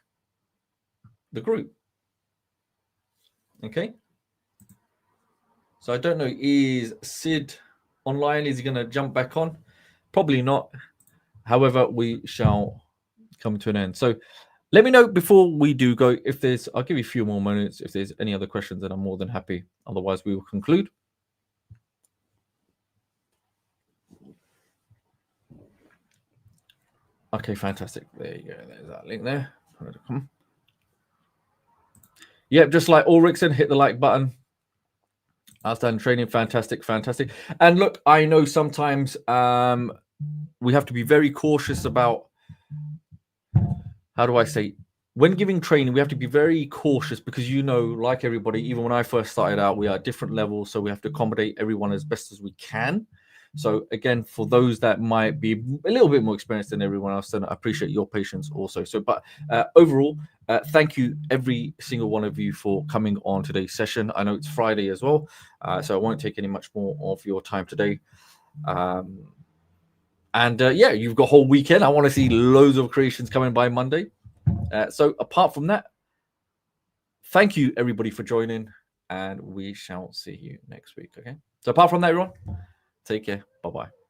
group. Okay. So I don't know, is Sid online? Is he going to jump back on? Probably not. However, we shall come to an end. So let me know before we do go if there's, I'll give you a few more minutes. If there's any other questions, then I'm more than happy. Otherwise, we will conclude. Okay, fantastic. There you go. There's that link there. Yep, just like Ulrichsen, hit the like button. Outstanding training. Fantastic, fantastic. And look, I know sometimes we have to be very cautious about, how do I say, when giving training, we have to be very cautious because, like everybody, even when I first started out, we are at different levels. So we have to accommodate everyone as best as we can. So again, for those that might be a little bit more experienced than everyone else, then I appreciate your patience also. So, but overall, thank you, every single one of you, for coming on today's session. I know it's Friday as well, so I won't take any much more of your time today. Yeah, you've got a whole weekend. I want to see loads of creations coming by Monday. So apart from that, thank you, everybody, for joining, and we shall see you next week. Okay. So apart from that, everyone, take care. Bye-bye.